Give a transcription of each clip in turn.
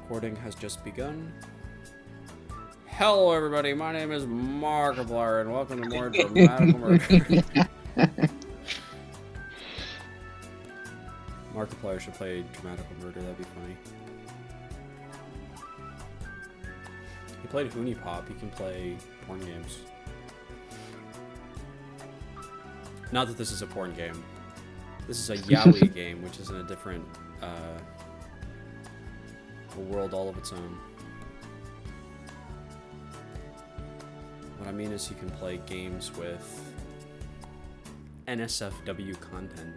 Recording has just begun. Hello everybody, my name is Markiplier and welcome to more Dramatical Murder. Markiplier should play Dramatical Murder, that'd be funny. He played Hunipop, he can play porn games. Not that this is a porn game. This is a yaoi game, which is in a different a world all of its own. What I mean is you can play games with NSFW content.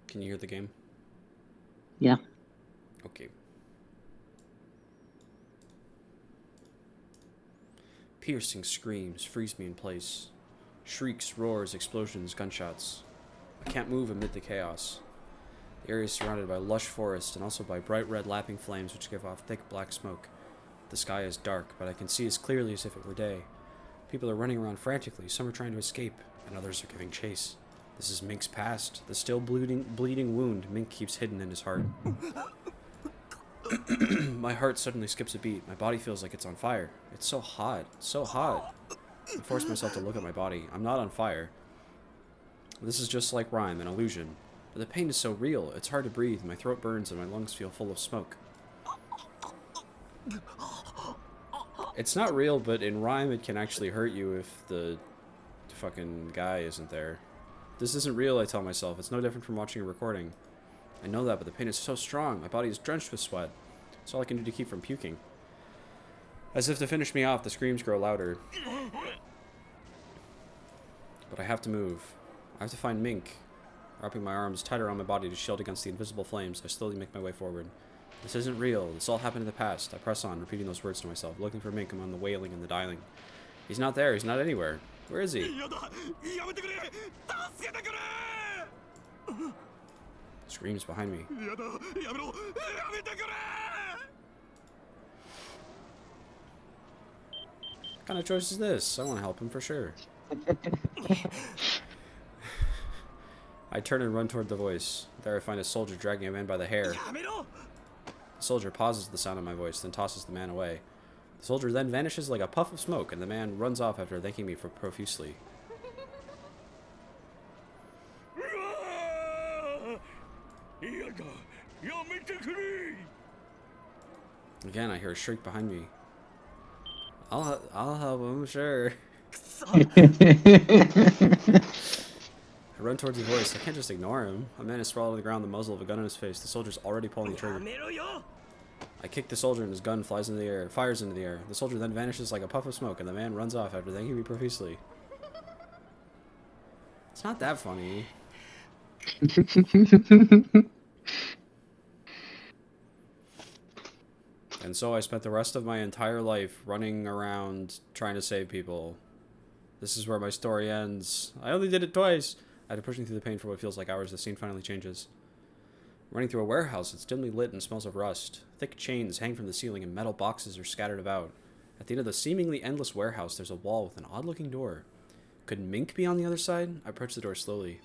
Can you hear the game? Yeah. Okay. Piercing screams freeze me in place. Shrieks, roars, explosions, gunshots. I can't move amid the chaos. The area is surrounded by lush forest and also by bright red lapping flames which give off thick black smoke. The sky is dark, but I can see as clearly as if it were day. People are running around frantically, some are trying to escape, and others are giving chase. This is Mink's past, the still bleeding wound Mink keeps hidden in his heart. My heart suddenly skips a beat. My body feels like it's on fire. It's so hot. So hot. I force myself to look at my body. I'm not on fire. This is just like rhyme, an illusion. But the pain is so real. It's hard to breathe. My throat burns and my lungs feel full of smoke. It's not real, but in rhyme it can actually hurt you if the fucking guy isn't there. This isn't real, I tell myself. It's no different from watching a recording. I know that, but the pain is so strong. My body is drenched with sweat. It's all I can do to keep from puking. As if to finish me off, the screams grow louder. But I have to move. I have to find Mink. Wrapping my arms tight around my body to shield against the invisible flames, I slowly make my way forward. This isn't real. This all happened in the past. I press on, repeating those words to myself, looking for Mink among the wailing and the dialing. He's not there. He's not anywhere. Where is he? Screams behind me. What kind of choice is this? I want to help him for sure. I turn and run toward the voice. There I find a soldier dragging a man by the hair. The soldier pauses at the sound of my voice, then tosses the man away. The soldier then vanishes like a puff of smoke, and the man runs off after thanking me profusely. Again, I hear a shriek behind me. I'll help him, sure. I run towards the voice. I can't just ignore him. A man is sprawled on the ground, the muzzle of a gun in his face. The soldier's already pulling the trigger. I kick the soldier and his gun fires into the air. The soldier then vanishes like a puff of smoke, and the man runs off after thanking me profusely. It's not that funny. And so I spent the rest of my entire life running around trying to save people. This is where my story ends. I only did it twice. After pushing through the pain for what feels like hours, the scene finally changes. I'm running through a warehouse. It's dimly lit and smells of rust. Thick chains hang from the ceiling and metal boxes are scattered about. At the end of the seemingly endless warehouse, there's a wall with an odd-looking door. Could Mink be on the other side? I approach the door slowly.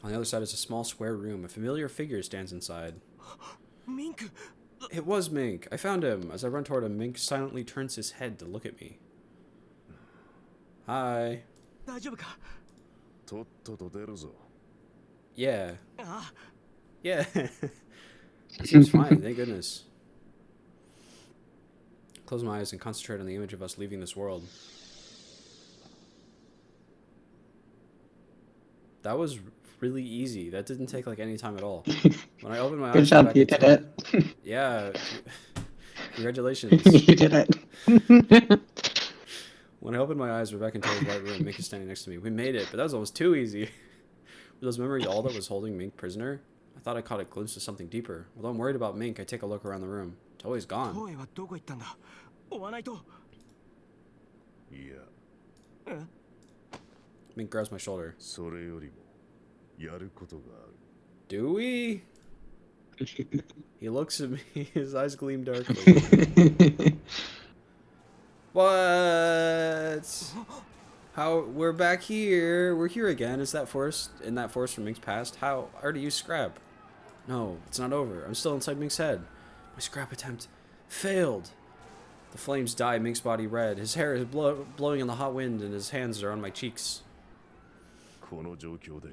On the other side is a small square room. A familiar figure stands inside. Mink! It was Mink. I found him. As I run toward him, Mink silently turns his head to look at me. Hi. Yeah. Yeah. Seems fine, thank goodness. Close my eyes and concentrate on the image of us leaving this world. That was really easy. That didn't take like any time at all. When I opened my eyes, Good job, you did it. Yeah. Congratulations. You did it. When I opened my eyes, we're back in Taylor's white room. Mink is standing next to me. We made it, but that was almost too easy. Were those memories all that was holding Mink prisoner? I thought I caught a glimpse of something deeper. Although I'm worried about Mink, I take a look around the room. Toei's gone. Mink grabs my shoulder. Do we? He looks at me. His eyes gleam darkly. What? How? We're back here. We're here again. Is that forest in that forest from Mink's past? How? I already used scrap. No, it's not over. I'm still inside Mink's head. My scrap attempt failed. The flames dye Mink's body red. His hair is blowing in the hot wind, and his hands are on my cheeks. この状況で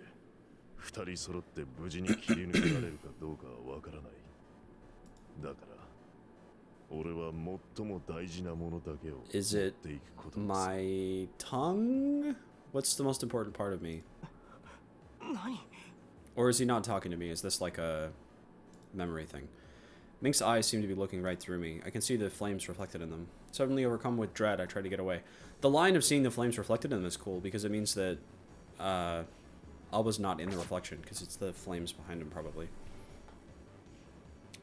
2人揃って無事に切り抜けられるかどうかはわからない。だから俺は最も大事なものだけを持っていくことです。 My tongue? What's the most important part of me? 何? Or is he not talking to me? Is this like a memory thing? Mink's eyes seem to be looking right through me. I can see the flames reflected in them. Suddenly overcome with dread, I try to get away. The line of seeing the flames reflected in them is cool because it means that Alba's not in the reflection because it's the flames behind him probably.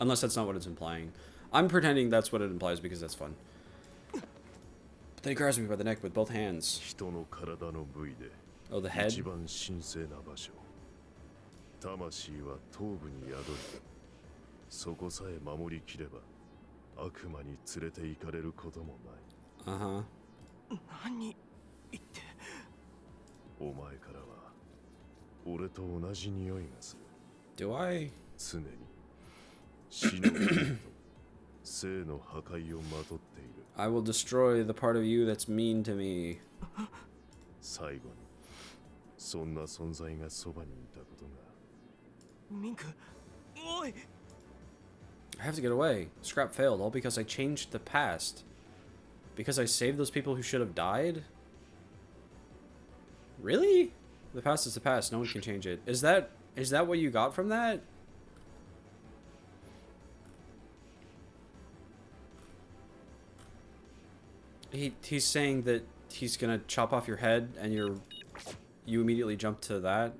Unless that's not what it's implying. I'm pretending that's what it implies because that's fun. But then he grabs me by the neck with both hands. 人の体の部位で Oh, the head? 一番神聖な場所。魂は頭部に宿り、そこさえ守りきれば悪魔に連れて行かれることもない。Uh-huh. 何言って。お前からは俺と同じ匂いがする。 Do I? 常に死の影と生の破壊をまとっている。 I will destroy the part of you that's mean to me. 最後にそんな存在がそばにいたことが。ミンク、おい。 I have to get away. Scrap failed, all because I changed the past. Because I saved those people who should have died? Really? The past is the past. No one can change it. Is that what you got from that? He's saying that he's gonna chop off your head and you immediately jump to that?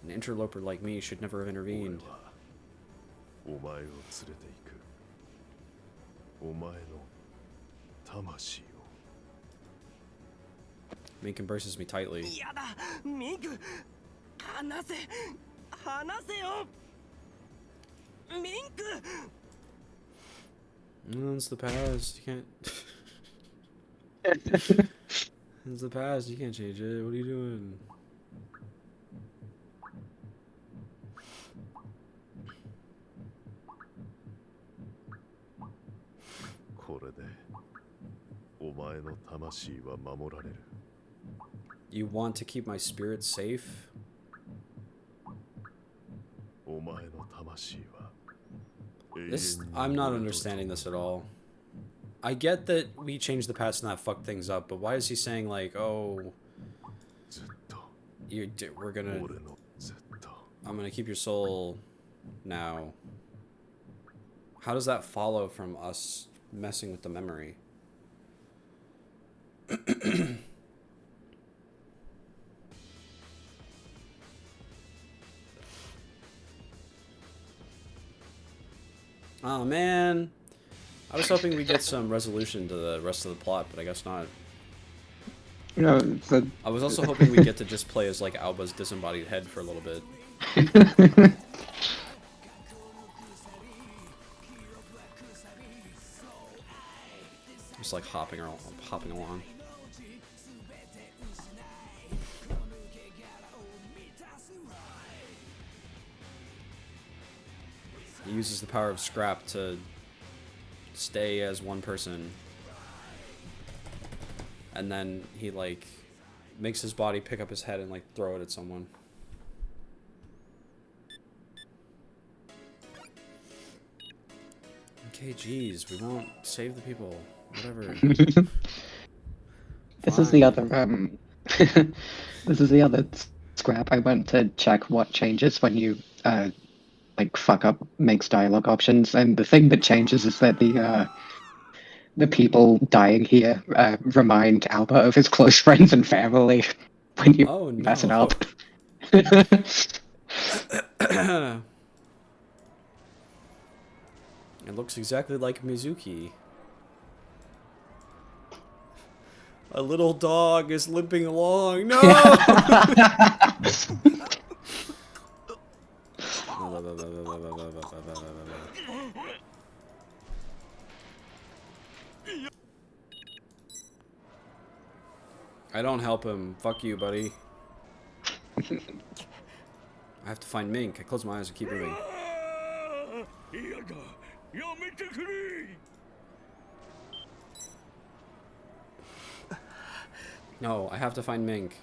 An interloper like me should never have intervened. お前を連れて行く。お前の魂を。 Mink embraces me tightly. やだ、ミンク、離せ、離せよ。ミンク。 No, it's the past. You can't. It's the past. You can't change it. What are you doing? You want to keep my spirit safe? I'm not understanding this at all. I get that we changed the past and that fucked things up, but why is he saying like, oh, I'm gonna keep your soul now? How does that follow from us messing with the memory? Oh man, I was hoping we'd get some resolution to the rest of the plot, but I guess not. No, I was also hoping we'd get to just play as like Alba's disembodied head for a little bit. Just like hopping along. He uses the power of scrap to stay as one person. And then he like makes his body pick up his head and like throw it at someone. Okay, geez, we won't save the people. Whatever. This is the other this is the other scrap. I went to check what changes when you like fuck up makes dialogue options, and the thing that changes is that the people dying here remind Alba of his close friends and family when you mess it up. It looks exactly like Mizuki. A little dog is limping along. No! I love I don't help him. Fuck you, buddy. I have to find Mink. I close my eyes and keep moving. No, I have to find Mink.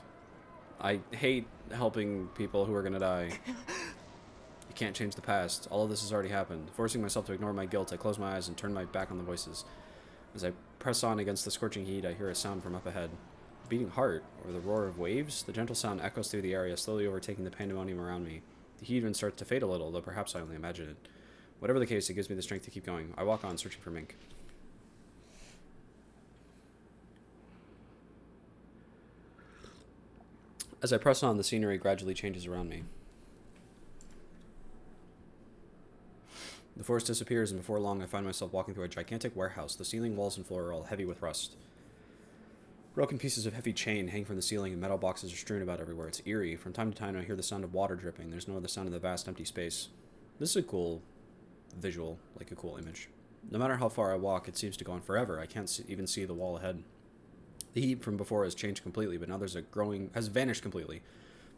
I hate helping people who are gonna die. You can't change the past. All of this has already happened. Forcing myself to ignore my guilt, I close my eyes and turn my back on the voices. As I press on against the scorching heat, I hear a sound from up ahead. A beating heart, or the roar of waves? The gentle sound echoes through the area, slowly overtaking the pandemonium around me. The heat even starts to fade a little, though perhaps I only imagine it. Whatever the case, it gives me the strength to keep going. I walk on, searching for Mink. As I press on, the scenery gradually changes around me. The forest disappears, and before long I find myself walking through a gigantic warehouse. The ceiling, walls, and floor are all heavy with rust. Broken pieces of heavy chain hang from the ceiling, and metal boxes are strewn about everywhere. It's eerie. From time to time I hear the sound of water dripping. There's no other sound in the vast empty space. This is a cool visual, like a cool image. No matter how far I walk, it seems to go on forever. I can't even see the wall ahead. The heat from before has changed completely, but now has vanished completely.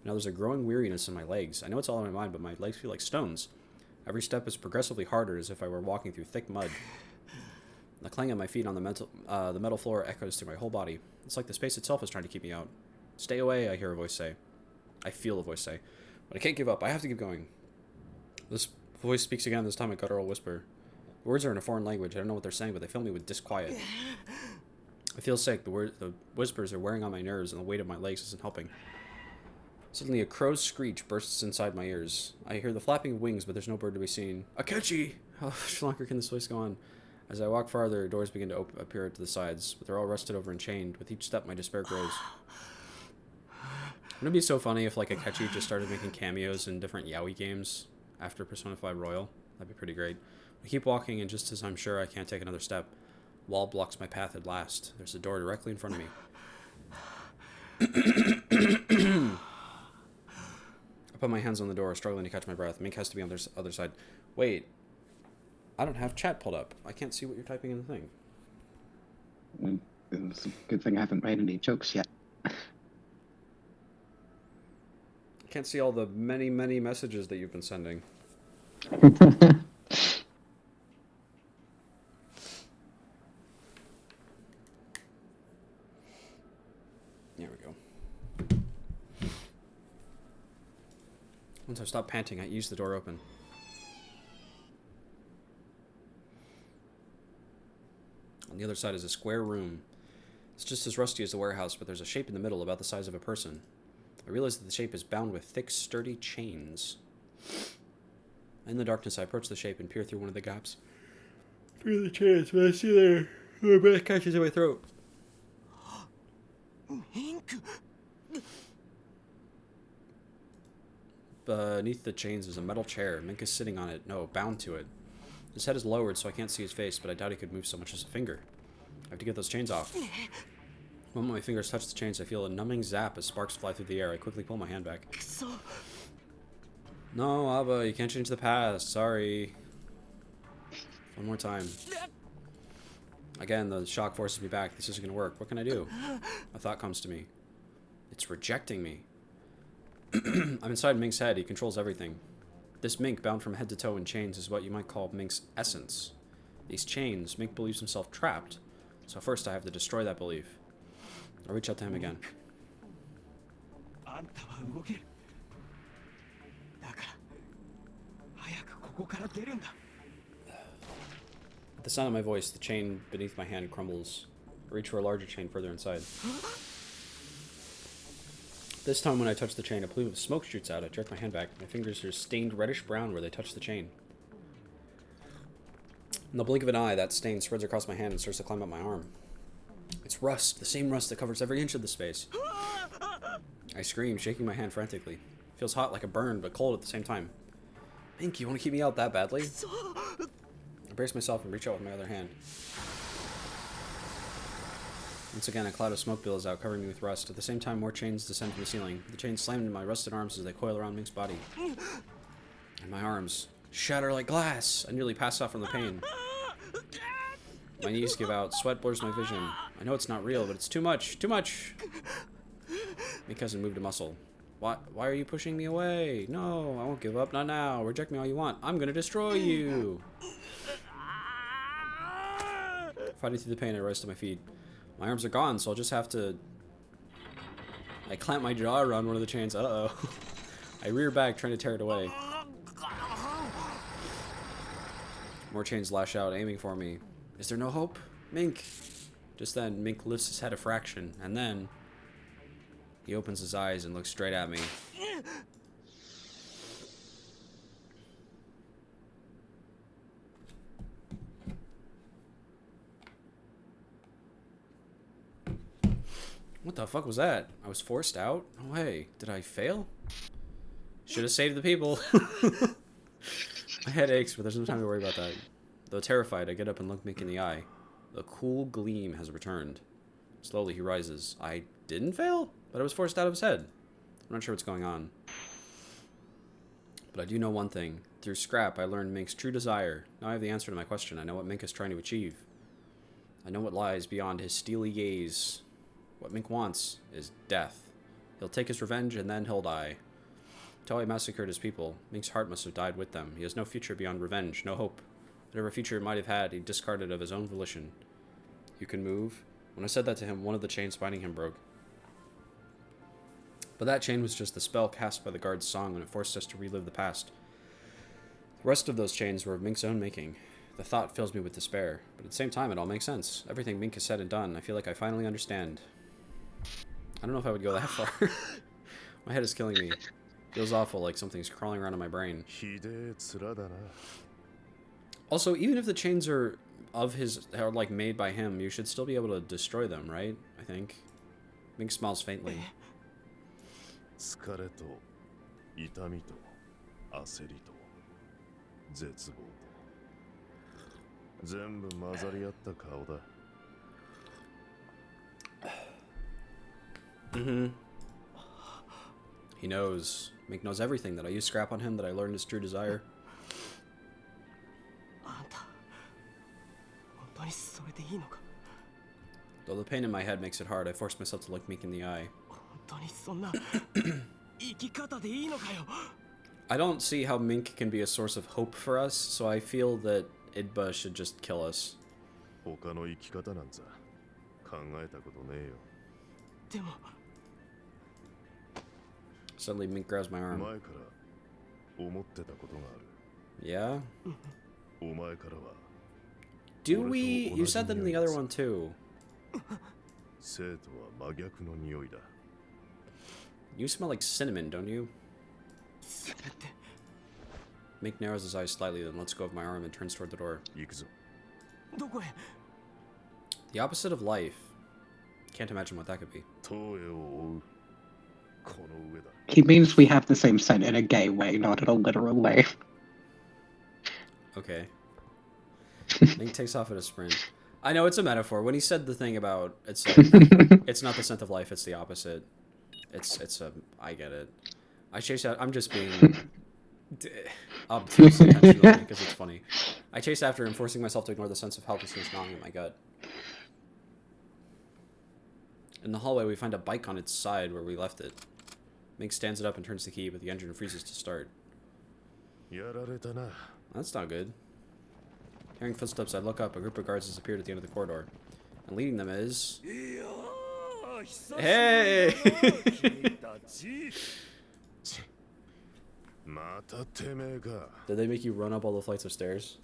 Now there's a growing weariness in my legs. I know it's all in my mind, but my legs feel like stones. Every step is progressively harder, as if I were walking through thick mud. The clang of my feet on the metal floor echoes through my whole body. It's like the space itself is trying to keep me out. Stay away, I hear a voice say. I feel a voice say. But I can't give up. I have to keep going. This voice speaks again, this time a guttural whisper. The words are in a foreign language. I don't know what they're saying, but they fill me with disquiet. I feel sick. The whispers are wearing on my nerves, and the weight of my legs isn't helping. Suddenly, a crow's screech bursts inside my ears. I hear the flapping of wings, but there's no bird to be seen. Akechi! How much longer can this voice go on? As I walk farther, doors begin to appear to the sides, but they're all rusted over and chained. With each step, my despair grows. Wouldn't it be so funny if, like, Akechi just started making cameos in different yaoi games after Persona 5 Royal? That'd be pretty great. I keep walking, and just as I'm sure I can't take another step, wall blocks my path at last. There's a door directly in front of me. I put my hands on the door, struggling to catch my breath. Mink has to be on the other side. Wait. I don't have chat pulled up. I can't see what you're typing in the thing. It's a good thing I haven't made any jokes yet. I can't see all the many, many messages that you've been sending. There we go. Once I stop panting, I ease the door open. On the other side is a square room. It's just as rusty as the warehouse, but there's a shape in the middle about the size of a person. I realize that the shape is bound with thick, sturdy chains. In the darkness, I approach the shape and peer through one of the gaps. Through the chains, but I see there. My breath catches in my throat. Mink. Beneath the chains is a metal chair. Mink is sitting on it. No, bound to it. His head is lowered, so I can't see his face, but I doubt he could move so much as a finger. I have to get those chains off. The moment my fingers touch the chains, I feel a numbing zap as sparks fly through the air. I quickly pull my hand back. No, Abba, you can't change the past. Sorry. One more time. Again, the shock forces me back. This isn't going to work. What can I do? A thought comes to me. It's rejecting me. I'm inside Mink's head. He controls everything. This Mink, bound from head to toe in chains, is what you might call Mink's essence. These chains, Mink believes himself trapped. So first I have to destroy that belief. I'll reach out to him again. At the sound of my voice, the chain beneath my hand crumbles. I reach for a larger chain further inside. This time when I touch the chain, a plume of smoke shoots out. I jerk my hand back. My fingers are stained reddish brown where they touch the chain. In the blink of an eye, that stain spreads across my hand and starts to climb up my arm. It's rust, the same rust that covers every inch of the space. I scream, shaking my hand frantically. It feels hot like a burn, but cold at the same time. Mink, you want to keep me out that badly? I brace myself and reach out with my other hand. Once again, a cloud of smoke billows out, covering me with rust. At the same time, more chains descend from the ceiling. The chains slam into my rusted arms as they coil around Mink's body. I And my arms shatter like glass. I nearly pass out from the pain. My knees give out. Sweat blurs my vision. I know it's not real, but it's too much. Too much! Mink hasn't moved a muscle. Why are you pushing me away? No, I won't give up. Not now. Reject me all you want. I'm gonna destroy you. Fighting through the pain, I rise to my feet. My arms are gone, so I'll just have to... I clamp my jaw around one of the chains. Uh-oh. I rear back, trying to tear it away. More chains lash out, aiming for me. Is there no hope? Mink! Just then, Mink lifts his head a fraction, and then... he opens his eyes and looks straight at me. What the fuck was that? I was forced out? No way. Did I fail? Should have saved the people. My head aches, but there's no time to worry about that. Though terrified, I get up and look Mink in the eye. The cool gleam has returned. Slowly, he rises. I didn't fail? But I was forced out of his head. I'm not sure what's going on. But I do know one thing. Through Scrap, I learned Mink's true desire. Now I have the answer to my question. I know what Mink is trying to achieve. I know what lies beyond his steely gaze. What Mink wants is death. He'll take his revenge, and then he'll die. Until he massacred his people, Mink's heart must have died with them. He has no future beyond revenge, no hope. Whatever future he might have had, he discarded of his own volition. You can move. When I said that to him, one of the chains binding him broke. But that chain was just the spell cast by the guard's song when it forced us to relive the past. The rest of those chains were of Mink's own making. The thought fills me with despair, but at the same time it all makes sense. Everything Mink has said and done, I feel like I finally understand. I don't know if I would go that far. My head is killing me. Feels awful, like something's crawling around in my brain. Also, even if the chains are like made by him, you should still be able to destroy them, right? I think. Mink smiles faintly. 疲れと痛みと焦りと絶望と全部混ざり合った顔だ。He knows. Mink knows everything. That I used Scrap on him, that I learned his true desire. Though the pain in my head makes it hard, I force myself to look Mink in the eye. I don't see how Mink can be a source of hope for us, so I feel that Idba should just kill us. Suddenly Mink grabs my arm. Yeah? Do we? You said that in the other one too. You smell like cinnamon, don't you? Mink narrows his eyes slightly, then lets go of my arm and turns toward the door. The opposite of life. Can't imagine what that could be. He means we have the same scent in a gay way, not in a literal way. Okay. Mink takes off at a sprint. I know it's a metaphor. When he said the thing about it's like it's not the scent of life, it's the opposite. It's a I get it. I chase out. I'm just being obtuse intentionally because it's funny. I chase after him, forcing myself to ignore the sense of helplessness gnawing at my gut. In the hallway, we find a bike on its side where we left it. Mink stands it up and turns the key, but the engine freezes to start. That's not good. Hearing footsteps, I look up. A group of guards has appeared at the end of the corridor. And leading them is... Hey! Did they make you run up all the flights of stairs?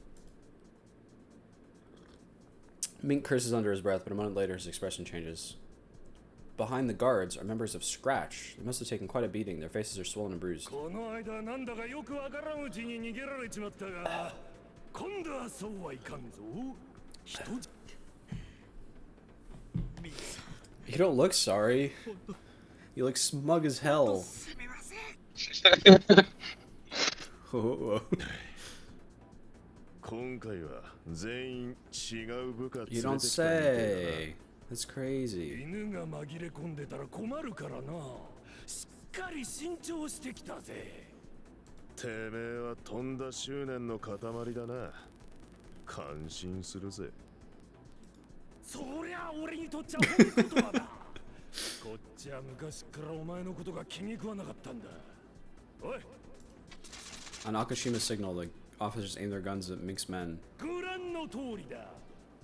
Mink curses under his breath, but a moment later his expression changes. Behind the guards are members of Scratch. They must have taken quite a beating. Their faces are swollen and bruised. You don't look sorry. You look smug as hell. You don't say. That's crazy. てめえはとんだ執念の塊だな。感心するぜ。そりゃ俺にとっちゃ褒め言葉だ。こっちは昔からお前のことが気に食わなかったんだ。おい。 On Akashima's signal, the officers aim their guns at Mink's men. ご覧の通りだ。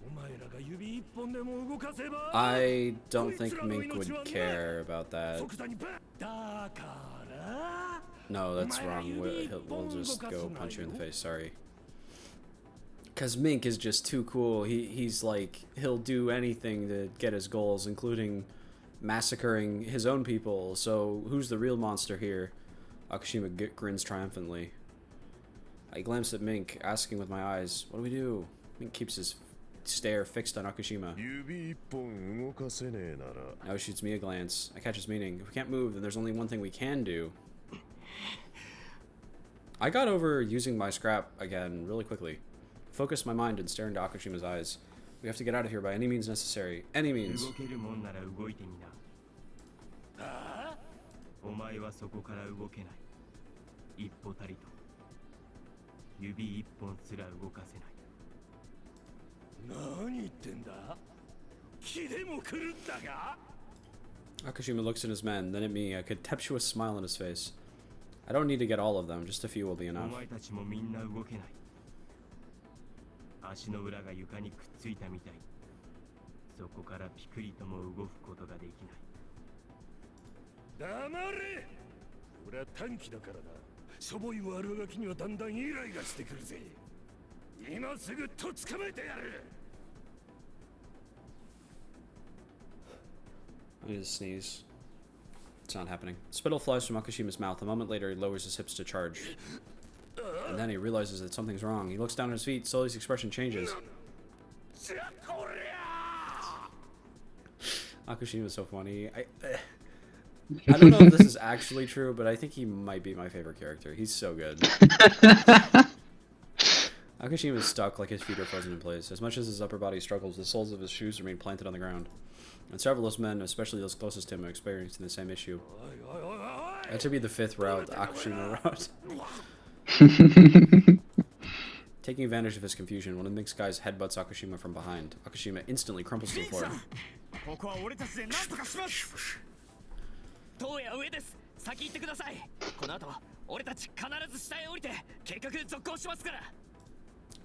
お前らが指一本でも動かせば。 I don't think Mink would care about that. 即座にバッだから。 No, that's wrong. We'll just go punch you in the face. Sorry. Because Mink is just too cool. He's like, he'll do anything to get his goals, including massacring his own people. So who's the real monster here? Akashima grins triumphantly. I glance at Mink, asking with my eyes, what do we do? Mink keeps his stare fixed on Akashima. 指一本動かせねえなら。 Now he shoots me a glance. I catch his meaning. If we can't move, then there's only one thing we can do. I got over using my scrap again really quickly. Focus my mind and stare into Akashima's eyes. We have to get out of here by any means necessary. Any means. 動けるもんなら動いてみな。ああ？お前はそこから動けない。一歩たりと。指一本すら動かせない。何言ってんだ？気でも狂ったか？ Akashima looks at his men, then at me, a contemptuous smile on his face. I don't need to get all of them, just a few will be お enough. 前たちもみんな動けない。足の裏が床にくっついたみたい。そこからピクリとも動くことができない。黙れ！俺は短気だからな。しょぼい悪ガキにはだんだんイライラしてくるぜ。今すぐと捕まえてやる。 I need to sneeze. It's not happening. Spittle flies from Akashima's mouth. A moment later, he lowers his hips to charge. And then he realizes that something's wrong. He looks down at his feet. Slowly, his expression changes. Akashima's so funny. I don't know if this is actually true, but I think he might be my favorite character. He's so good. Akashima is stuck, like his feet are frozen in place. As much as his upper body struggles, the soles of his shoes remain planted on the ground. And several of those men, especially those closest to him, are experiencing the same issue. That should be the 5th route, the Akashima route. Taking advantage of his confusion, one of Mink's guys headbutts Akashima from behind. Akashima instantly crumples to the floor. ここは俺たちで何とかします。東や上です。先行ってください。この後俺たち必ず下へ降りて計画続行しますから。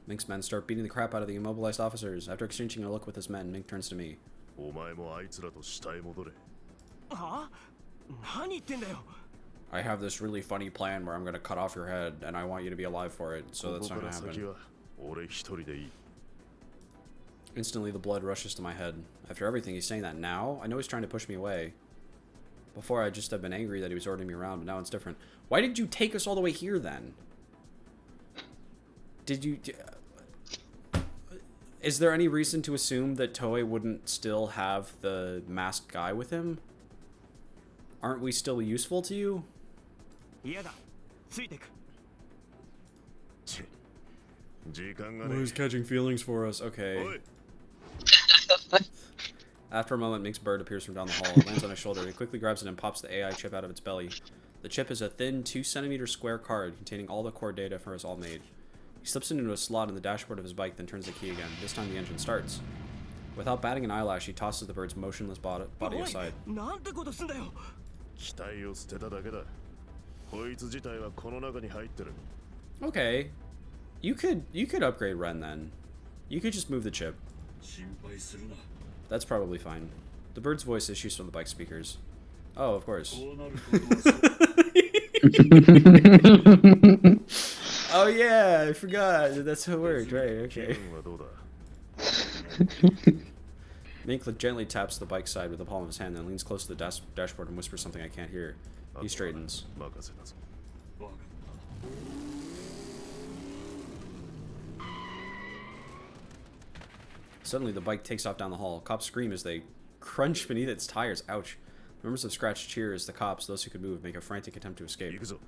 Mink's men start beating the crap out of the immobilized officers. After exchanging a look with his men, Mink turns to me. お前もあいつらと下へ戻れ。はあ？何言ってんだよ。 I have this really funny plan where I'm gonna cut off your head, and I want you to be alive for it, so that's not gonna happen. 俺一人でいい。 Instantly, the blood rushes to my head. After everything, he's saying that now? I know he's trying to push me away. Before, I just have been angry that he was ordering me around, but now it's different. Why did you take us all the way here, then? Did you... Is there any reason to assume that Toei wouldn't still have the masked guy with him? Aren't we still useful to you? 嫌だ。ついてく。時間が Oh, ね he's catching feelings for us. Okay. おい After a moment, Mink's bird appears from down the hall. It lands on his shoulder. He quickly grabs it and pops the AI chip out of its belly. The chip is a thin, 2-centimeter square card containing all the core data for his all-made. He slips it into a slot in the dashboard of his bike, then turns the key again. This time the engine starts. Without batting an eyelash, he tosses the bird's motionless body aside. なんてことすんだよ。機体を捨てただけだ。こいつ自体はこの中に入ってる。 Okay. You could upgrade Ren then. You could just move the chip. 心配するな。 That's probably fine. The bird's voice issues from the bike speakers. Oh, of course. こうなることはさ。 Oh yeah, I forgot. That's how it worked, right? 気 Okay. 分はどうだ。 Mink gently taps the bike side with the palm of his hand, then leans close to the dashboard and whispers something I can't hear. He straightens. 任せたぞ。 Suddenly, the bike takes off down the hall. Cops scream as they crunch beneath its tires. Ouch. Members of Scratch cheer as the cops, those who could move, make a frantic attempt to escape. 行くぞ。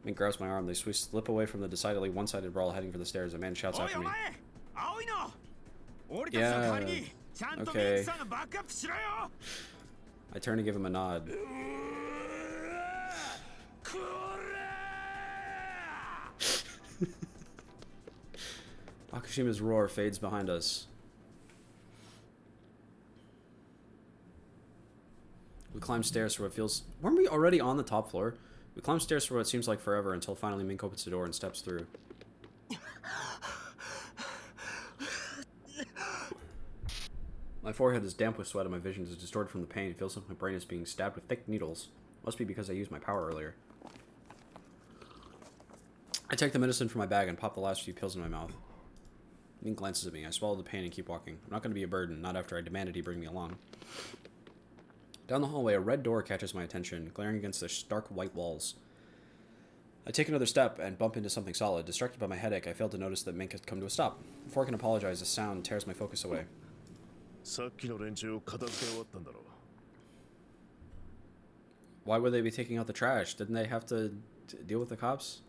Mink grabs my arm. They slip away from the decidedly one-sided brawl, heading for the stairs. A man shouts おい after お me. 前、青いの。俺たちの代わりにちゃんとミンクさんのバックアップしろよ。 I turn to give him a nod. こら Hakushima's roar fades behind us. We climb stairs for what feels... Weren't we already on the top floor? We climb stairs for what seems like forever until finally Mink opens the door and steps through. My forehead is damp with sweat and my vision is distorted from the pain. It feels like my brain is being stabbed with thick needles. Must be because I used my power earlier. I take the medicine from my bag and pop the last few pills in my mouth. Mink glances at me. I swallow the pain and keep walking. I'm not going to be a burden, not after I demanded he bring me along. Down the hallway, a red door catches my attention, glaring against the stark white walls. I take another step and bump into something solid. Distracted by my headache, I fail to notice that Mink has come to a stop. Before I can apologize, a sound tears my focus away. Why would they be taking out the trash? Didn't they have to deal with the cops?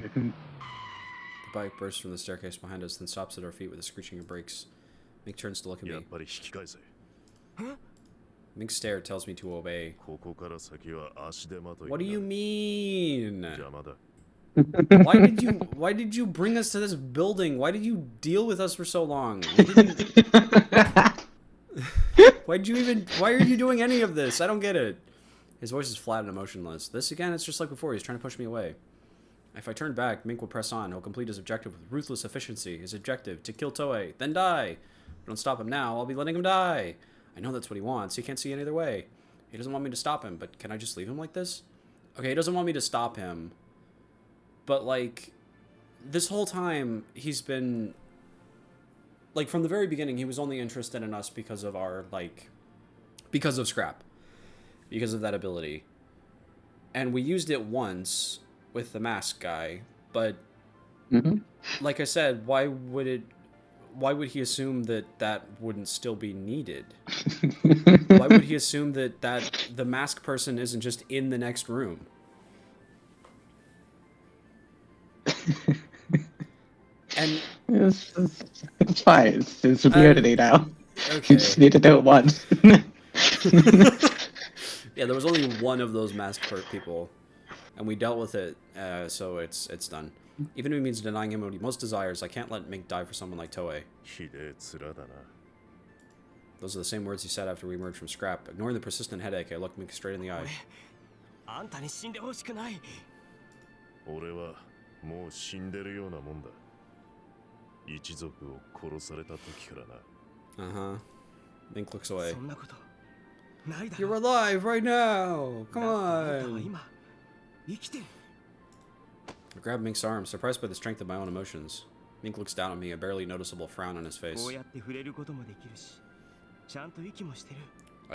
The bike bursts from the staircase behind us, then stops at our feet with a screeching of brakes. Mink turns to look at me. Mink's stare tells me to obey. What do you mean? Why did you bring us to this building? Why did you deal with us for so long? Why are you doing any of this? I don't get it. His voice is flat and emotionless. This again, it's just like before. He's trying to push me away. If I turn back, Mink will press on. He'll complete his objective with ruthless efficiency. His objective, to kill Toei, then die. If I don't stop him now, I'll be letting him die. I know that's what he wants. He can't see any other way. He doesn't want me to stop him, but can I just leave him like this? Okay, he doesn't want me to stop him. But, like, this whole time, he's been... Like, from the very beginning, he was only interested in us because of our, like... Because of Scrap. Because of that ability. And we used it once with the mask guy, but... Like I said, why would he assume that wouldn't still be needed? Why would he assume that the mask person isn't just in the next room? And it's fine. It's immunity now. Okay. You just need to do it once. Yeah, there was only one of those masked people, and we dealt with it, so it's done. Even if it means denying him what he most desires, I can't let Mink die for someone like Toei. Those are the same words he said after we emerged from Scrap. Ignoring the persistent headache, I looked Mink straight in the eye. Uh-huh. Mink looks away. You're alive right now! Come on! I grab Mink's arm, surprised by the strength of my own emotions. Mink looks down at me, a barely noticeable frown on his face. I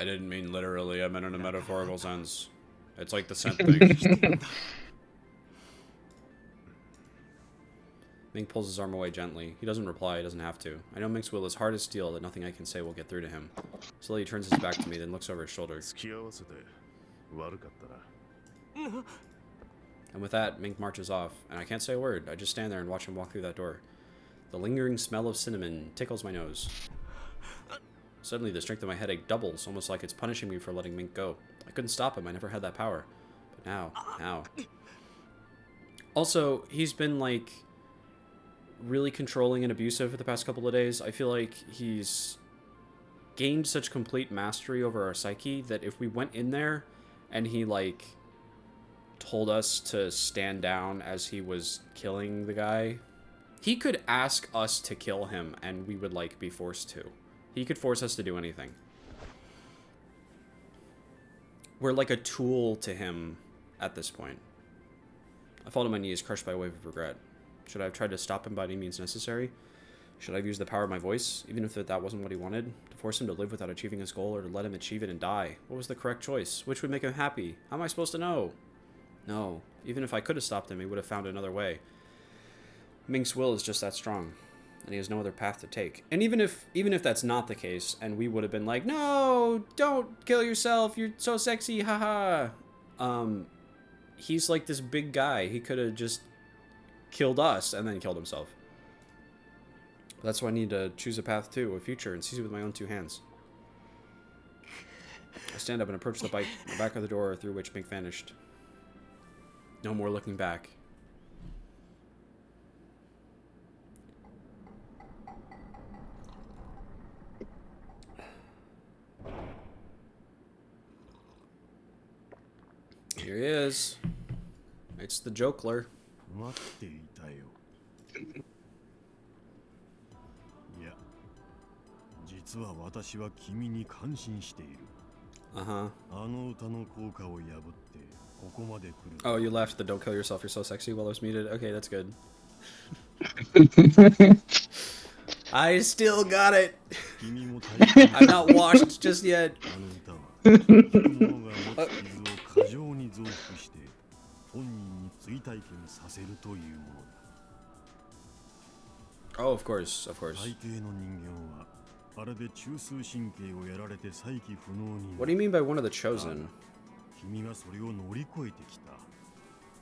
didn't mean literally, I meant in a metaphorical sense. It's like the scent thing. Mink pulls his arm away gently. He doesn't reply, he doesn't have to. I know Mink's will is hard as steel, that nothing I can say will get through to him. Slowly he turns his back to me, then looks over his shoulder. And with that, Mink marches off, and I can't say a word. I just stand there and watch him walk through that door. The lingering smell of cinnamon tickles my nose. Suddenly, the strength of my headache doubles, almost like it's punishing me for letting Mink go. I couldn't stop him, I never had that power. But now. Also, he's been, like, really controlling and abusive for the past couple of days. I feel like he's gained such complete mastery over our psyche that if we went in there and he, like, told us to stand down as he was killing the guy, he could ask us to kill him and we would, like, be forced to. He could force us to do anything. We're like a tool to him at this point. I fall to my knees, crushed by a wave of regret. Should I have tried to stop him by any means necessary? Should I have used the power of my voice, even if that wasn't what he wanted? To force him to live without achieving his goal, or to let him achieve it and die? What was the correct choice? Which would make him happy? How am I supposed to know? No. Even if I could have stopped him, he would have found another way. Mink's will is just that strong, and he has no other path to take. And even if that's not the case, and we would have been like, no, don't kill yourself, you're so sexy, haha. He's like this big guy. He could have just killed us and then killed himself. That's why I need to choose a path too, a future, and seize it with my own two hands. I stand up and approach the back of the door through which Mink vanished. No more looking back. Here he is. It's the Jokler. 待っていたよ。いや、実は私は君に感心している。Uh-huh. あの歌の効果を破ってここまで来る。Oh, you laughed at the don't kill yourself, you're so sexy while I was muted. Okay, that's good. I still got it. 君も大変 I'm not washed just yet. あの歌は人々が持つ傷を過剰に増幅して本人に追体験させるというものだ。 Oh, of course, of course. 大抵の人間はあれで中枢神経をやられて再起不能になる。 What do you mean by one of the chosen? 君はそれを乗り越えてきた。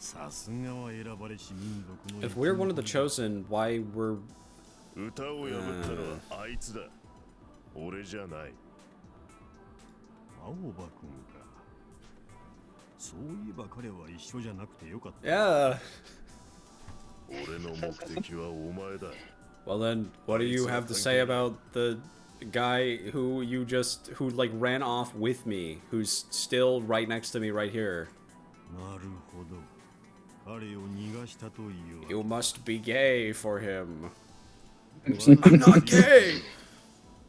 さすがは選ばれし民族の If we're one of the chosen, why were... 歌を破ったのはあいつだ。俺じゃない。青葉くんか。そういえば彼は一緒じゃなくてよかった。 Yeah. 俺の目的はお前だ。 Well then, what do you have to say about the guy who like ran off with me, who's still right next to me right here? なるほど。彼を逃がしたという。 You must be gay for him. I'm not gay!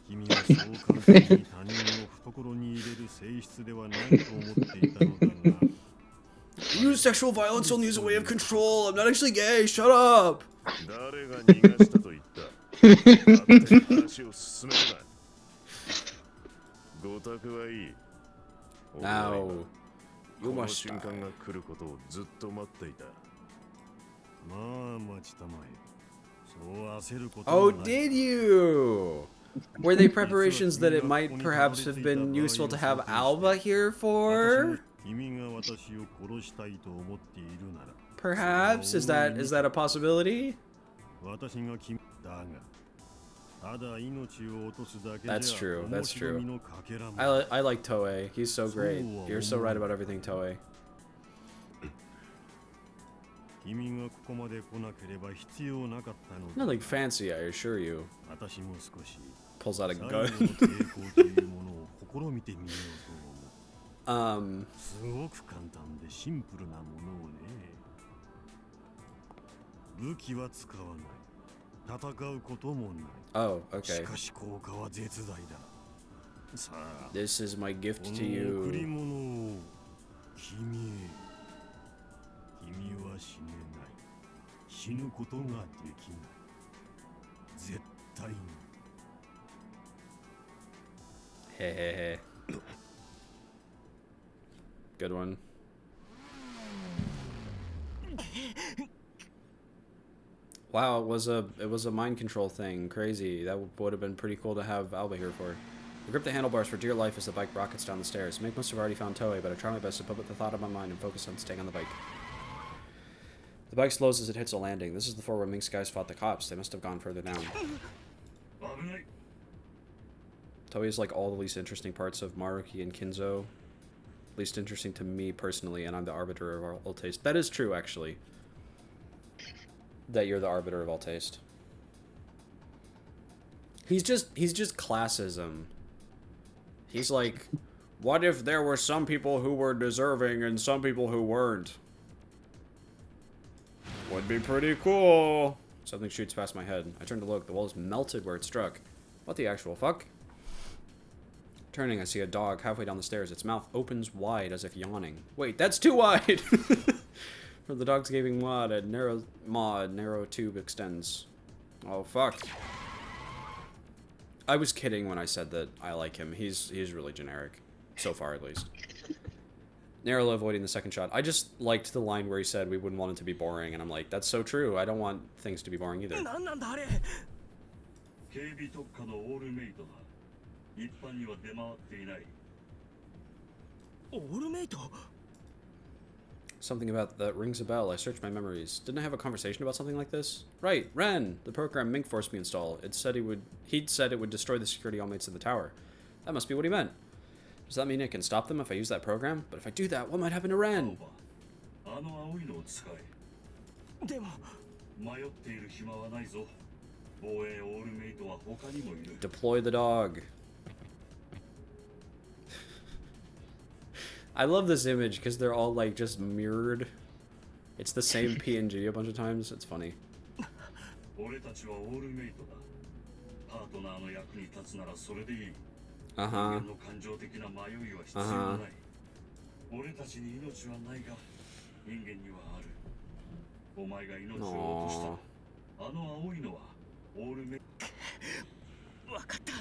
君はそう簡単に他人を懐に入れる性質ではないと思っていたのだが。 You use sexual violence only as a way of control. I'm not actually gay. Shut up. 誰が逃がしたと言った。勝手に話を進めるな。ごたくはいい。 Now, you この must 瞬 die. 間が来ることをずっと待っていた。まあ待ちたまえ。そう焦ることは Oh, ない。 did you? Were they preparations that it might perhaps have been useful to have Alba here for? 君が私を殺したいと思っているなら。 Perhaps? Is that a possibility? 私が君だが。ただ命を落とすだけじゃ That's true, that's true. 面白みのかけらもない I like Toei. He's so great. You're so right about everything, Toei. 君がここまで来なければ必要なかったのだ。 Nothing fancy, I assure you. 私も少し Pulls out a 最後の gun. 抵抗というものを試みてみようと思う。すごく簡単でシンプルなものをね。武器は使わない。戦うこともない。 Oh, し okay. かし効果は絶大だ。さあ、 This is my gift こ to の贈り you. 物を君へ。君は死ねない。死ぬことができない。絶対に。 Hey. Good one. Wow, it was a mind control thing. Crazy. That would have been pretty cool to have Alba here for. I grip the handlebars for dear life as the bike rockets down the stairs. Mick must have already found Toei, but I try my best to put the thought on my mind and focus on staying on the bike. The bike slows as it hits a landing. This is the floor where Mink's guys fought the cops. They must have gone further down. Toei is like all the least interesting parts of Maruki and Kinzo. Least interesting to me personally, and I'm the arbiter of all taste. That is true, actually. That you're the arbiter of all taste. He's just classism. He's like, what if there were some people who were deserving and some people who weren't? Would be pretty cool. Something shoots past my head. I turn to look. The wall is melted where it struck. What the actual fuck? Turning, I see a dog halfway down the stairs. Its mouth opens wide as if yawning. Wait, that's too wide! From the dog's gaping maw, a narrow tube extends. Oh, fuck. I was kidding when I said that I like him. He's really generic. So far, at least. Narrowly avoiding the second shot. I just liked the line where he said we wouldn't want it to be boring, and I'm like, that's so true. I don't want things to be boring either. 一般には出回っていない。オールメイト Something about that rings a bell. I searched my memories. Didn't I have a conversation about something like this? Right, Ren! The program Mink forced me to install. He'd said it would destroy the security allmates in the tower. That must be what he meant. Does that mean it can stop them if I use that program? But if I do that, what might happen to Ren? あの青いのを使え。でも迷っている暇はないぞ。防衛オールメイトは他にもいる。 Deploy the dog. I love this image because they're all like just mirrored. It's the same PNG a bunch of times. It's funny. 俺たちはオールメイトだ。パートナーの役に立つならそれでいい。Uh 人 huh. 間の感情的な迷いは必要ない。俺たちに命はないが、人間にはある。お前が命を落とした。あの青いのはオールメイト。わかった。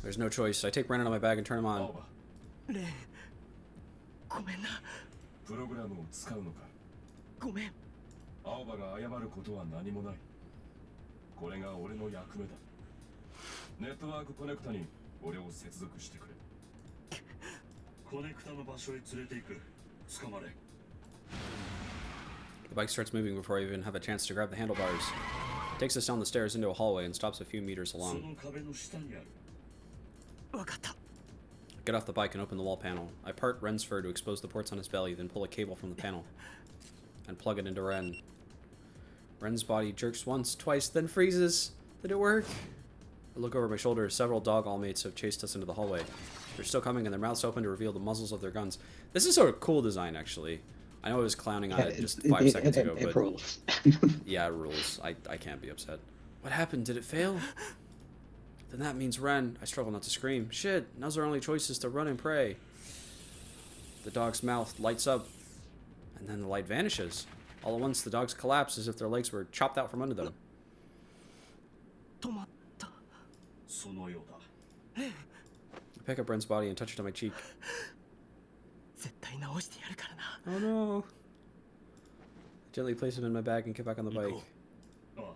There's no choice. I take Ren out of my bag and turn him on. レン、ごめんな。プログラムを使うのか。ごめん。青葉が謝ることは何もない。これが俺の役目だ。ネットワークコネクタに俺を接続してくれ。コネクタの場所へ連れて行く。捕まれ。 The bike starts moving before I even have a chance to grab the handlebars. It takes us down the stairs into a hallway and stops a few meters そ along. の壁の下にある。わかった。 I get off the bike and open the wall panel. I part Ren's fur to expose the ports on his belly, then pull a cable from the panel and plug it into Ren. Ren's body jerks once, twice, then freezes. Did it work? I look over my shoulder. Several dog all-mates have chased us into the hallway. They're still coming and their mouths open to reveal the muzzles of their guns. This is a cool design, actually. I know I was clowning on it just 5 seconds ago, It but rules. yeah, it rules. I can't be upset. What happened? Did it fail? Then that means Ren. I struggle not to scream. Shit, now's our only choice is to run and pray. The dog's mouth lights up, and then the light vanishes. All at once, the dogs collapse as if their legs were chopped out from under them. 止まった。そのようだ。 I pick up Ren's body and touch it on my cheek. 絶対直してやるからな。 Oh no. I gently place him in my bag and get back on the bike. ああ。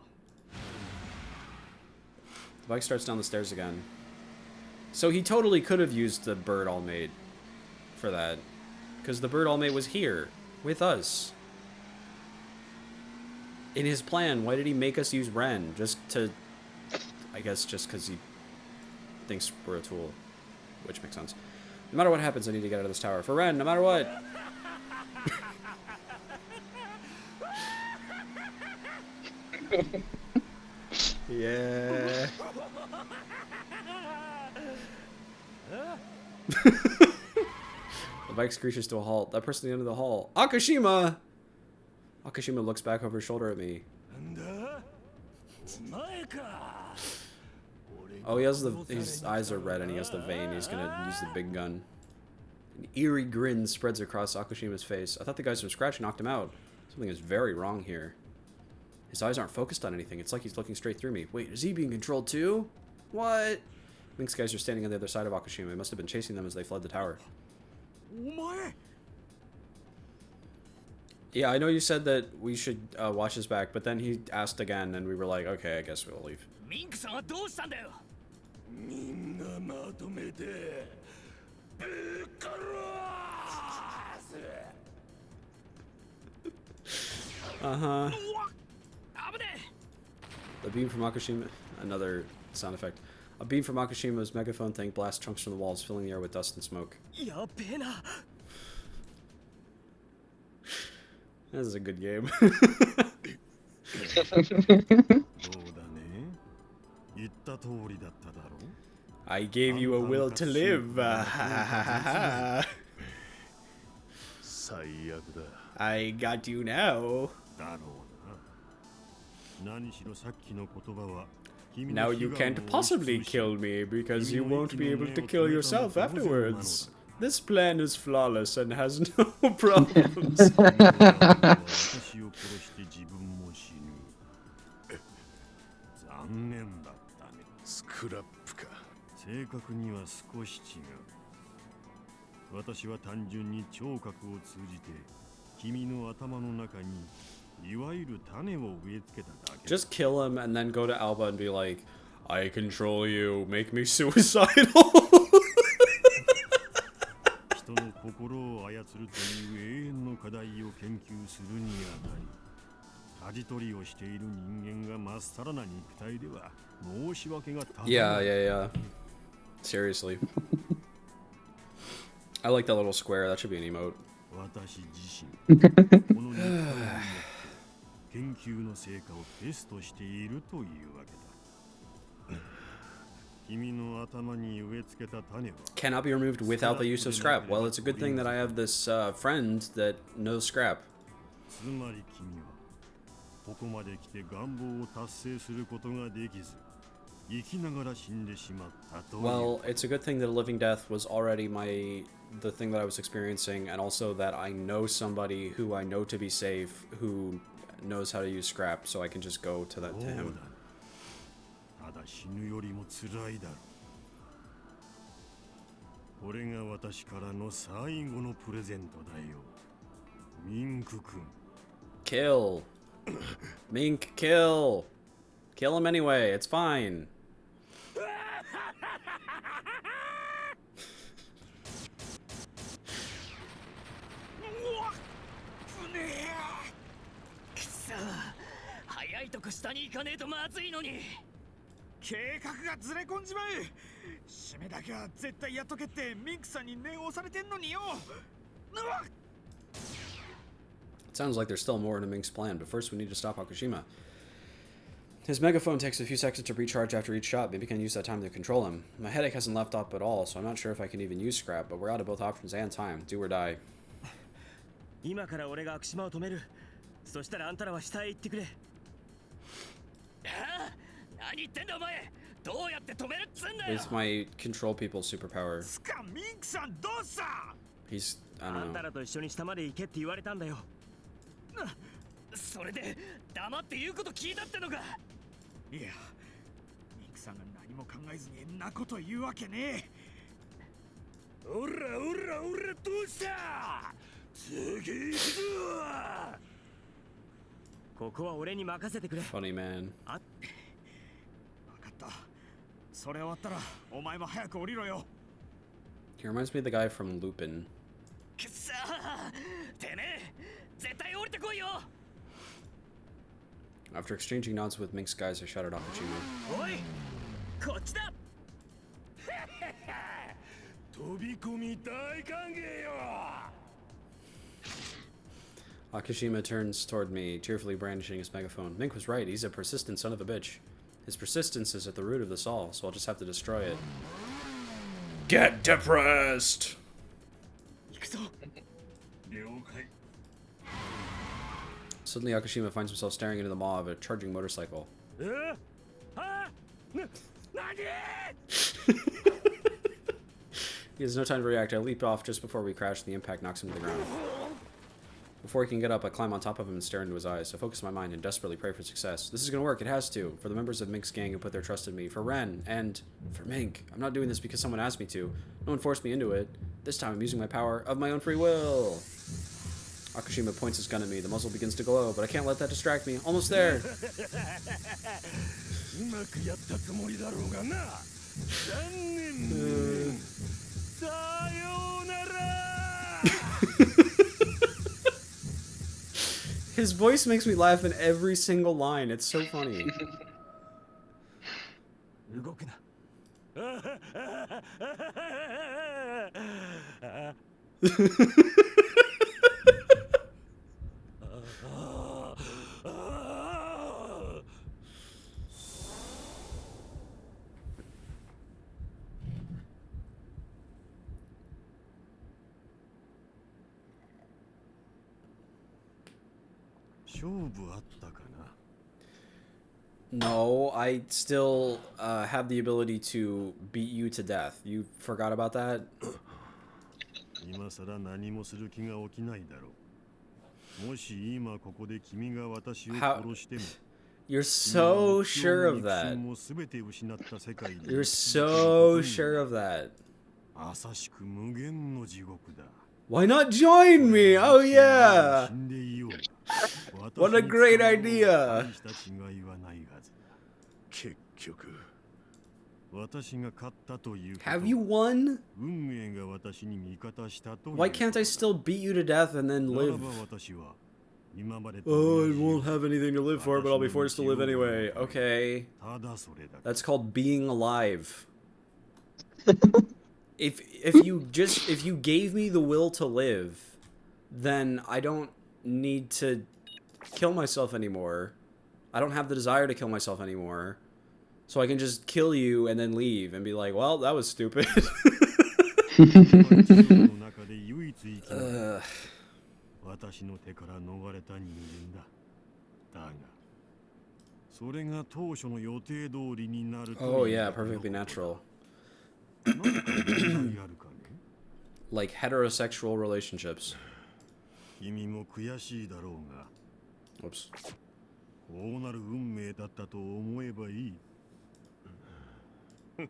The bike starts down the stairs again. So he totally could have used the bird all-mate for that. Because the bird all-mate was here, with us. In his plan, why did he make us use Ren? Just to... I guess just because he thinks we're a tool. Which makes sense. No matter what happens, I need to get out of this tower. For Ren, no matter what! Yeah. The bike screeches to a halt. That person at the end of the hall. Akashima! Akashima looks back over his shoulder at me. Oh, he has his eyes are red and he has the vein. He's gonna use the big gun. An eerie grin spreads across Akashima's face. I thought the guys from Scratch knocked him out. Something is very wrong here. His eyes aren't focused on anything. It's like he's looking straight through me. Wait, is he being controlled too? What? Link's guys are standing on the other side of Akashima. He must have been chasing them as they fled the tower. Yeah, I know you said that we should watch his back, but then he asked again, and we were like, okay, I guess we'll leave. ミンクさんはどうしたんだよ。みんなまとめてぶっ殺す。 Uh-huh. 危ね The beam from Akashima... Another sound effect. A beam from Akashima's megaphone thing blasts chunks from the walls, filling the air with dust and smoke. え。やべえな。 This is a good game. どうだね。言った通りだっただろう。 I gave you a will to live. 最悪だ。 I got you now. だろうな。何しろさっきの言葉は。 Now you can't possibly kill me because you won't be able to kill yourself afterwards. This plan is flawless and has no problems. 私を殺して自分も死ぬ。残念だったね。スクラップか。正確には少し違う。私は単純に聴覚を通じて君の頭の中にいわゆる種を植え付けただけ。 Just kill him and then go to Alba and be like, I control you, make me suicidal. 人の心を操るという永遠の課題を研究するにあたり、舵取りをしている人間がまっさらな肉体では申し訳が立たない。 Yeah. Seriously. I like that little square. That should be an emote. 私自身、この肉体を持って研究の成果をテストしているというわけだ。君の頭に植え付けた種は Cannot be removed without the use of scrap. Well, it's a good thing that I have this friend that knows scrap. つまり君はここまで来て願望を達成することができず生きながら死んでしまったという。 Well, it's a good thing that a living death was already the thing that I was experiencing, and also that I know somebody who I know to be safe who knows how to use scrap, so I can just go to him. ただ死ぬよりも辛いだろう。これが私からの最後のプレゼントだよ。ミンク君。 Kill. Mink, kill. Kill him anyway, it's fine. くそ早いとこ下に行かねえとまずいのに。計画がずれ込んじまう。締めだけは絶対やっとけってミンクさんに念を押されてんのによ。It sounds like there's still more in Mink's plan, but first we need to stop Akashima. His megaphone takes a few seconds to recharge after each shot. Maybe I can use that time to control him. My headache hasn't left up at all, so I'm not sure if I can even use scrap, but we're out of both options and time. Do or die. 今から俺が悪島を止める。そしたらあんたらは下へ行ってくれ。何言ってんだお前。どうやって止めるっつんだよ。 It's my control people superpower. つかミンクさんどうした？ He's, I あ don't んた know. らと一緒に下まで行けって言われたんだよ。それで黙って言うこと聞いたってのか。いや、ミンクさんが何も考えずにんなこと言うわけねえ。おらおらおらどうした？次行くぞ。ここは俺に任せてくれ。 Funny man. わかった。それ終わったらお前も早く降りろよ。 He reminds me of the guy from Lupin. くっさーてめえ絶対降りてこいよ。 After exchanging nods with Mink's guys, I shouted Akashima. おいこっちだ。飛び込み大歓迎よ。 Akashima turns toward me, tearfully brandishing his megaphone. Mink was right, he's a persistent son of a bitch. His persistence is at the root of this all, so I'll just have to destroy it. Get depressed! 行くぞ。了解。 Suddenly, Akashima finds himself staring into the maw of a charging motorcycle. あ何 He has no time to react. I leap off just before we crash, and the impact knocks him to the ground. Before he can get up, I climb on top of him and stare into his eyes. I focus my mind and desperately pray for success. This is gonna work, it has to. For the members of Mink's gang who put their trust in me. For Ren, and for Mink. I'm not doing this because someone asked me to. No one forced me into it. This time I'm using my power of my own free will. Akashima points his gun at me. The muzzle begins to glow, but I can't let that distract me. Almost there! うまくやったつもりだろうがな。残念。さようなら。 His voice makes me laugh in every single line. It's so funny. 動くな。 勝負あったかな。 No, I still have the ability to beat you to death. You forgot about that? 今さら何もする気が起きないだろう。もし今ここで君が私を殺しても。 You're so sure of that. You're so sure of that. 朝しく無限の地獄だ。 Why not join me? Oh yeah! What a great idea! 結局、私が勝ったということ。 Have you won? 運命が私に味方したという。 Why can't I still beat you to death and then なら live? ば私は今までと Oh, 同 I じ won't have anything to live for, but I'll be forced to live anyway. Okay. ただそれだけ。 That's called being alive. If you gave me the will to live, then I don't need to kill myself anymore. I don't have the desire to kill myself anymore. So I can just kill you and then leave and be like, well, that was stupid. 地球の中で唯一生き残る私の手から逃れた人間だ。だが、それが当初の予定通りになると。Oh yeah, perfectly natural. 何か問題あるかね Like heterosexual relationships. 君も悔しいだろうが、 Whoops. こうなる運命だったと思えばいい。ど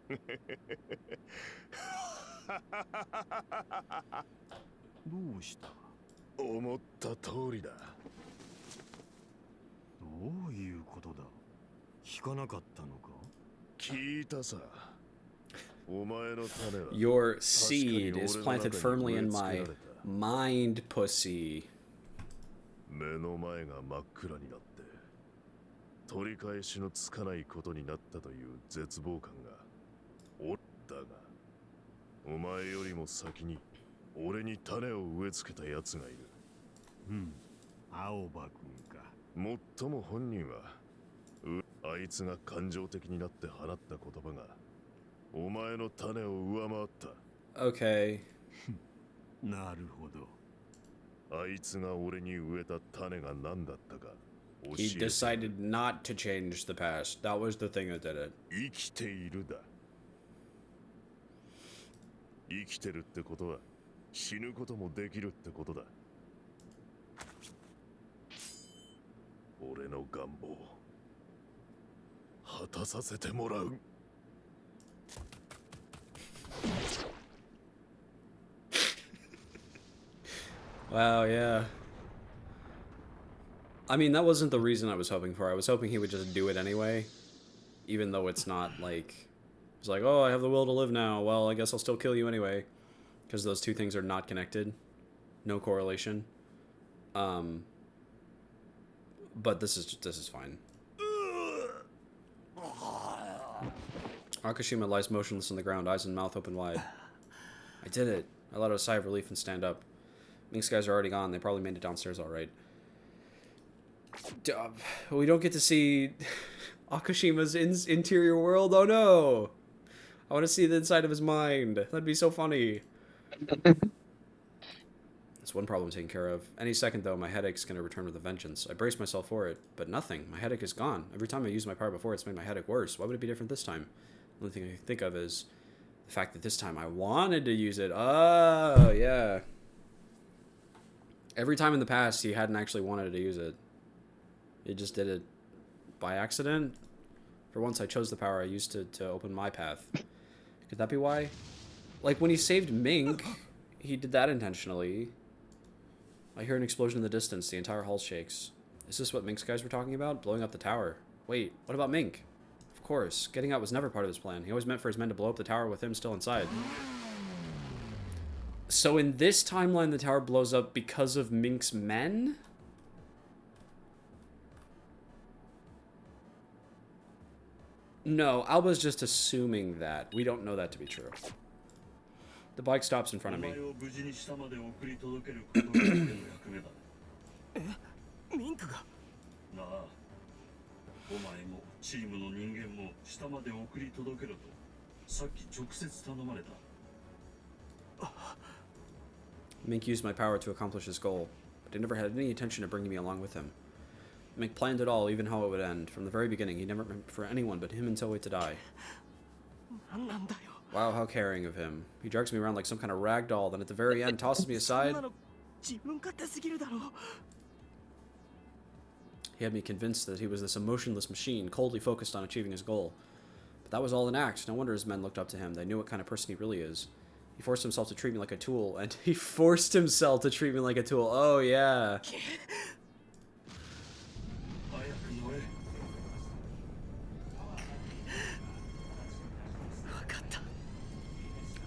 うした？思った通りだ。どういうことだ？聞かなかったのか？聞いたさ。お前の種は Your seed is planted firmly in my mind, pussy. 目の前が真っ暗になって取り返しのつかないことになったという絶望感がおったが、お前よりも先に俺に種を植え付けた奴がいる。青葉君か。もっとも本人はあいつが感情的になって放った言葉がお前の種を上回った。Okay. なるほど。あいつが俺に植えた種が何だったか教えて。 He decided not to change the past. That was the thing that did it. 生きているだ。生きてるってことは死ぬこともできるってことだ。俺の願望果たさせてもらう。Wow, yeah. I mean, that wasn't the reason I was hoping for. I was hoping he would just do it anyway. Even though it's not like... It's like, oh, I have the will to live now. Well, I guess I'll still kill you anyway. Because those two things are not connected. No correlation. But this is fine. Akashima lies motionless on the ground, eyes and mouth open wide. I did it. I let out a sigh of relief and stand up. Mink's guys are already gone. They probably made it downstairs all right. We don't get to see Akashima's interior world. Oh no! I want to see the inside of his mind. That'd be so funny. That's one problem taken care of. Any second, though, my headache's going to return with a vengeance. I brace myself for it, but nothing. My headache is gone. Every time I used my power before, it's made my headache worse. Why would it be different this time? The only thing I can think of is the fact that this time I wanted to use it. Oh, yeah. Every time in the past, he hadn't actually wanted to use it. He just did it by accident. For once, I chose the power I used to open my path. Could that be why? Like, when he saved Mink, he did that intentionally. I hear an explosion in the distance. The entire hall shakes. Is this what Mink's guys were talking about? Blowing up the tower. Wait, what about Mink? Of course. Getting out was never part of his plan. He always meant for his men to blow up the tower with him still inside. So in this timeline, the tower blows up because of Mink's men? No, Alba's just assuming that. We don't know that to be true. The bike stops in front of me. ミンクがなあ、お前もチームの人間も下まで送り届けろとさっき直接頼まれた。 Mink used my power to accomplish his goal, but he never had any intention of bringing me along with him. Mink planned it all, even how it would end. From the very beginning, he never meant for anyone but him and Toei to die. 何なんだよ Wow, how caring of him. He drags me around like some kind of rag doll, then at the very end tosses me そん aside. なの自分勝手すぎるだろう He had me convinced that he was this emotionless machine, coldly focused on achieving his goal. But that was all an act. No wonder his men looked up to him. They knew what kind of person he really is. He forced himself to treat me like a tool, and he forced himself to treat me like a tool. Oh, yeah. 早く乗れ。分かった I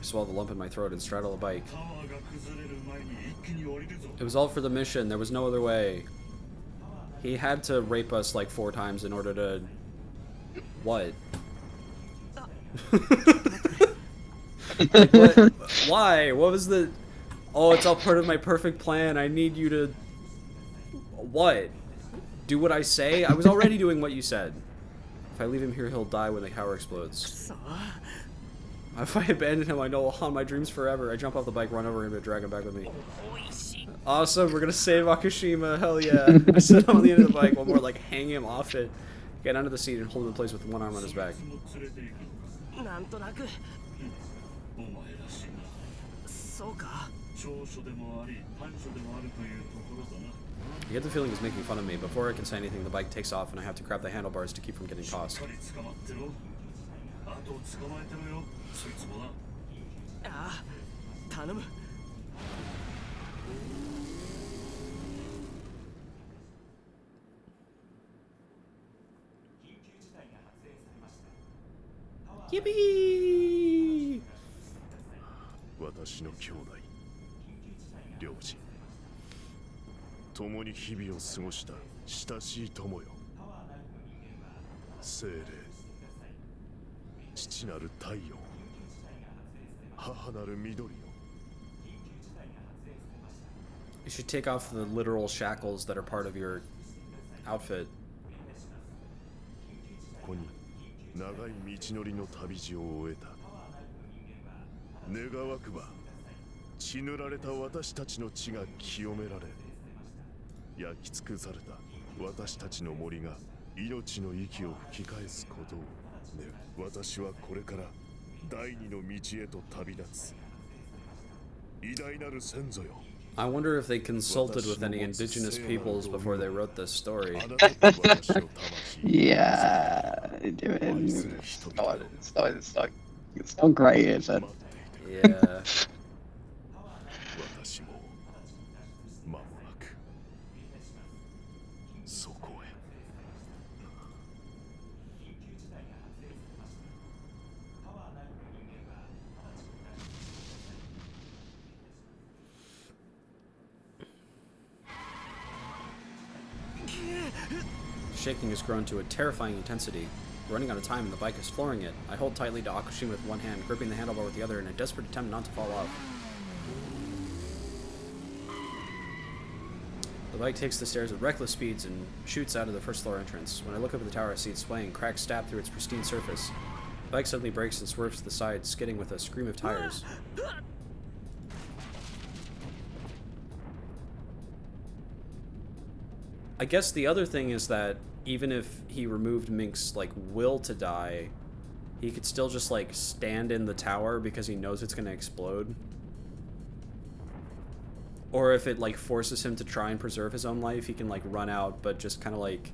swallowed the lump in my throat and straddled a bike. タワーが崩れる前に一気に降りるぞ。 It was all for the mission. There was no other way. He had to rape us like 4 times in order to... What? Like, what? Why? What was the... Oh, it's all part of my perfect plan. I need you to... What? Do what I say? I was already doing what you said. If I leave him here, he'll die when the tower explodes. くそ If I abandon him, I know I'll haunt my dreams forever. I jump off the bike, run over him, and drag him back with me. おいしい Awesome, we're gonna save Akashima, hell yeah. I sit on the end of the bike, one more like hang him off it. Get under the seat and hold him in place with one arm on his back. なんとなくお前らしいな。そうか長所でもあり短所でもあるというところだな。 I get the feeling he's making fun of me. Before I can say anything, the bike takes off and I have to grab the handlebars to keep from getting しっ tossed. かり捕まってろ。あと捕まえてろよ。そいつもな。ああ頼む Yippee! 私の兄弟両親共に日々を過ごした親しい友よ精霊父なる太陽母なる緑よ You should take off the literal shackles that are part of your outfit. ここに長い道のりの旅路を終えた願わくば血塗られた私たちの血が清められ焼き尽くされた私たちの森が命の息を吹き返すことを願う私はこれから第二の道へと旅立つ偉大なる先祖よ I wonder if they consulted with any indigenous peoples before they wrote this story. あなたと私の魂 Yeah, it's not great, is it? 待っていて Yeah. 私も間もなくそこへ Shaking has grown to a terrifying intensity. Running out of time and the bike is flooring it. I hold tightly to Akashima with one hand, gripping the handlebar with the other in a desperate attempt not to fall off. The bike takes the stairs at reckless speeds and shoots out of the first floor entrance. When I look up at the tower, I see it swaying, cracks stab through its pristine surface. The bike suddenly brakes and swerves to the side, skidding with a scream of tires. I guess the other thing is that even if he removed Mink's like will to die, he could still just like stand in the tower because he knows it's gonna explode. Or if it like forces him to try and preserve his own life, he can like run out but just kind of like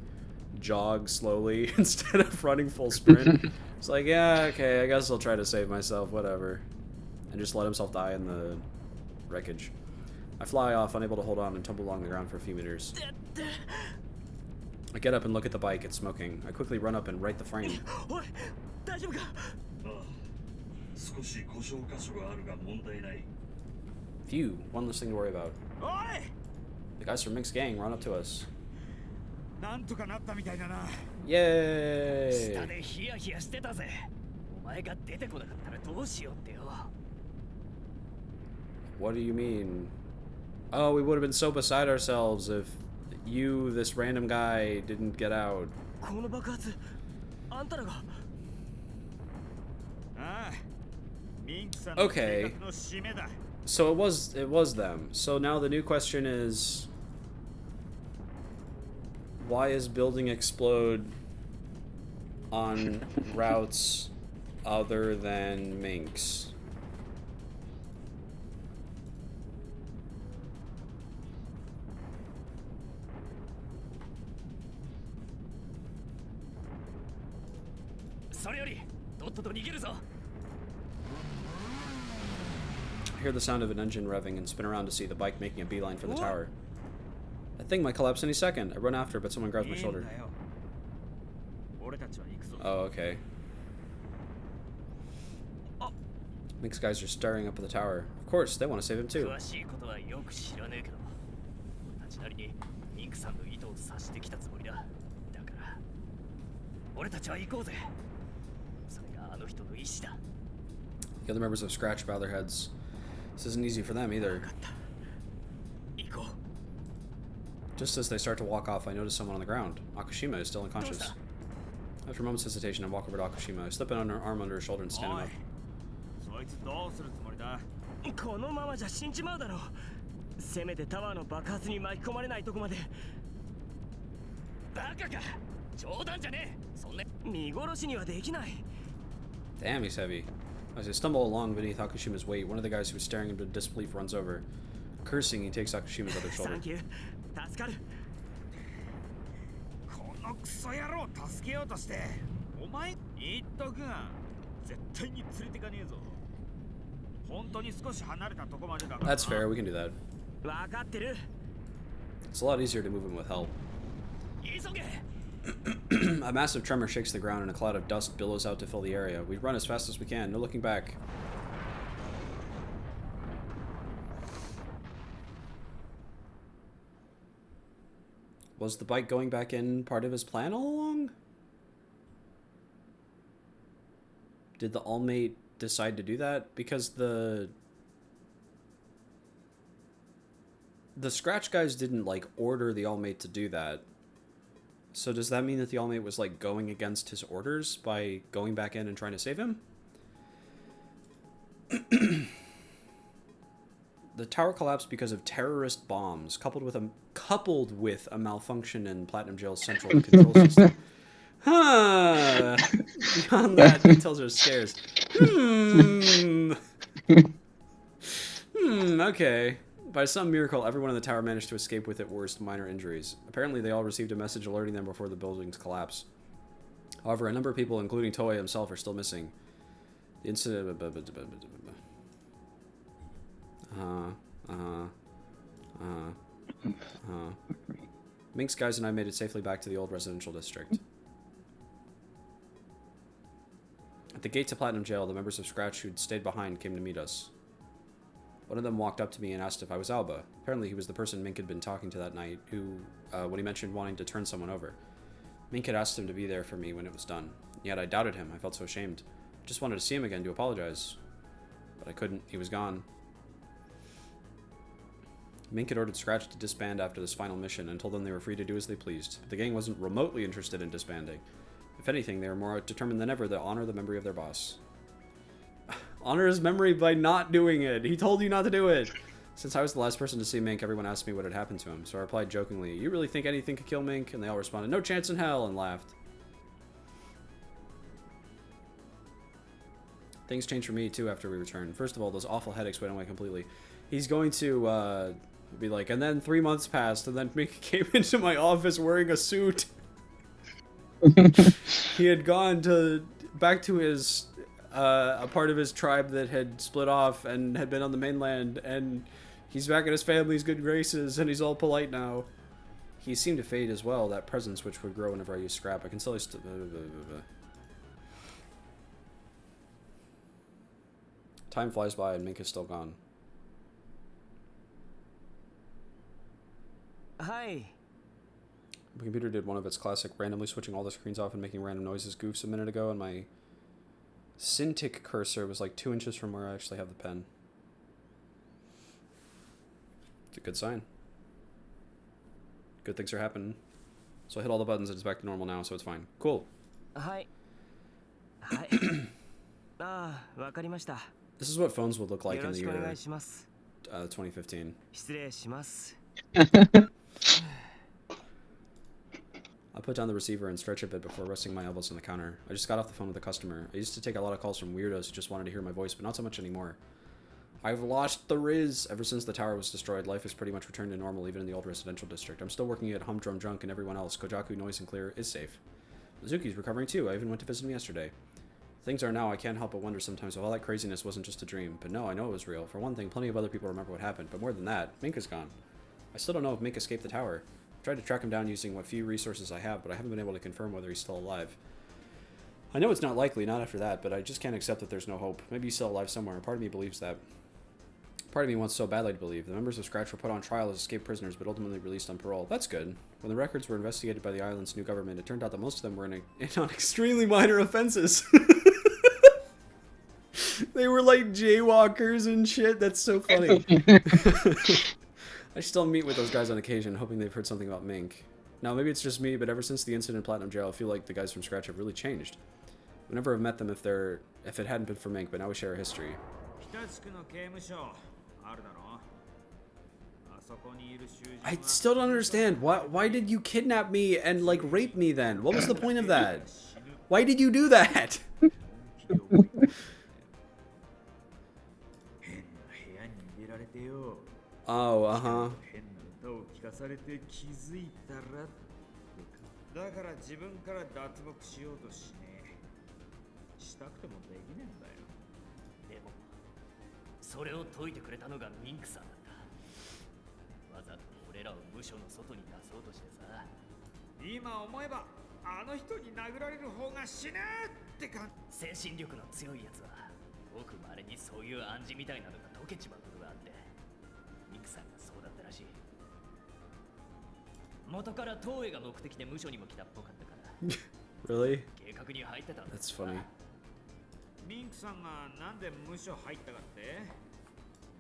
jog slowly instead of running full sprint. It's like, yeah, okay, I guess I'll try to save myself, whatever. And just let himself die in the wreckage. I fly off, unable to hold on, and tumble along the ground for a few meters. I get up and look at the bike, it's smoking. I quickly run up and right the frame. おい大丈夫かああ少し故障箇所があるが問題ない。 Phew, one less thing to worry about. おい The guys from Mink's gang run up to us. なんとかなったみたいだな。 Yay! 下でヒヤヒヤしてたぜお前が出てこなかったらどうしようってよ What do you mean? Oh, we would have been so beside ourselves if you, this random guy, didn't get out. この爆発あんたらがああミンクさんの Okay. 計画の締めだ。 So it was them. So now the new question is, why is building explode on routes other than Mink's? I hear the sound of an engine revving and spin around to see the bike making a beeline for the tower. That thing might collapse any second. I run after, but someone grabs my いいん shoulder. だよ。俺たちは行くぞ。 Oh, okay. Mink's guys are staring up at the tower. Of course, they want to save him too. 詳しいことはよく知らねえけど俺たちなりにミンクさんの意図を察してきたつもりだだから俺たちは行こうぜそれがあの人の意志だ The other members of Scratch bow their heads. This isn't easy for them either. 分かった行こう Just as they start to walk off, I notice someone on the ground. Akashima is still unconscious. After a moment's hesitation, I walk over to Akushima. I slip an arm under her shoulder and stand him おい up. そいつどうするつもりだ。このままじゃ死んじまうだろう。せめてタワーの爆発に巻き込まれないとこまで。バカか。冗談じゃねえ。そんな見殺しにはできない。 Damn, he's heavy. As I stumble along beneath Akushima's weight, one of the guys who was staring into disbelief runs over. Cursing, he takes Akushima's other サ shoulder. ンキュー。助かる。このクソ野郎を助けようとして。お前言っとくが、絶対に連れてかねえぞ。本当に少し離れたとこまでだからな。 That's fair, we can do that. わかってる。 It's a lot easier to move him with help. 急げ。 A massive tremor shakes the ground and a cloud of dust billows out to fill the area. We run as fast as we can, no looking back. Was the bike going back in part of his plan all along? Did the All-Mate decide to do that? Because the Scratch guys didn't, like, order the All-Mate to do that. So does that mean that the All-Mate was, like, going against his orders by going back in and trying to save him? The tower collapsed because of terrorist bombs, coupled with a malfunction in Platinum Jail's central control system. Huh. Beyond that, details are scarce. Okay. By some miracle, everyone in the tower managed to escape with at worst minor injuries. Apparently, they all received a message alerting them before the building's collapse. However, a number of people, including Toei himself, are still missing. The incident... Mink's guys and I made it safely back to the old residential district. At the gate to Platinum Jail, the members of Scratch who'd stayed behind came to meet us. One of them walked up to me and asked if I was Alba. Apparently he was the person Mink had been talking to that night, who, when he mentioned wanting to turn someone over. Mink had asked him to be there for me when it was done. Yet I doubted him. I felt so ashamed. Just wanted to see him again to apologize. But I couldn't. He was gone. Mink had ordered Scratch to disband after this final mission and told them they were free to do as they pleased. But the gang wasn't remotely interested in disbanding. If anything, they were more determined than ever to honor the memory of their boss. Honor his memory by not doing it. He told you not to do it. Since I was the last person to see Mink, everyone asked me what had happened to him, so I replied jokingly, "You really think anything could kill Mink?" And they all responded, "No chance in hell," and laughed. Things changed for me, too, after we returned. First of all, those awful headaches went away completely. He's going to, be like, and then 3 months passed, and then Mink came into my office wearing a suit. He had gone back to his, a part of his tribe that had split off and had been on the mainland, and he's back in his family's good graces, and he's all polite now. He seemed to fade as well, that presence which would grow whenever I used scrap. I can still... Time flies by and Mink is still gone. Hi. My computer did one of its classic randomly switching all the screens off and making random noises goofs a minute ago, and my Cintiq cursor was like 2 inches from where I actually have the pen. It's a good sign. Good things are happening. So I hit all the buttons and it's back to normal now, so it's fine. Cool. Hi. Hi. Wa karimashita. This is what phones would look like in the year 2015. 失礼します。 I put down the receiver and stretch a bit before resting my elbows on the counter. I just got off the phone with a customer. I used to take a lot of calls from weirdos who just wanted to hear my voice, but not so much anymore. I've lost the riz. Ever since the tower was destroyed, life has pretty much returned to normal, even in the old residential district. I'm still working at Humdrum Drunk, and everyone else, Kojaku, Noise, and Clear, is safe. Mizuki's recovering too. I even went to visit him yesterday. Things are now, I can't help but wonder sometimes if all that craziness wasn't just a dream. But no, I know it was real. For one thing, plenty of other people remember what happened. But more than that, Mink is gone. I still don't know if Mink escaped the tower. I tried to track him down using what few resources I have, but I haven't been able to confirm whether he's still alive. I know it's not likely, not after that, but I just can't accept that there's no hope. Maybe he's still alive somewhere. Part of me believes that. Part of me wants so badly to believe. The members of Scratch were put on trial as escaped prisoners, but ultimately released on parole. That's good. When the records were investigated by the island's new government, it turned out that most of them were in on extremely minor offenses. They were like jaywalkers and shit. That's so funny. I still meet with those guys on occasion, hoping they've heard something about Mink. Now, maybe it's just me, but ever since the incident in Platinum Jail, I feel like the guys from Scratch have really changed. Would never have met them if it hadn't been for Mink, but now we share a history. 北地区の刑務所あるだろ。あそこにいる囚人は I still don't understand. Why did you kidnap me and, like, rape me then? What was the point of that? Why did you do that? 変な部屋に入れられてよ。 Oh, uh-huh. 変な歌を聴かされて気づいたらだから自分から脱獄しようとしねえ。したくてもできねえんだよ。でもそれを解いてくれたのがミンクさんだった。わざと俺らを無所の外に出そうとしてさ。今思えばあの人に殴られる方が死ぬって感じ。精神力の強いやつはごく稀にそういう暗示みたいなのが解けちまうことがあって、ミンクさんがそうだったらしい。元から東映が目的で無所にも来たっぽかったから。Really? 計画に入ってたんだ。 That's funny. ミンクさんがなんで無所入ったかって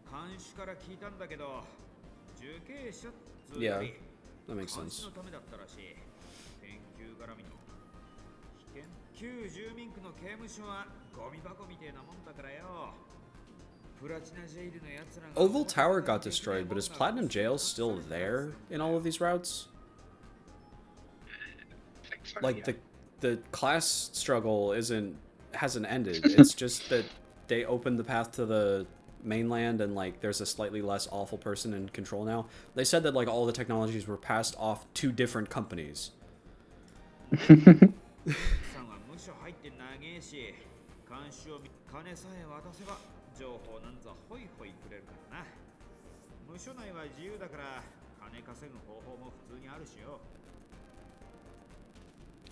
看守から聞いたんだけど、受刑者っつうよ Yeah, り that makes 監 sense. 視のためだったらしい。研究絡みの危険。旧住民区の刑務所はゴミ箱みてえなもんだからよ。プラチナジェイルのやつらが Oval Tower got destroyed, but is Platinum Jail still there in all of these routes? Like the class struggle hasn't ended. It's just that they opened the path to the mainland and like there's a slightly less awful person in control now. They said that like all the technologies were passed off to different companies. さんは無所入って長えし、監視を金さえ渡せば情報なんざホイホイくれるからな。無所内は自由だから金稼ぐ方法も普通にあるしよ。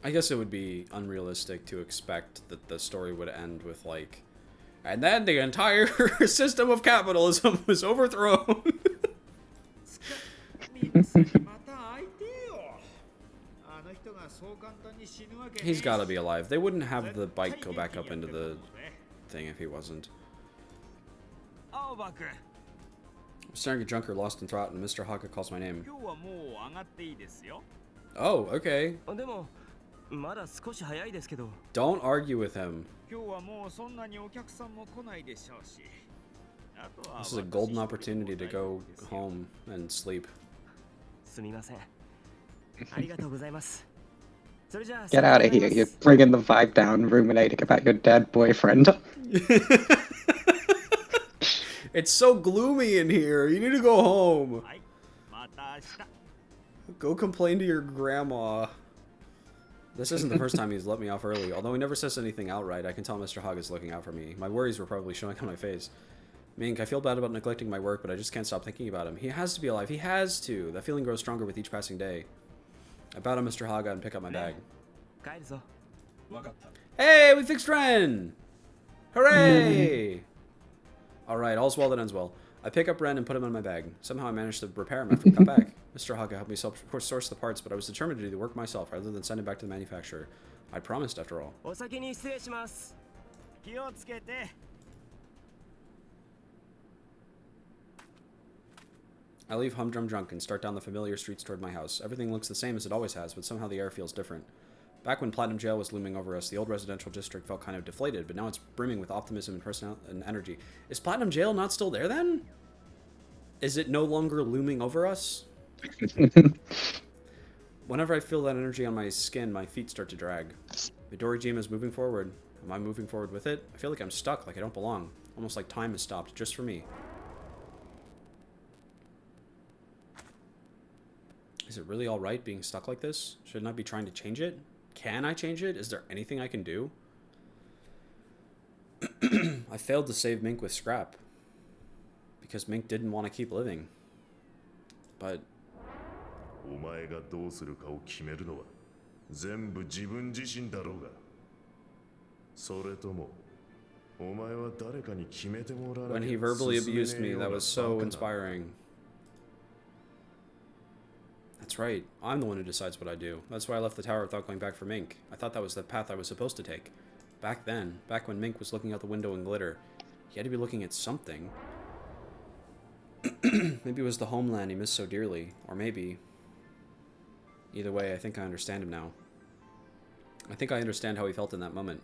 I guess it would be unrealistic to expect that the story would end with like, and then the entire system of capitalism was overthrown. ミンクさんにまた会いてえよ。あの人がそう簡単に死ぬわけねえし。 He's gotta be alive. They wouldn't have the bike go back up into the thing if he wasn't. 青葉君、 I'm starting to get drunk or lost in thought, and Mr. Haka calls my name. 今日はもう上がっていいですよ。 Oh, okay. でもまだ少し早いですけど。 Don't argue with him. 今日はもうそんなにお客さんも来ないでしょうし。あとは This is a golden opportunity to go home and sleep. すみません。ありがとうございます。それじゃあ Get out of here. You're bringing the vibe down, ruminating about your dead boyfriend. It's so gloomy in here. You need to go home. はい、また明日。 Go complain to your grandma. This isn't the first time he's let me off early. Although he never says anything outright, I can tell Mr. Hogg is looking out for me. My worries were probably showing on my face. Mink, I feel bad about neglecting my work, but I just can't stop thinking about him. He has to be alive. He has to. That feeling grows stronger with each passing day. I bow to Mr. Haga and pick up my bag. 帰るぞ。 Hey, we fixed Ren! Hooray! Alright, all's well that ends well. I pick up Ren and put him in my bag. Somehow I managed to repair him after we got back. Mr. Haga helped me source the parts, but I was determined to do the work myself rather than send it back to the manufacturer. I promised, after all. お先に失礼します。気をつけて。 I leave humdrum drunk and start down the familiar streets toward my house. Everything looks the same as it always has, but somehow the air feels different. Back when Platinum Jail was looming over us, the old residential district felt kind of deflated, but now it's brimming with optimism and and energy. Is Platinum Jail not still there then? Is it no longer looming over us? Whenever I feel that energy on my skin, my feet start to drag. Midoriyama is moving forward. Am I moving forward with it? I feel like I'm stuck, like I don't belong. Almost like time has stopped, just for me. Is it really alright being stuck like this? Shouldn't I be trying to change it? Can I change it? Is there anything I can do? I failed to save Mink with Scrap. Because Mink didn't want to keep living. But... お前がどうするかを決めるのは全部自分自身だろうが。それともお前は誰かに決めてもらわな when きゃ he verbally 進めねえ abused me, よう that な was so バカな inspiring. That's right. I'm the one who decides what I do. That's why I left the tower without going back for Mink. I thought that was the path I was supposed to take. Back then, back when Mink was looking out the window in glitter, he had to be looking at something. Maybe it was the homeland he missed so dearly. Or maybe... Either way, I think I understand him now. I think I understand how he felt in that moment.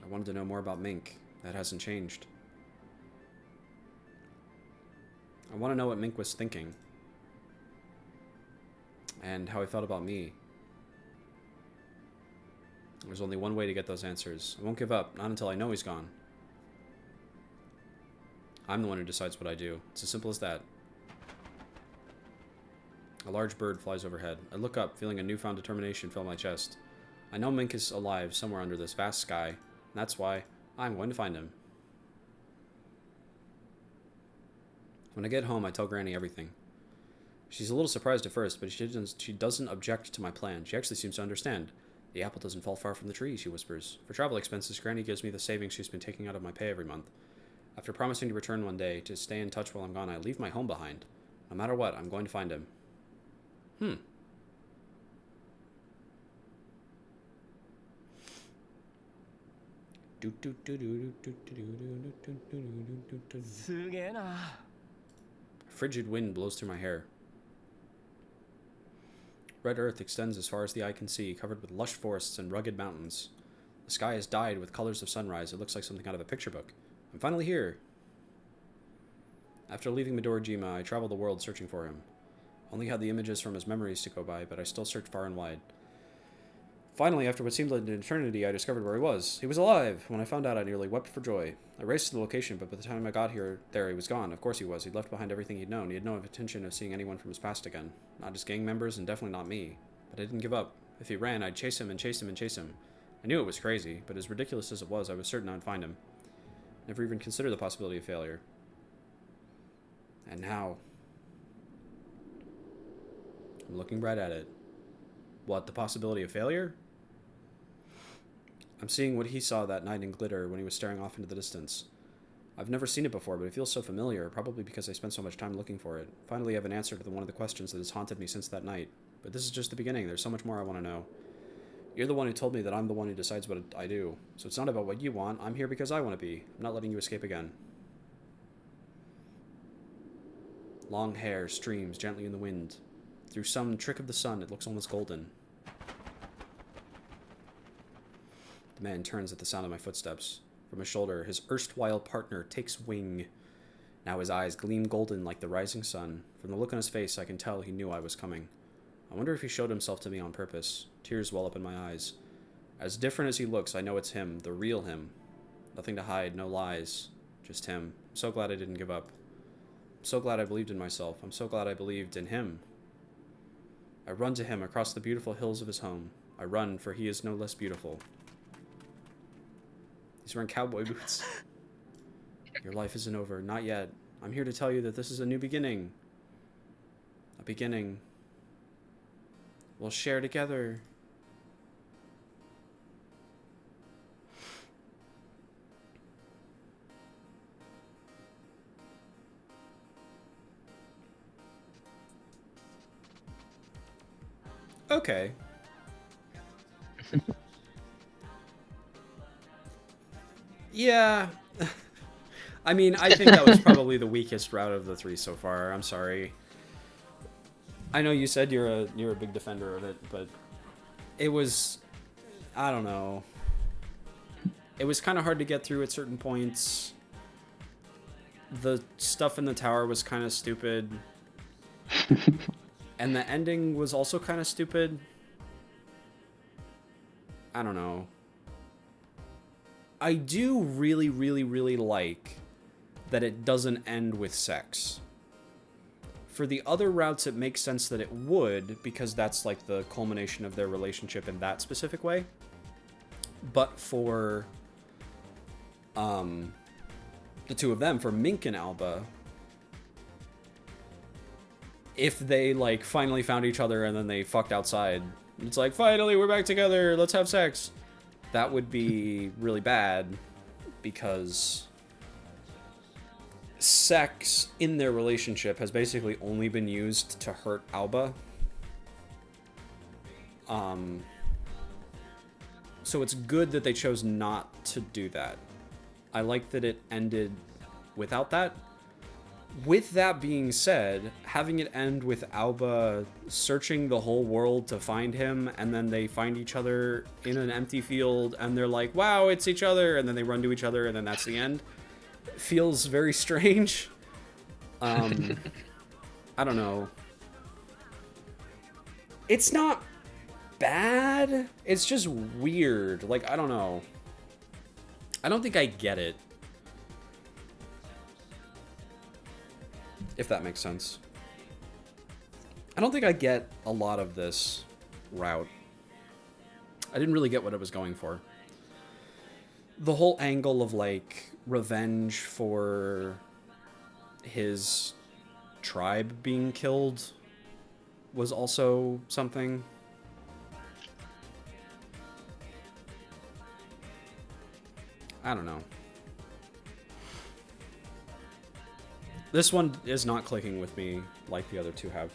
I wanted to know more about Mink. That hasn't changed. I want to know what Mink was thinking. And how he felt about me. There's only one way to get those answers. I won't give up, not until I know he's gone. I'm the one who decides what I do. It's as simple as that. A large bird flies overhead. I look up, feeling a newfound determination fill my chest. I know Mink is alive somewhere under this vast sky, and that's why I'm going to find him. When I get home, I tell Granny everything. She's a little surprised at first, but she doesn't object to my plan. She actually seems to understand. The apple doesn't fall far from the tree, she whispers. For travel expenses, Granny gives me the savings she's been taking out of my pay every month. After promising to return one day, to stay in touch while I'm gone, I leave my home behind. No matter what, I'm going to find him. Frigid wind blows through my hair. Red earth extends as far as the eye can see, covered with lush forests and rugged mountains. The sky is dyed with colors of sunrise. It looks like something out of a picture book. I'm finally here. After leaving Midorojima, I traveled the world searching for him. Only had the images from his memories to go by, but I still searched far and wide. Finally, after what seemed like an eternity, I discovered where he was. He was alive! When I found out, I nearly wept for joy. I raced to the location, but by the time I got there, he was gone. Of course he was. He'd left behind everything he'd known. He had no intention of seeing anyone from his past again. Not his gang members, and definitely not me. But I didn't give up. If he ran, I'd chase him and chase him and chase him. I knew it was crazy, but as ridiculous as it was, I was certain I'd find him. Never even considered the possibility of failure. And now... I'm looking right at it. What, the possibility of failure? I'm seeing what he saw that night in glitter when he was staring off into the distance. I've never seen it before, but it feels so familiar, probably because I spent so much time looking for it. Finally, I have an answer to one of the questions that has haunted me since that night. But this is just the beginning. There's so much more I want to know. You're the one who told me that I'm the one who decides what I do. So it's not about what you want. I'm here because I want to be. I'm not letting you escape again. Long hair streams gently in the wind. Through some trick of the sun, it looks almost golden. The man turns at the sound of my footsteps. From his shoulder, his erstwhile partner takes wing. Now his eyes gleam golden like the rising sun. From the look on his face, I can tell he knew I was coming. I wonder if he showed himself to me on purpose. Tears well up in my eyes. As different as he looks, I know it's him, the real him. Nothing to hide, no lies. Just him. I'm so glad I didn't give up. I'm so glad I believed in myself. I'm so glad I believed in him. I run to him across the beautiful hills of his home. I run, for he is no less beautiful. He's wearing cowboy boots. Your life isn't over. Not yet. I'm here to tell you that this is a new beginning. A beginning we'll share together. Okay. Yeah. I mean, I think that was probably the weakest route of the three so far. I'm sorry. I know you said you're a big defender of it, but it was, I don't know. It was kind of hard to get through at certain points. The stuff in the tower was kind of stupid. And the ending was also kind of stupid. I don't know. I do really, really, really like that it doesn't end with sex. For the other routes, it makes sense that it would, because that's like the culmination of their relationship in that specific way. But for the two of them, for Mink and Alba, if they like finally found each other and then they fucked outside, it's like, finally we're back together, let's have sex. That would be really bad, because sex in their relationship has basically only been used to hurt Alba. So it's good that they chose not to do that. I like that it ended without that. With that being said, having it end with Alba searching the whole world to find him, and then they find each other in an empty field, and they're like, wow, it's each other, and then they run to each other, and then that's the end, feels very strange. I don't know. It's not bad, it's just weird. Like, I don't know. I don't think I get it. If that makes sense. I don't think I get a lot of this route. I didn't really get what it was going for. The whole angle of, like, revenge for his tribe being killed was also something. I don't know. This one is not clicking with me like the other two have.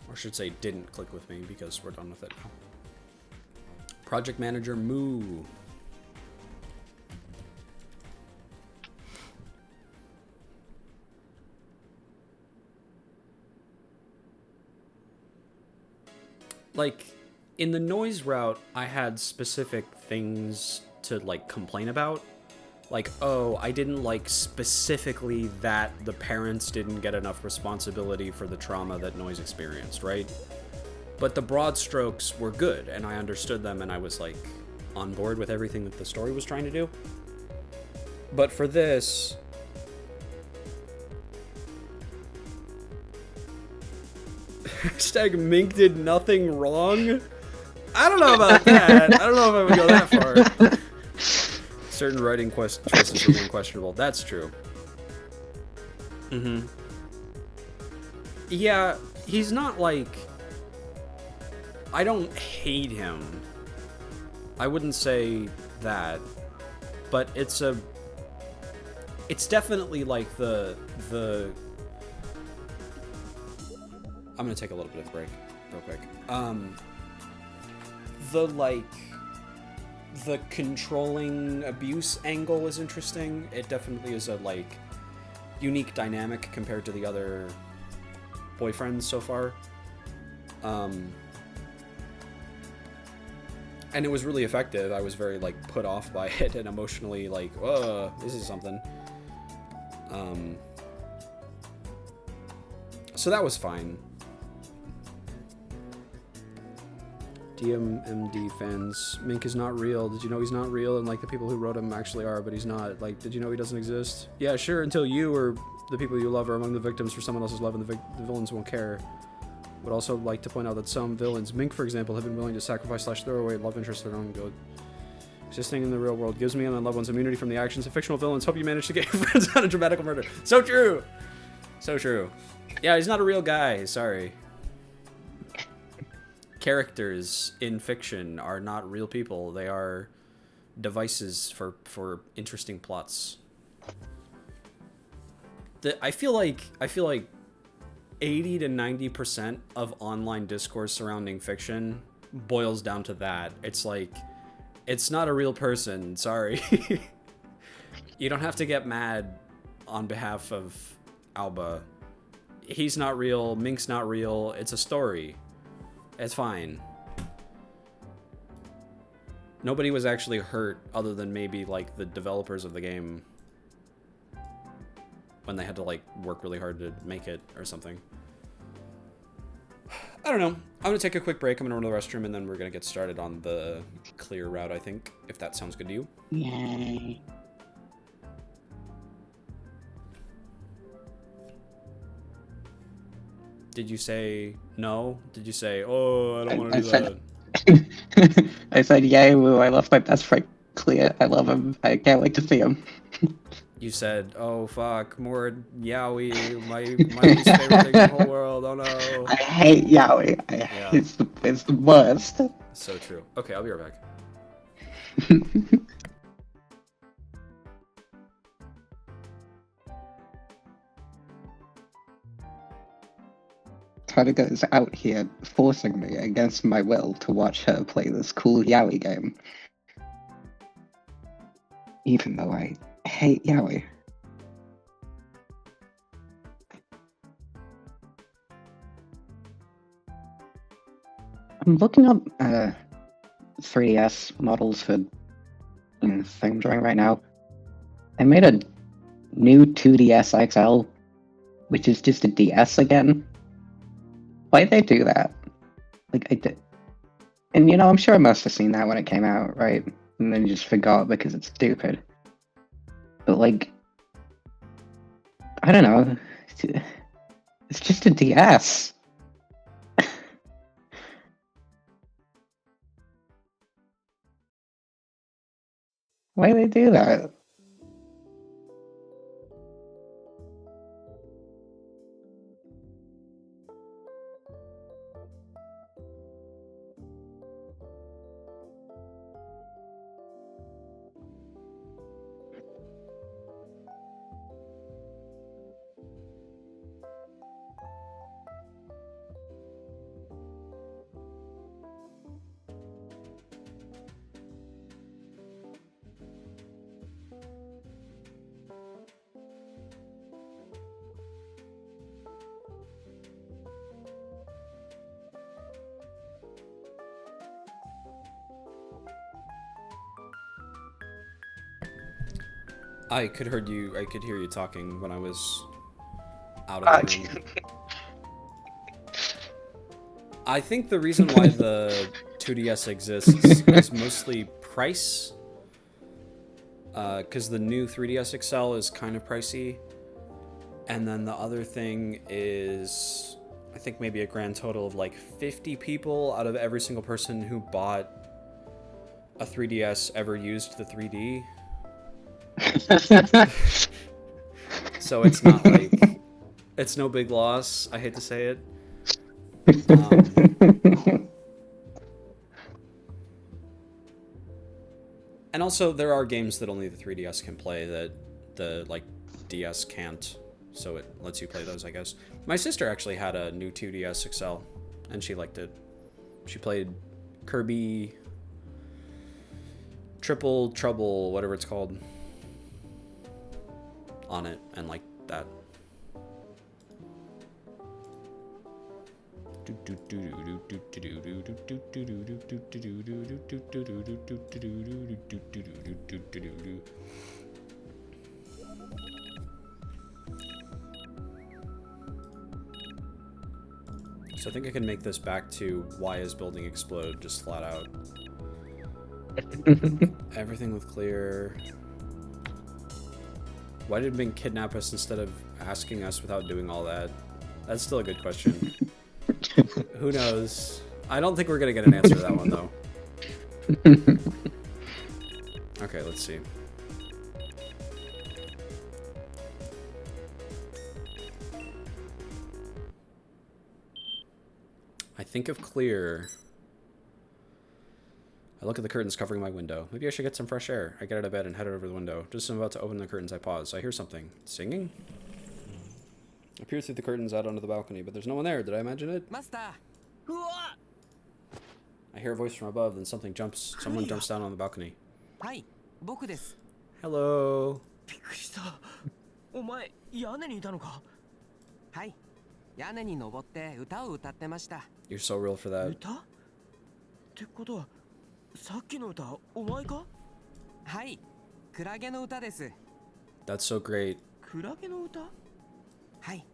Or I should say didn't click with me because we're done with it now. Project Manager Moo. Like, in the noise route, I had specific things to, like, complain about. Like, oh, I didn't like specifically that the parents didn't get enough responsibility for the trauma that Noise experienced, right? But the broad strokes were good, and I understood them, and I was, like, on board with everything that the story was trying to do. But for this... Hashtag Mink did nothing wrong? I don't know about that. I don't know if I would go that far. Certain writing choices remain questionable. That's true. Mm-hmm. Yeah, he's not like... I don't hate him. I wouldn't say that. But it's a... It's definitely like the... I'm gonna take a little bit of a break, real quick. The controlling abuse angle is interesting. It definitely is a, like, unique dynamic compared to the other boyfriends so far. And it was really effective. I was very, like, put off by it and emotionally, like, whoa, this is something. So that was fine. DMMD fans, Mink is not real. Did you know he's not real? And, like, the people who wrote him actually are, but he's not. Like, did you know he doesn't exist? Yeah, sure, until you or the people you love are among the victims for someone else's love, and the villains won't care. Would also like to point out that some villains, Mink for example, have been willing to sacrifice / throw away love interests for their own good. Existing in the real world gives me and my loved ones immunity from the actions of fictional villains. Hope you managed to get your friends out of dramatical murder. So true! So true. Yeah, he's not a real guy, sorry. Characters in fiction are not real people. They are devices for interesting plots. I feel like 80 to 90% of online discourse surrounding fiction boils down to that. It's like, it's not a real person, sorry. You don't have to get mad on behalf of Alba. He's not real, Mink's not real, it's a story. It's fine. Nobody was actually hurt other than maybe, like, the developers of the game when they had to, like, work really hard to make it or something. I don't know. I'm gonna take a quick break. I'm gonna run to the restroom and then we're gonna get started on the clear route, I think, if that sounds good to you. Yay. Did you say no? Did you say, oh, I don't want to I do said, that? I said, yay, woo, I left my best friend clear. I love him. I can't wait to see him. You said, oh, fuck, more yaoi, my least favorite thing in the whole world, oh no. I hate yaoi. Yeah. It's the worst. So true. Okay, I'll be right back. Kataga is out here forcing me against my will to watch her play this cool yaoi game. Even though I hate yaoi. I'm looking up 3DS models for thing drawing right now. I made a new 2DS XL, which is just a DS again. Why'd they do that? Like, I did. And I'm sure I must have seen that when it came out, right? And then just forgot because it's stupid. But, like, I don't know. It's just a DS. Why do they do that? I could hear you talking when I was out of the room. I think the reason why the 2DS exists is mostly price. Because the new 3DS XL is kind of pricey. And then the other thing is, I think maybe a grand total of like 50 people out of every single person who bought a 3DS ever used the 3D. So it's not like, it's no big loss. I hate to say it. And also, there are games that only the 3DS can play that the like DS can't. So it lets you play those, I guess. My sister actually had a new 2DS XL, and she liked it. She played Kirby Triple Trouble, whatever it's called, on it, and like that. So I think I can make this back to why is building explode, just flat out. Everything with clear. Why did Ming kidnap us instead of asking us without doing all that? That's still a good question. Who knows? I don't think we're gonna get an answer to that one though. Okay, let's see. I think of clear. I look at the curtains covering my window. Maybe I should get some fresh air. I get out of bed and head over the window. Just as I'm about to open the curtains, I pause. I hear something. Singing? I peer through the curtains out onto the balcony, but there's no one there. Did I imagine it? Master! I hear a voice from above, then someone jumps down on the balcony. Hi, 僕です。 Hello. びっくりした。お前、屋根にいたのか？はい。屋根に登って歌を歌ってました。You're so real for that. 歌？ってことは、さっきの歌、お前か？はい。クラゲの歌です。That's so great. クラゲの歌？はい。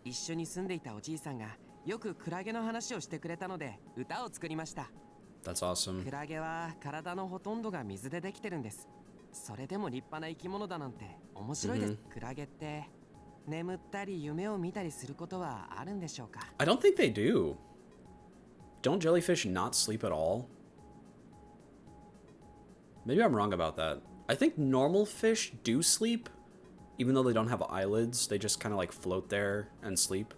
一緒に住んでいたおじいさんがよくクラゲの話をしてくれたので歌を作りました。That's awesome. クラゲは体のほとんどが水でできてるんです。それでも立派な生き物だなんて面白いです。クラゲって眠ったり夢を見たりすることはあるんでしょうか？ I don't think they do. Don't jellyfish not sleep at all? Maybe I'm wrong about that. I think normal fish do sleep, even though they don't have eyelids. They just kind of like float there and sleep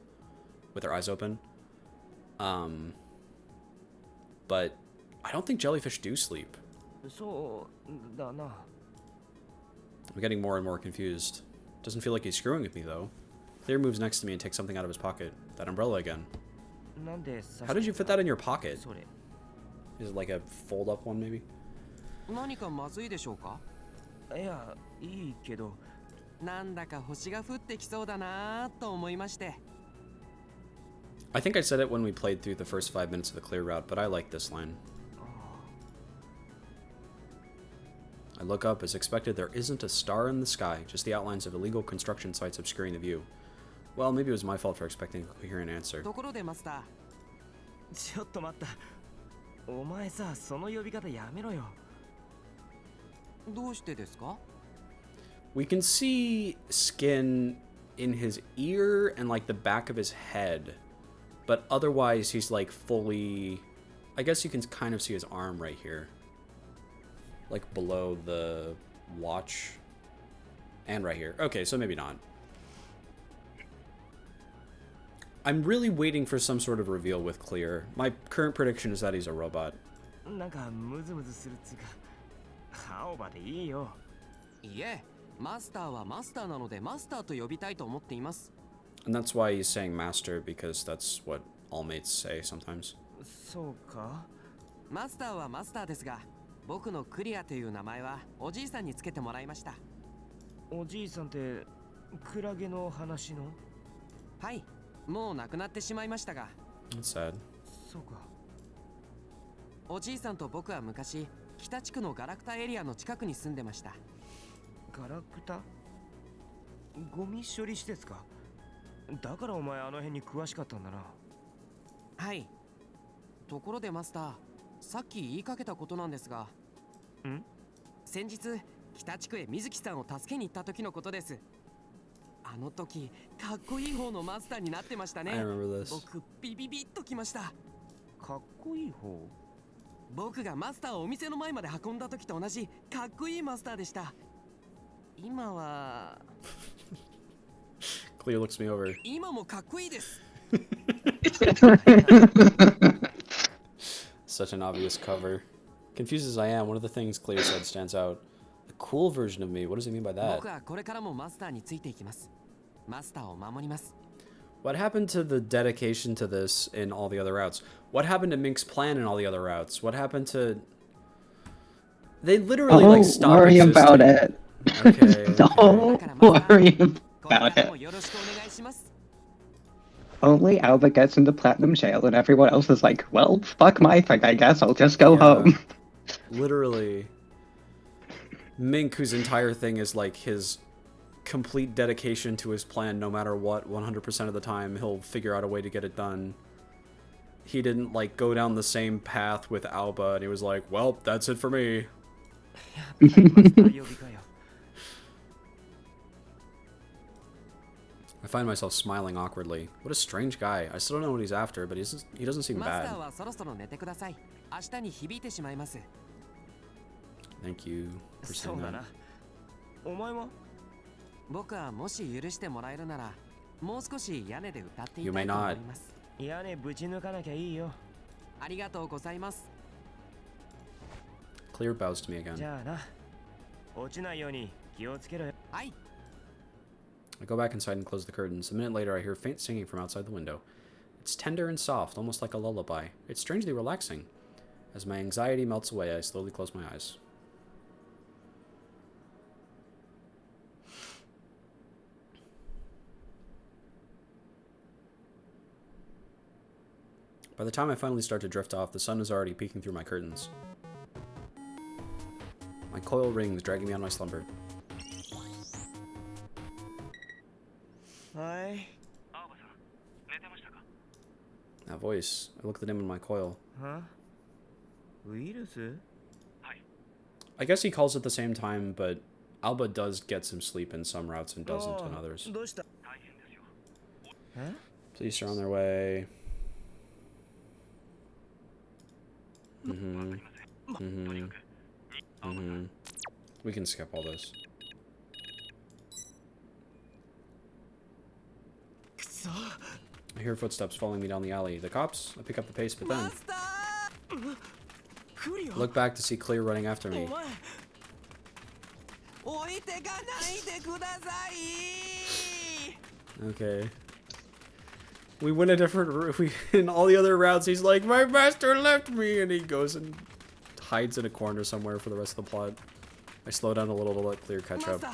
with their eyes open. But I don't think jellyfish do sleep. そうだな。I'm getting more and more confused. Doesn't feel like he's screwing with me though. Clear moves next to me and takes something out of his pocket. That umbrella again. How did you fit that in your pocket? それ Is it like a fold-up one, maybe? 何かまずいでしょうか？いやいいけどなんだか星が降ってきそうだなと思いまして。 I think I said it when we played through the first 5 minutes of the clear route, but I like this line. I look up. As expected, there isn't a star in the sky, just the outlines of illegal construction sites obscuring the view. Well, maybe it was my fault for expecting a coherent answer. ところでマスタちょっと待った。お前さ、その呼び方やめろよ。ー、どうしてですか？ We can see skin in his ear and like the back of his head, but otherwise he's like fully... I guess you can kind of see his arm right here. Like below the watch. And right here. Okay, so maybe not. I'm really waiting for some sort of reveal with Clear. My current prediction is that he's a robot. なんかムズムズするっつうか。青葉でいいよ。いえ、マスターはマスターなのでマスターと呼びたいと思っています。 And that's why he's saying master, because that's what all mates say sometimes. そうか。マスターはマスターですが、僕のクリアという名前はおじいさんにつけてもらいました。おじいさんってクラゲの話の？はい、もう亡くなってしまいましたが。 That's sad. そうか。おじいさんと僕は昔、北地区のガラクタエリアの近くに住んでました。ガラクタ？ゴミ処理施設か。だからお前あの辺に詳しかったんだな。はい。ところでマスター、さっき言いかけたことなんですが、先日北地区へ水木さんを助けに行った時のことです。あの時かっこいい方のマスターになってましたね。 I remember this. 僕ビビビッときました。かっこいい方？僕がマスターをお店の前まで運んだ時と同じかっこいいマスターでした。今は Clear looks me over. 今もかっこいいです。 Such an obvious cover. Confused as I am, one of the things Clear said stands out. A cool version of me. What does he mean by that? 僕はこれからもマスターについていきます。マスターを守ります。 What happened to the dedication to this in all the other routes? What happened to Mink's plan in all the other routes? What happened to... They literally Don't like stopped worry existing. about it. Okay. Don't worry about it. よろしくお願いします。 Only Alba gets into platinum jail, and everyone else is like, well, fuck my thing, I guess. I'll just go home. Literally. Mink, whose entire thing is like his complete dedication to his plan no matter what, 100% of the time, he'll figure out a way to get it done. He didn't like go down the same path with Alba, and he was like, well, that's it for me. I find myself smiling awkwardly. What a strange guy. I still don't know what he's after, but he doesn't seem マスタ bad. ーはそろそろ寝てください。明日に響いてしまいます。 Thank you for そ saying うだ that. な。お前は？僕はもし許してもらえるなら、もう少し屋根で歌ってい You た may いと思 not. います。屋根ぶち抜かなきゃいいよ。ありがとうございます。 Clear bows to me じ again. ゃあな。落ちないように気をつけろよ。はい。 I go back inside and close the curtains. A minute later, I hear faint singing from outside the window. It's tender and soft, almost like a lullaby. It's strangely relaxing. As my anxiety melts away, I slowly close my eyes. By the time I finally start to drift off, the sun is already peeking through my curtains. My coil rings, dragging me out of my slumber. はい。 That voice. I look at him in my coil. は？ウイルス？ I guess he calls at the same time, but Alba does get some sleep in some routes and doesn't in others. どうした？え？ Police are on their way. Mm-hmm. Mm-hmm. Mm-hmm. We can skip all this. くそ。 I hear footsteps following me down the alley. The cops? I pick up the pace, but then マスター。クリオ。 look back to see Clear running after お me. 前。置いてかないでください。 Okay. We went a different route. In all the other routes, he's like, my master left me, and he goes and hides in a corner somewhere for the rest of the plot. I slow down a little to let Clear catch up.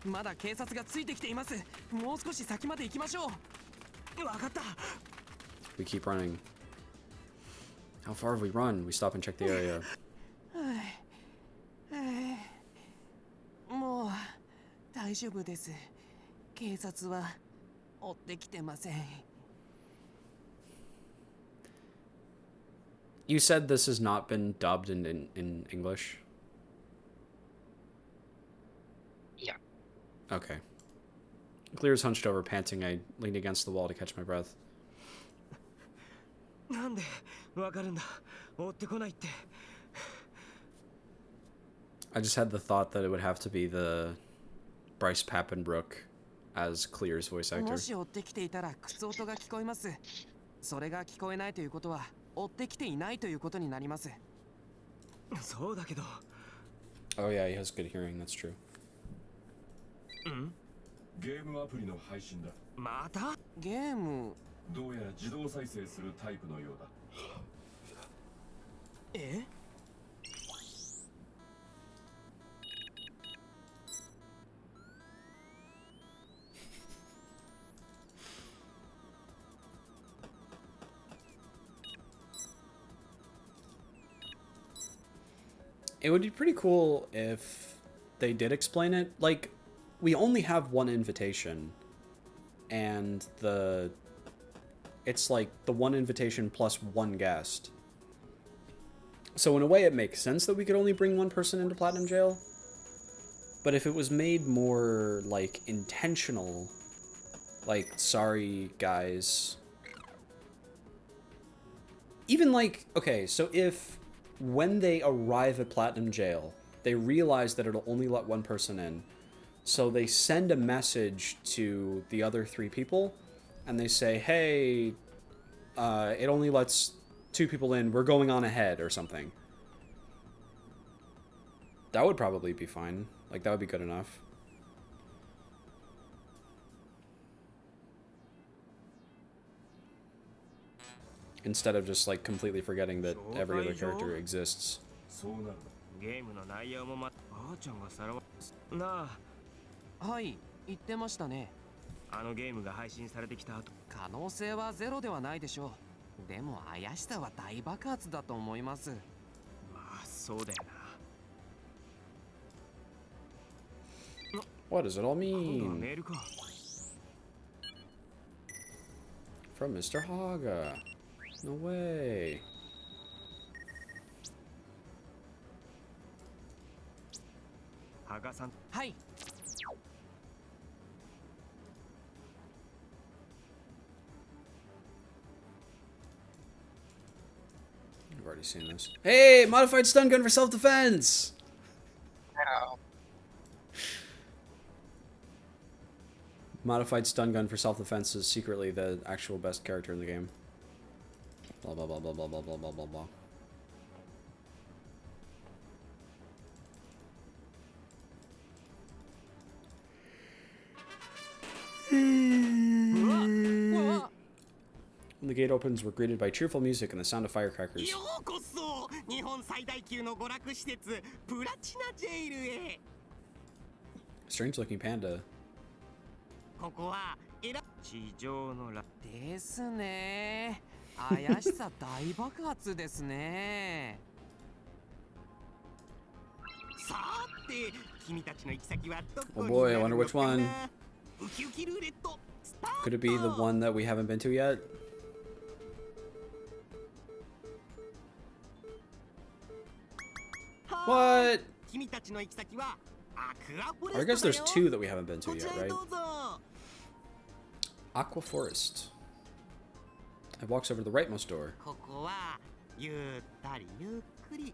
まだ警察がついてきています。もう少し先まで行きましょう。わかった。We keep running. How far have we run? We stop and check the area. もう大丈夫です。警察は追ってきてません。You said this has not been dubbed in English? Yeah. Okay. Clear's hunched over, panting. I leaned against the wall to catch my breath. なんでわかるんだ。追ってこないって。I just had the thought that it would have to be the Bryce Papenbrook as Clear's voice actor. もし追ってきていたら靴音が聞こえます。それが聞こえないということは追ってきていないということになります。そうだけど。Oh yeah, he has good hearing. That's true. ゲームアプリの配信だ。またゲーム。どうやら自動再生するタイプのようだ。えIt would be pretty cool if they did explain it. Like, we only have one invitation, and it's like the one invitation plus one guest. So in a way, it makes sense that we could only bring one person into Platinum Jail. But if it was made more, like, intentional, like, sorry, guys. Even, like, okay, so if when they arrive at Platinum Jail, they realize that it'll only let one person in. So they send a message to the other 3 people, and they say, hey, it only lets 2 people in, we're going on ahead, or something. That would probably be fine. Like, that would be good enough. Instead of just, like, completely forgetting that every other character exists. そうなる。ゲームの内容もばあちゃんがさらわなあ。はい、言ってましたね。あのゲームが配信されてきた後、可能性はゼロではないでしょう。でも怪しさは大爆発だと思います。まあそうだよな。 What does it all 今度は mean? メールか。 From Mr. Haga. No way. 羽賀さん。はい。I've already seen this. Hey, modified stun gun for self-defense! Modified stun gun for self-defense is secretly the actual best character in the game. Blah blah blah blah blah blah blah blah blah blah. When the gate opens, we're greeted by cheerful music and the sound of firecrackers. ようこそ日本最大級の娯楽施設プラチナジェイルへ。 Strange looking panda. ここは地上のラですね。怪しさ大爆発ですね。さて、君たちの行き先はどこ Oh に boy, な I る wonder の which か one. な。ウキウキルーレットスタート。 Could it be the one that we haven't been to yet? What? 君たちの行き先はアクアフォ I レ guess ストだ there's よ。 2 that we haven't been to こち yet, らへ right? どうぞ。 Aqua Forest. I walks over to the rightmost door. ここはゆったりゆっくり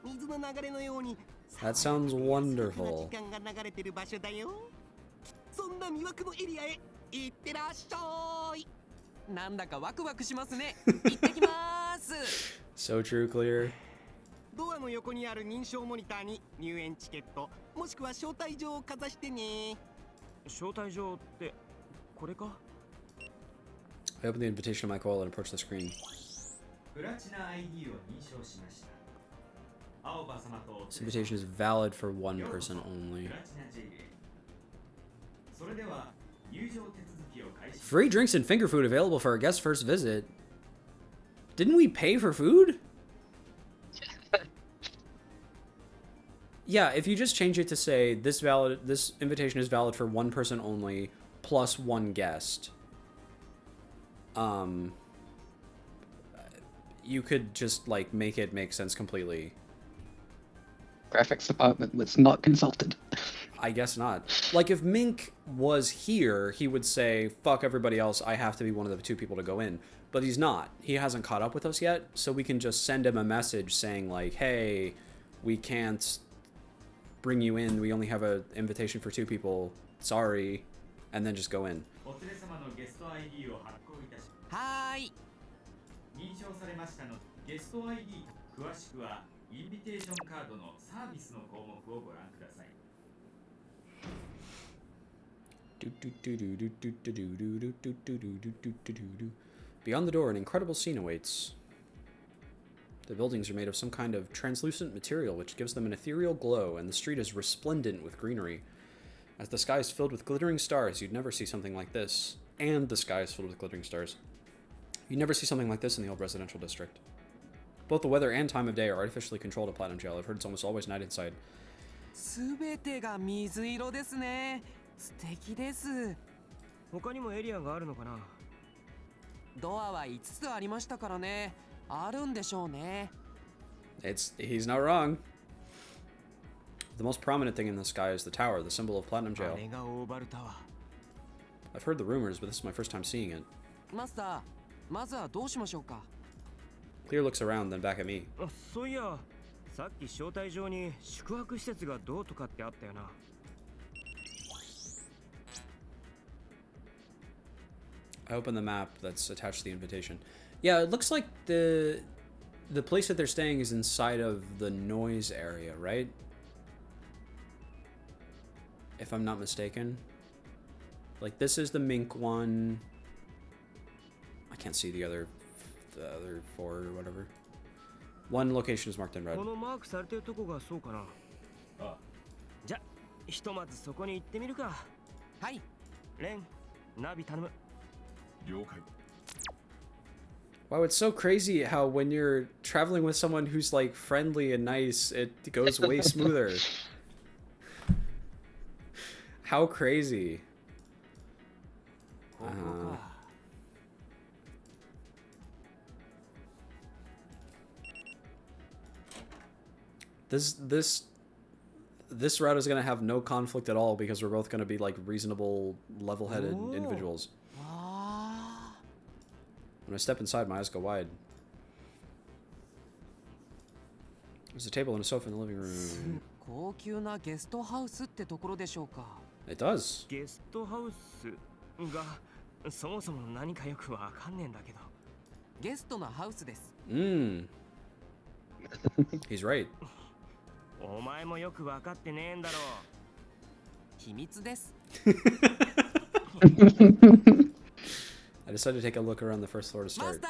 水の流れのように That sounds 爽 wonderful. やかな時間が流れてる場所だよ。そんな魅惑のエリアへ行ってらっしゃい。なんだかワクワクしますね。行ってきます。So true, Clear. ドアの横にある認証モニターに入園チケットもしくは招待状をかざしてね。招待状ってこれか？ I open the invitation on my coil and approach the screen. プラチナ ID を認証しました。青葉様と This invitation is valid for one person only. プラチナジェイルへ。それでは入場手続きを開始。 Free drinks and finger food available for our guest's first visit. Didn't we pay for food? Yeah, if you just change it to say this invitation is valid for one person only plus one guest. You could just like make it make sense completely. Graphics department was not consulted. I guess not. Like if Mink was here, he would say, "Fuck everybody else, I have to be one of the two people to go in." But he's not. He hasn't caught up with us yet, so we can just send him a message saying like, "Hey, we can't bring you in. We only have an invitation for two people. Sorry." And then just go in. お連れ様のゲスト ID を発行いたし。はーい。認証されましたのゲスト ID 詳しくはインビテーションカードのサービスの項目をご覧ください。Beyond the door, an incredible scene awaits. The buildings are made of some kind of translucent material which gives them an ethereal glow, and the street is resplendent with greenery. As the sky is filled with glittering stars, you'd never see something like this. And the sky is filled with glittering stars. You'd never see something like this in the old residential district. Both the weather and time of day are artificially controlled at Platinum Jail. I've heard it's almost always night inside. すべてが水色ですね。素敵です。他にもエリアがあるのかな。ドアは5つありましたからね。あるんでしょうね。He's not wrong. The most prominent thing in the sky is the tower, the symbol of Platinum あ Jail. れがオーバルタワ I've heard the rumors, but this is my first time seeing it. マスター、まずはどうしましょうか。Clear looks around, then back at me. ー。あ、そういや、さっき招待状に宿泊施設がどうとかってあったよな。I open the map that's attached to the invitation. Yeah, it looks like the place that they're staying is inside of the noise area, right? If I'm not mistaken. Like this is the Mink one. I can't see the other four or whatever. One location is marked in red. このマークされてるとこがそうかな。あ、じゃ、ひとまずそこに行ってみるか。はい。レン、ナビ頼む。了解。 Wow, it's so crazy how when you're traveling with someone who's like friendly and nice, it goes way smoother. How crazy. ここか。This route is gonna have no conflict at all because we're both gonna be like reasonable, level-headed Oh. individuals. わ When I step inside, my eyes go wide. There's a table and a sofa in the living ー、 room. 高級なゲストハウスってところでしょうか。It does. ゲストハウスがそもそも何かよくわかんねえんだけど。ゲストのハウスです。He's right. お前もよくわかってねえんだろう。秘密です。 I decided to take a look around the first floor to マ start. スタ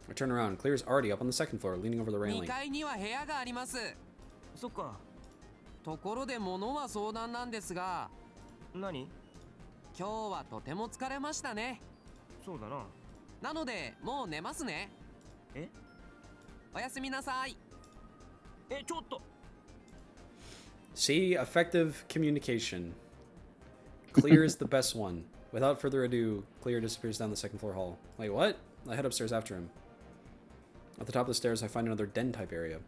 I turn around. Clear's already up on the second floor, leaning over the ー、2 railing. 階には部屋があります。そっか。ところで物は相談なんですが、何？今日はとても疲れましたね。そうだな。なのでもう寝ますね。え？おやすみなさい。え、ちょっと。 See, effective communication. Clear is the best one. Without further ado, Clear disappears down the second floor hall. Wait, what? I head upstairs after him. At the top of the stairs, I find another den type area.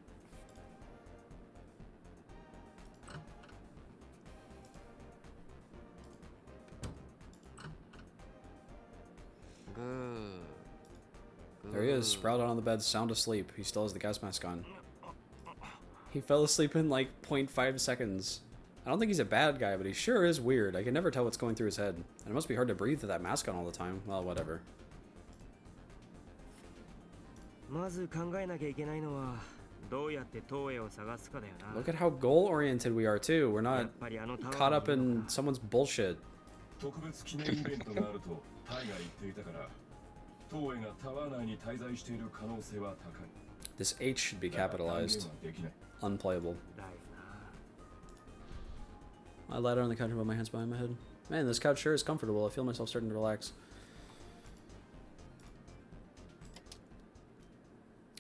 There he is, sprawled out on the bed, sound asleep. He still has the gas mask on. He fell asleep in like 0.5 seconds. I don't think he's a bad guy, but he sure is weird. I can never tell what's going through his head. And it must be hard to breathe with that mask on all the time. Well, whatever. まず考えなきゃいけないのはどうやって東映を探すかだよな。 Look at how goal-oriented we are, too. We're や not っぱりあのタワー caught up にいるの in か。 someone's bullshit. 特別記念イベントがあるとタイが言っていたから、東映がタワー内に滞在している可能性は高い。 This H should be capitalized. できない。 Unplayable. だよな。 I lie down on the couch and put my hands behind my head. Man, this couch sure is comfortable. I feel myself starting to relax.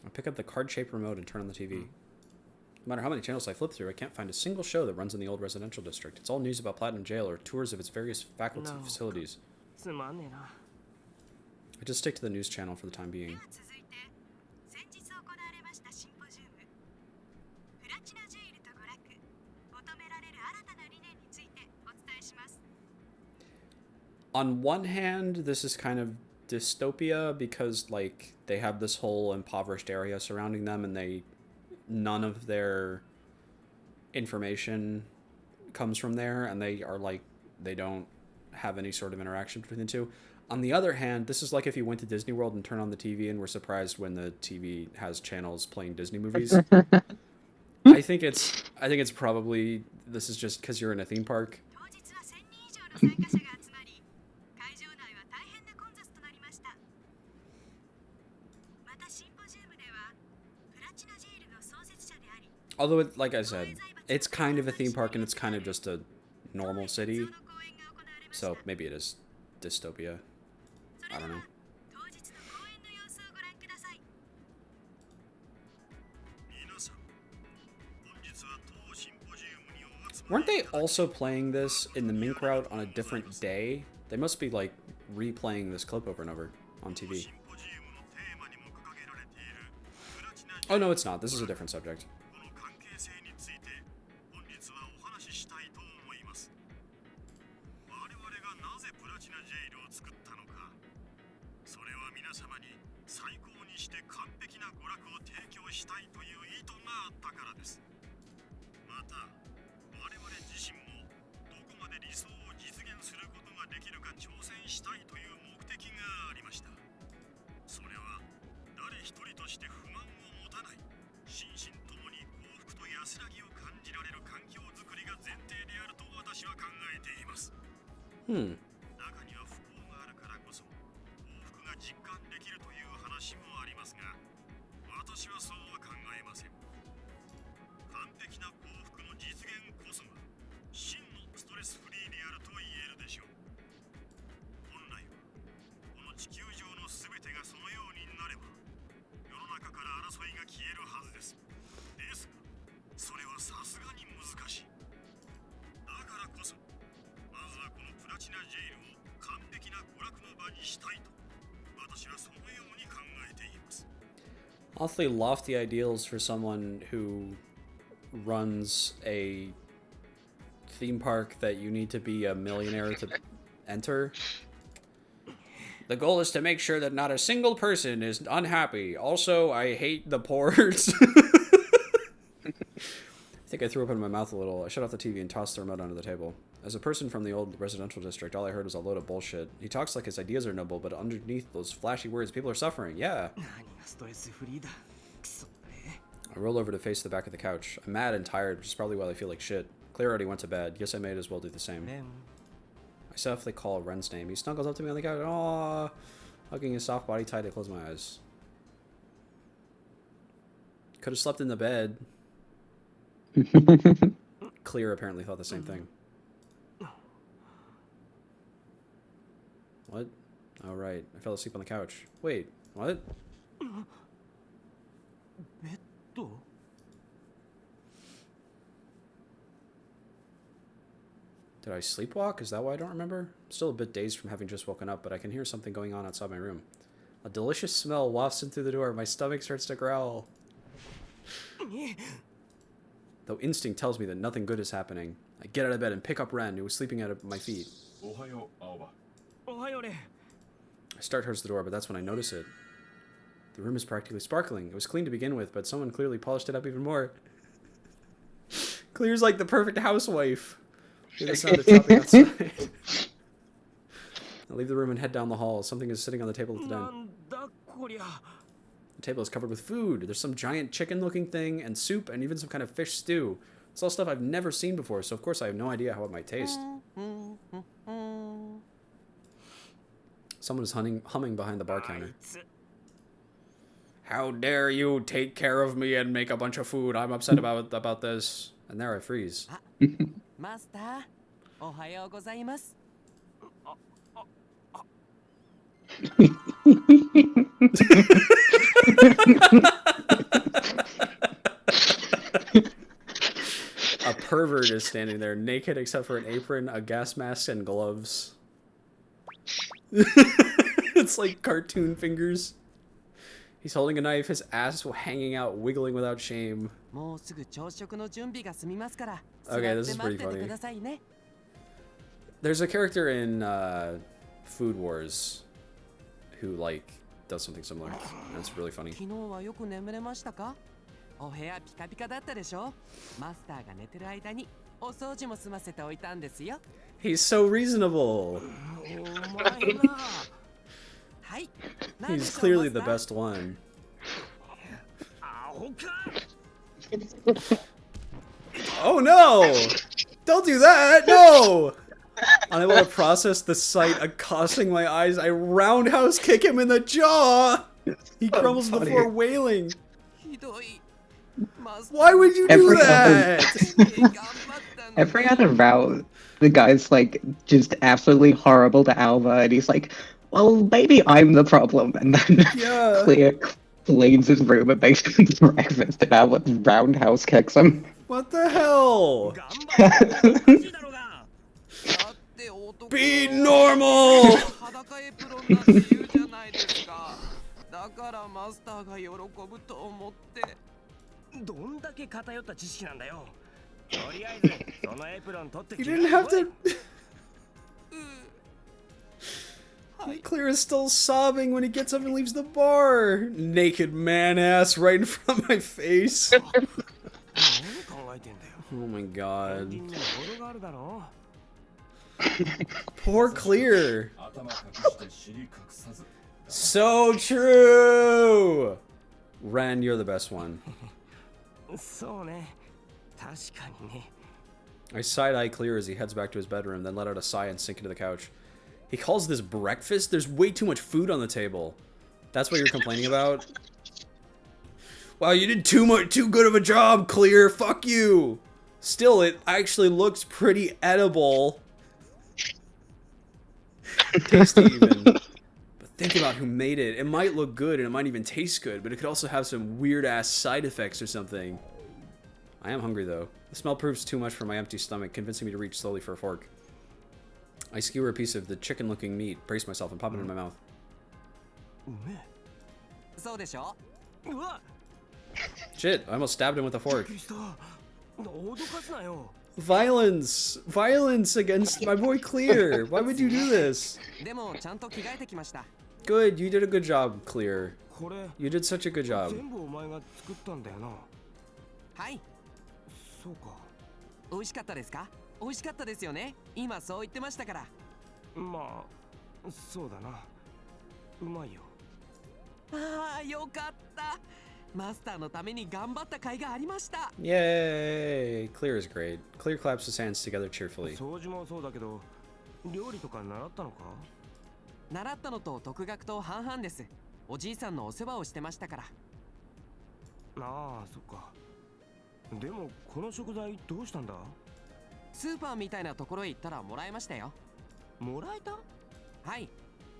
I pick up the card-shaped remote and turn on the TV. No matter how many channels I flip through, I can't find a single show that runs in the old residential district. It's all news about Platinum Jail or tours of its various faculty No. facilities. つまんねえな。 I just stick to the news channel for the time で being. は続いて先日行われましたシンポジウムプラチナジェイルと娯楽求められる新たな理念についてお伝えします。 On one hand, this is kind of dystopia because, like, they have this whole impoverished area surrounding them and none of their information comes from there, and they are like, they don't have any sort of interaction between the two. On the other hand, this is like if you went to Disney World and turned on the TV and were surprised when the TV has channels playing Disney movies. I think it's probably, this is just because you're in a theme park. 当日は1000人以上の参加者が集まり会場内は大変な混雑となりました。またシンポジウムではプラチナジェイルの創設者であり Although, like I said, it's kind of a theme park and it's kind of just a normal city. その講演が行われました。 So maybe it is dystopia. そ I れ don't で know. は当日の講演の様子をご覧ください。皆さん、本日は当シンポジウムにお集 Weren't まり they also playing this in the Mink route on a different day? They must be like replaying this clip over and over on シ TV. ンポジウムのテーマにも掲げられているプラチナジ Oh ェイル no, it's not. This is a different subject. この関係性について本日はお話ししたいと思います。我々がなぜプラチナジェイルを作ったのか、それは皆様に最高にして完璧な娯楽を提供したいという意図があったからです。また我々自身もどこまで理想を実現することができるか挑戦したいという目的がありました。それは誰一人として不満を持たない、心身ともに幸福と安らぎを感じられる環境づくりが前提であると私は考えています。 Hmm. 中には不幸があるからこそ幸福が実感できるという話もありますが、私はそうは考えません。完璧な幸福の実現こそが真のストレスフリーであると言えるでしょう。本来はこの地球上の全てがそのようになれば世の中から争いが消えるはずです。ですがそれはさすがに難しい。だからこそまずはこのプラチナジェイルを完璧な娯楽の場にしたいと私はそのように考えています。 Awfully lofty ideals for someone who runs a theme park that you need to be a millionaire to enter. The goal is to make sure that not a single person is unhappy. Also, I hate the ports. I think I threw up in my mouth a little. I shut off the TV and tossed the remote onto the table. As a person from the old residential district, all I heard was a load of bullshit. He talks like his ideas are noble, but underneath those flashy words, people are suffering. Yeah. 何がストレスフリーだ。クソだね。 I roll over to face the back of the couch. I'm mad and tired, which is probably why I feel like shit. Claire already went to bed. Guess I may as well do the same. レン。 I softly call Ren's name. He snuggles up to me on the couch. Aww. Hugging his soft body tight, I close my eyes. Could have slept in the bed. Clear apparently thought the same thing. What? Oh, right. I fell asleep on the couch. Wait, what? ベッド Did I sleepwalk? Is that why I don't remember? I'm still a bit dazed from having just woken up, but I can hear something going on outside my room. A delicious smell wafts in through the door. My stomach starts to growl. Though instinct tells me that nothing good is happening. I get out of bed and pick up Ren, who was sleeping at my feet. おはよう、青葉。おはようレン。 I start towards the door, but that's when I notice it. The room is practically sparkling. It was clean to begin with, but someone clearly polished it up even more. Clear's like the perfect housewife. Hear the sound of chopping outside. I leave the room and head down the hall. Something is sitting on the table at the な den. んだこりゃ。 The table is covered with food. There's some giant chicken-looking thing, and soup, and even some kind of fish stew. It's all stuff I've never seen before, so of course I have no idea how it might taste. Someone is humming behind the bar counter. あいつ How dare you take care of me and make a bunch of food? I'm upset about this. And there I freeze. マスター、おはようございます。 A pervert is standing there, naked except for an apron, a gas mask, and gloves. It's like cartoon fingers. He's holding a knife, his ass hanging out, wiggling without shame. もうすぐ朝食の準備が済みますから。 Okay, 座 this っ is て待 pretty ってて funny. くださいね。 There's a character in Food Wars who, like, does something similar. And it's really funny. 昨日はよく眠れましたか？お部屋ピカピカだったでしょ？マスターが寝てる間にお掃除も済ませておいたんですよ。 He's so reasonable. お前な はい。何で He's しょう clearly the マス best one. アホか Oh no! Don't do that! No! Unable to process the sight accosting my eyes, I roundhouse kick him in the jaw! He crumbles to the floor wailing. ターひどい。マスター Why would you do Every that? 頑張ったのに Every other route, the guy's like just absolutely horrible to Alva, and he's like, "Well, maybe I'm the problem." And then Yeah. Clear cleans his room and makes him breakfast, and Alva roundhouse kicks him. What the hell? 頑張るのおかしいだろうがだって男 Be normal! 裸エプロンなんて言うじゃないですか。だからマスターが喜ぶと思って。どんだけ偏った知識なんだよとりあえずそのエプロン取って You きな didn't have to. う Clear is still sobbing when he gets up and leaves the bar. Naked man ass right in front of my face. 何考えてんだよ Oh my エン god. ディングにボロがあるだろ Poor Clear. 頭隠して尻隠さず So true! Ren, you're the best one. そうね確かにね I side-eye Clear as he heads back to his bedroom, then let out a sigh and sink into the couch. He calls this breakfast? There's way too much food on the table. That's what you're complaining about? Wow, you did too good of a job, Clear. Fuck you. Still, it actually looks pretty edible. Tasty even. But think about who made it. It might look good and it might even taste good, but it could also have some weird-ass side effects or something. I am hungry, though. The smell proves too much for my empty stomach, convincing me to reach slowly for a fork. I skewer a piece of the chicken-looking meat, brace myself, and pop it in my mouth. うめえそうでしょ？うわ Shit, I almost stabbed him with a びっ fork. くりした脅かすなよ Violence! Violence against my boy Clear! Why would you do this? でもちゃんと着替えてきました。 Good, you did a good job, Clear. これ You did such a good job. 全部お前が作ったんだよなはい。そうか美味しかったですか？美味しかったですよね。今そう言ってましたから。まあそうだなうまいよああ、よかった。マスターのために頑張った甲斐がありました。 Yay! Clear is great. Clear claps his hands together cheerfully. 掃除もそうだけど料理とか習ったのか習ったのと独学と半々です。おじいさんのお世話をしてましたから。ああそっかでもこの食材どうしたんだスーパーみたいなところへ行ったらもらいましたよ。もらえたはい。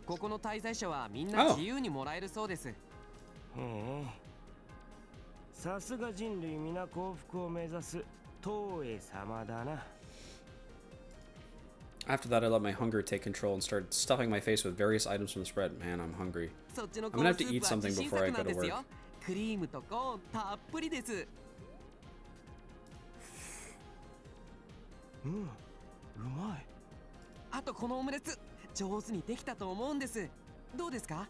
ここの滞在者はみんな自由にもらえるそうです。へえさすが人類皆幸福を目指す東映様だな After that, I let my hunger take control and started stuffing my face with various items from the spread. Man, I'm hungry. そっちの I'm コー gonna ン have ス to ー eat プは something 自信 before I 作 go なん to ですよ work.。クリームとコーンたっぷりです。うんうまいあとこのオムレツ上手にできたと思うんです。どうですか？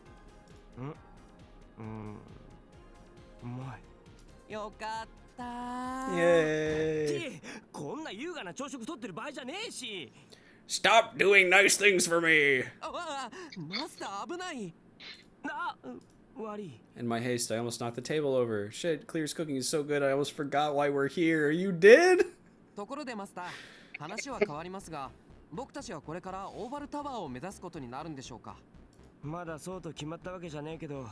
うまいよかったー。 Yay! こんな優雅な朝食取ってる場合じゃねえし Stop doing nice things for me! あ、マスター危ない。悪い In my haste, I almost knocked the table over. Shit, Clear's cooking is so good I almost forgot why we're here. You did? ところでマスター、話は変わりますが、僕たちはこれからオーバルタワーを目指すことになるんでしょうか？まだそうと決まったわけじゃねえけど、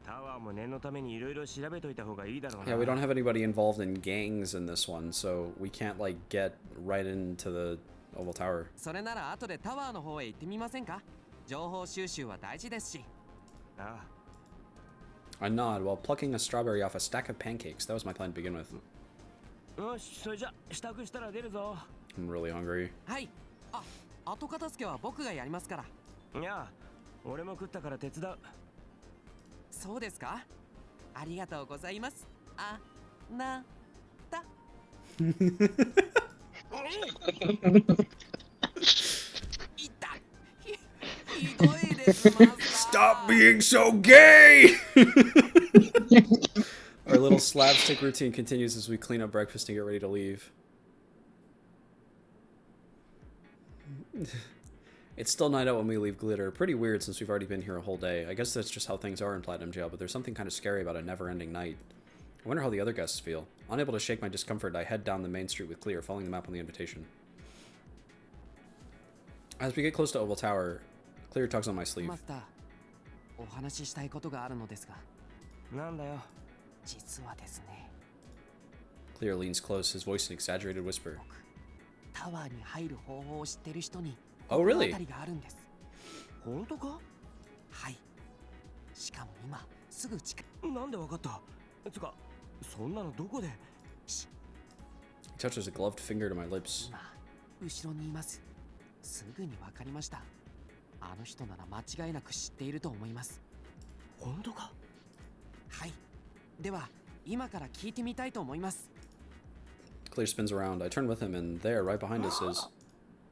タワーも念のためにいろいろ調べといた方がいいだろうな。 Yeah, we don't have anybody involved in gangs in this one, so we can't like get right into the Oval Tower. それなら後でタワーの方へ行ってみませんか？情報収集は大事ですし。ああ、 I nod while plucking a strawberry off a stack of pancakes. That was my plan to begin with. よし、それじゃ支度したら出るぞ。 I'm really hungry. はい。あ、後片付けは僕がやりますから。いや、俺も食ったから手伝う。そうですか？ありがとうございます。あなた。ひどいですマスター。 Stop being so gay! Our little slapstick routine continues as we clean up breakfast and get ready to leave. It's still night out when we leave Glitter. Pretty weird since we've already been here a whole day. I guess that's just how things are in Platinum Jail, but there's something kind of scary about a never-ending night. I wonder how the other guests feel. Unable to shake my discomfort, I head down the main street with Clear, following the map on the invitation. As we get close to Oval Tower, Clear tugs on my sleeve. マスター、お話ししたいことがあるのですが。なんだよ。実はですね。Clear leans close, his voice an exaggerated whisper. タワーに入る方法を知ってる人に。 Oh, really? があるんです。本当か？はい。しかも今すぐ近く。なんでわかった？つか、そんなのどこで？ He touches a gloved finger to my lips. 今後ろにいます。すぐにわかりました。あの人なら間違いなく知っていると思います。本当か？はい。では今から聞いてみたいと思います。 Clear spins around. I turn with him, and there, right behind us, is.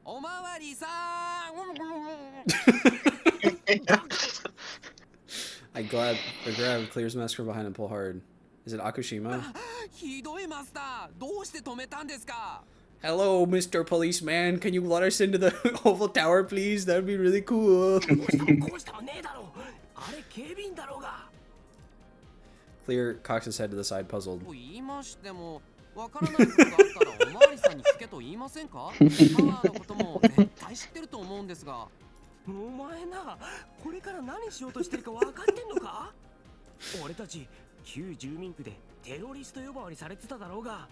おまわりさん。I grab Clear's mask from behind and pull hard. Is it Akushima? ひどいマスター、どうして止めたんですか？ Hello, Mr. Policeman. Can you let us into the Oval Tower, please? That'd be really cool. こうしたもねえだろ。あれ警備員だろうが。 Clear cocks his head to the side, puzzled. と言いましても、わからないことがあったらおまわりさんに聞けと言いませんか？タワーのことも絶対知ってると思うんですが。お前な、これから何しようとしてるか分かってんのか？俺たち旧住民区でテロリスト呼ばわりされてただろうが、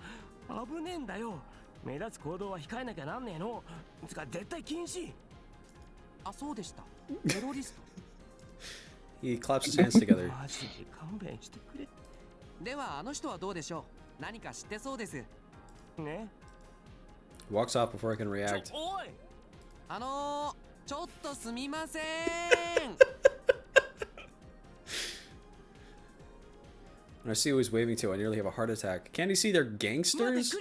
危ねえんだよ。目立つ行動は控えなきゃなんねえの。つか絶対禁止。あ、そうでした。テロリスト。He claps his hands together. マジで勘弁してくれ。ではあの人はどうでしょう？何か知ってそうです。ね。He walks off before I can react. おい。ちょっとすみません。When I see who he's waving to, I nearly have a heart attack. Can't he see they're gangsters?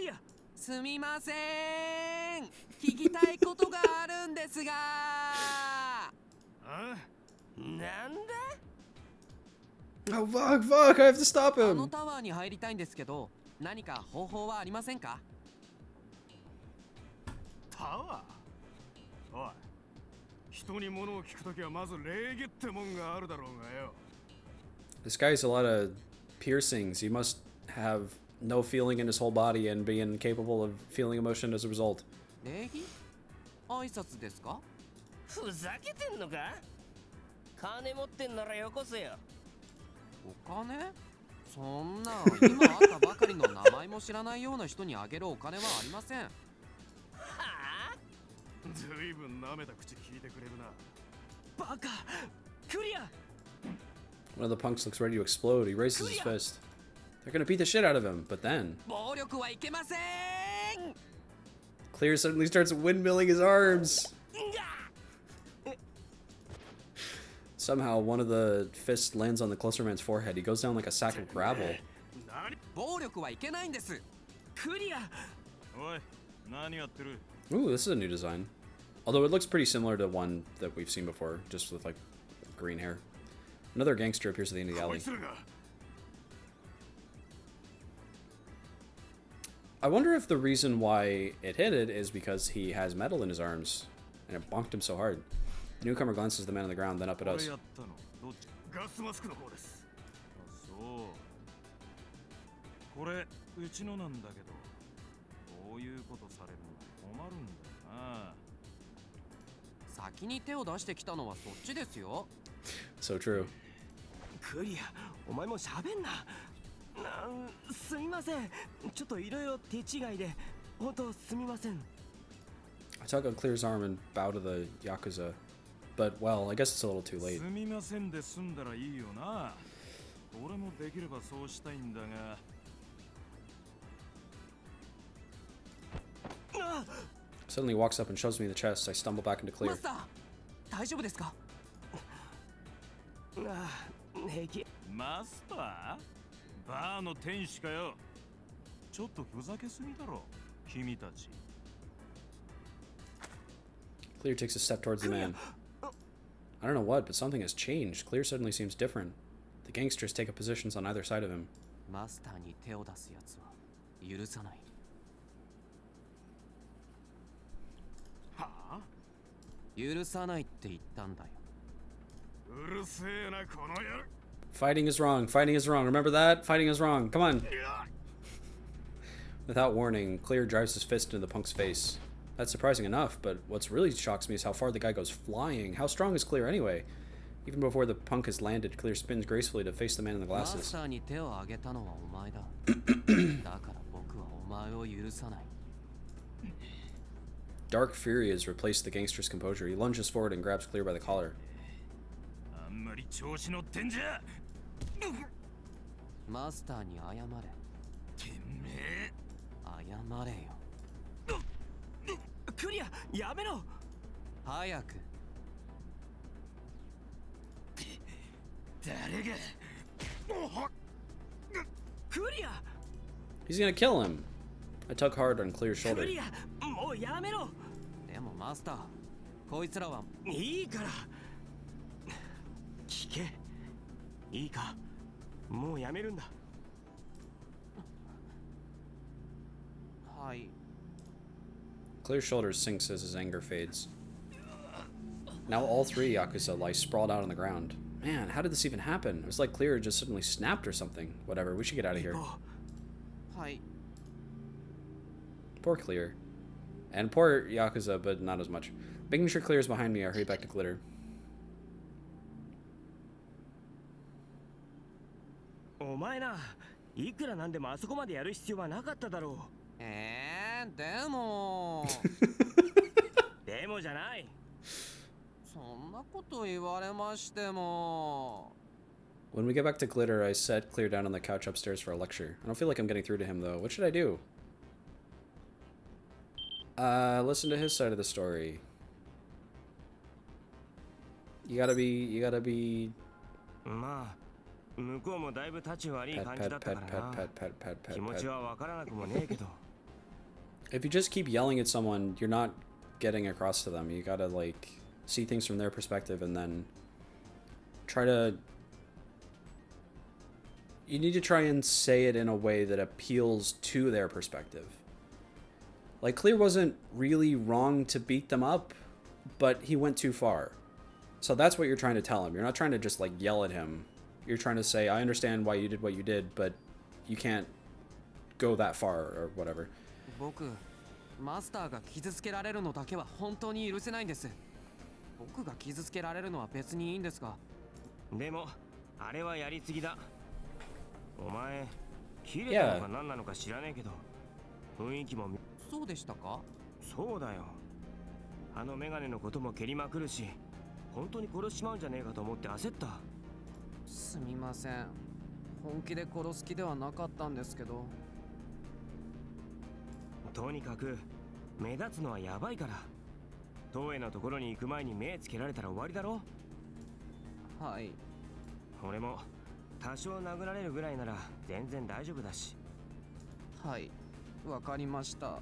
すみません。聞きたいことがあるんですが。なんだ？ Oh fuck! I have to stop あの him. タワーに入りたいんですけど、何か方法はありませんか？タワー？おい、人に物を聞くときはまず礼儀ってもんがあるだろうがよ。 This guy has a lot of piercings. He must have no feeling in his whole body and be incapable of feeling emotion as a result. 礼儀？挨拶ですか？ふざけてんのか？金持ってんならよこせよ。お金？そんな今会ったばかりの名前も知らないような人にあげるお金はありません。はあ？ずいぶん舐めた口聞いてくれるな。バカ！クリア！ One of the punks looks ready to explode. He raises his fist. They're gonna beat the shit out of him, but then 暴力はいけません。 Clear suddenly starts windmilling his arms. Somehow, one of the fists lands on the closer man's forehead. He goes down like a sack of gravel. 暴力はいけないんです。クリア！おい、何やってる？ Ooh, this is a new design. Although it looks pretty similar to one that we've seen before, just with like green hair. Another gangster appears at the end of the alley. I wonder if the reason why it hit it is because he has metal in his arms, and it bonked him so hard. The newcomer glances at the man on the ground, then up at us. ガスマスクの方です。あ、そう。これうちのなんだけど、こういうことされるの困るんだよな。先に手を出してきたのはそっちですよ。 So true. クリア、お前も喋んな。すみません。ちょっといろいろ手違いで、本当すみません。 I tug on Clear's arm and bow to the Yakuza. But, well, I guess it's a little too late. すみませんで済んだらいいよな。俺もできればそうしたいんだが。 Suddenly walks up and shows me the chest. I stumble back into マ Clear. スター、大丈夫ですか？平気。マスター？バーの店主かよ。ちょっとふざけすぎだろ、君たち。 Clear takes a step towards the man. I don't know what, but something has changed. Clear suddenly seems different. The gangsters take up positions on either side of him. マスターに手を出すやつは許さない。はあ？許さないって言ったんだよ。うるせえなこの野郎。 Fighting is wrong. Fighting is wrong. Remember that? Fighting is wrong. Come on. Without warning, Clear drives his fist into the punk's face. That's surprising enough, but what's really shocks me is how far the guy goes flying. How strong is Clear anyway? Even before the punk has landed, Clear spins gracefully to face the man in the マス glasses. ターに手を挙げたのはお前だ。だから僕はお前を許さない。 Dark fury has replaced the gangster's composure. He lunges forward and grabs Clear by the collar. あんまり調子乗ってんじゃ。マスターに謝れ。てめえ。謝れよ。クリア、やめろ。早く。誰が。クリア。 He's gonna kill him. I tug hard on Clear's ク shoulder. リア、もうやめろ。でもマスター、こいつらは。いいから。聞け。いいか。もうやめるんだ。はい。 Clear's shoulders sinks as his anger fades. Now all three Yakuza lie sprawled out on the ground. Man, how did this even happen? It was like Clear just suddenly snapped or something. Whatever, we should get out of here. はい。 Poor Clear. And poor Yakuza, but not as much. Making sure Clear is behind me, I hurry back to Glitter. お前な、いくらなんでもあそこまでやる必要はなかっただろう。でも。でもじゃない。そんなこと言われましても。 When we get back to Glitter, I set Clear down on the couch upstairs for a lecture. I don't feel like I'm getting through to him, though. What should I do? Listen to his side of the story. You gotta be... まあ、向こうもだいぶ立ち悪い Pet, 感じ pet, だった pet, から pet, な。 pet, pet, pet, pet, 気持ち pet. はわからなくもねえけど。 If you just keep yelling at someone, you're not getting across to them. You gotta, like, see things from their perspective and then try to... You need to try and say it in a way that appeals to their perspective. Like, Clear wasn't really wrong to beat them up, but he went too far. So that's what you're trying to tell him. You're not trying to just, like, yell at him. You're trying to say, I understand why you did what you did, but you can't go that far or whatever. 僕、マスターが傷つけられるのだけは本当に許せないんです。僕が傷つけられるのは別にいいんですが。でも、あれはやりすぎだ。お前、切れたのか何なのか知らねえけど、雰囲気も。そうでしたか？そうだよ。あのメガネのことも蹴りまくるし、本当に殺しちまうんじゃねえかと思って焦った。すみません。本気で殺す気ではなかったんですけど。とにかく目立つのはやばいから。東映のところに行く前に目つけられたら終わりだろ。はい。俺も多少殴られるぐらいなら全然大丈夫だし。はい、わかりました。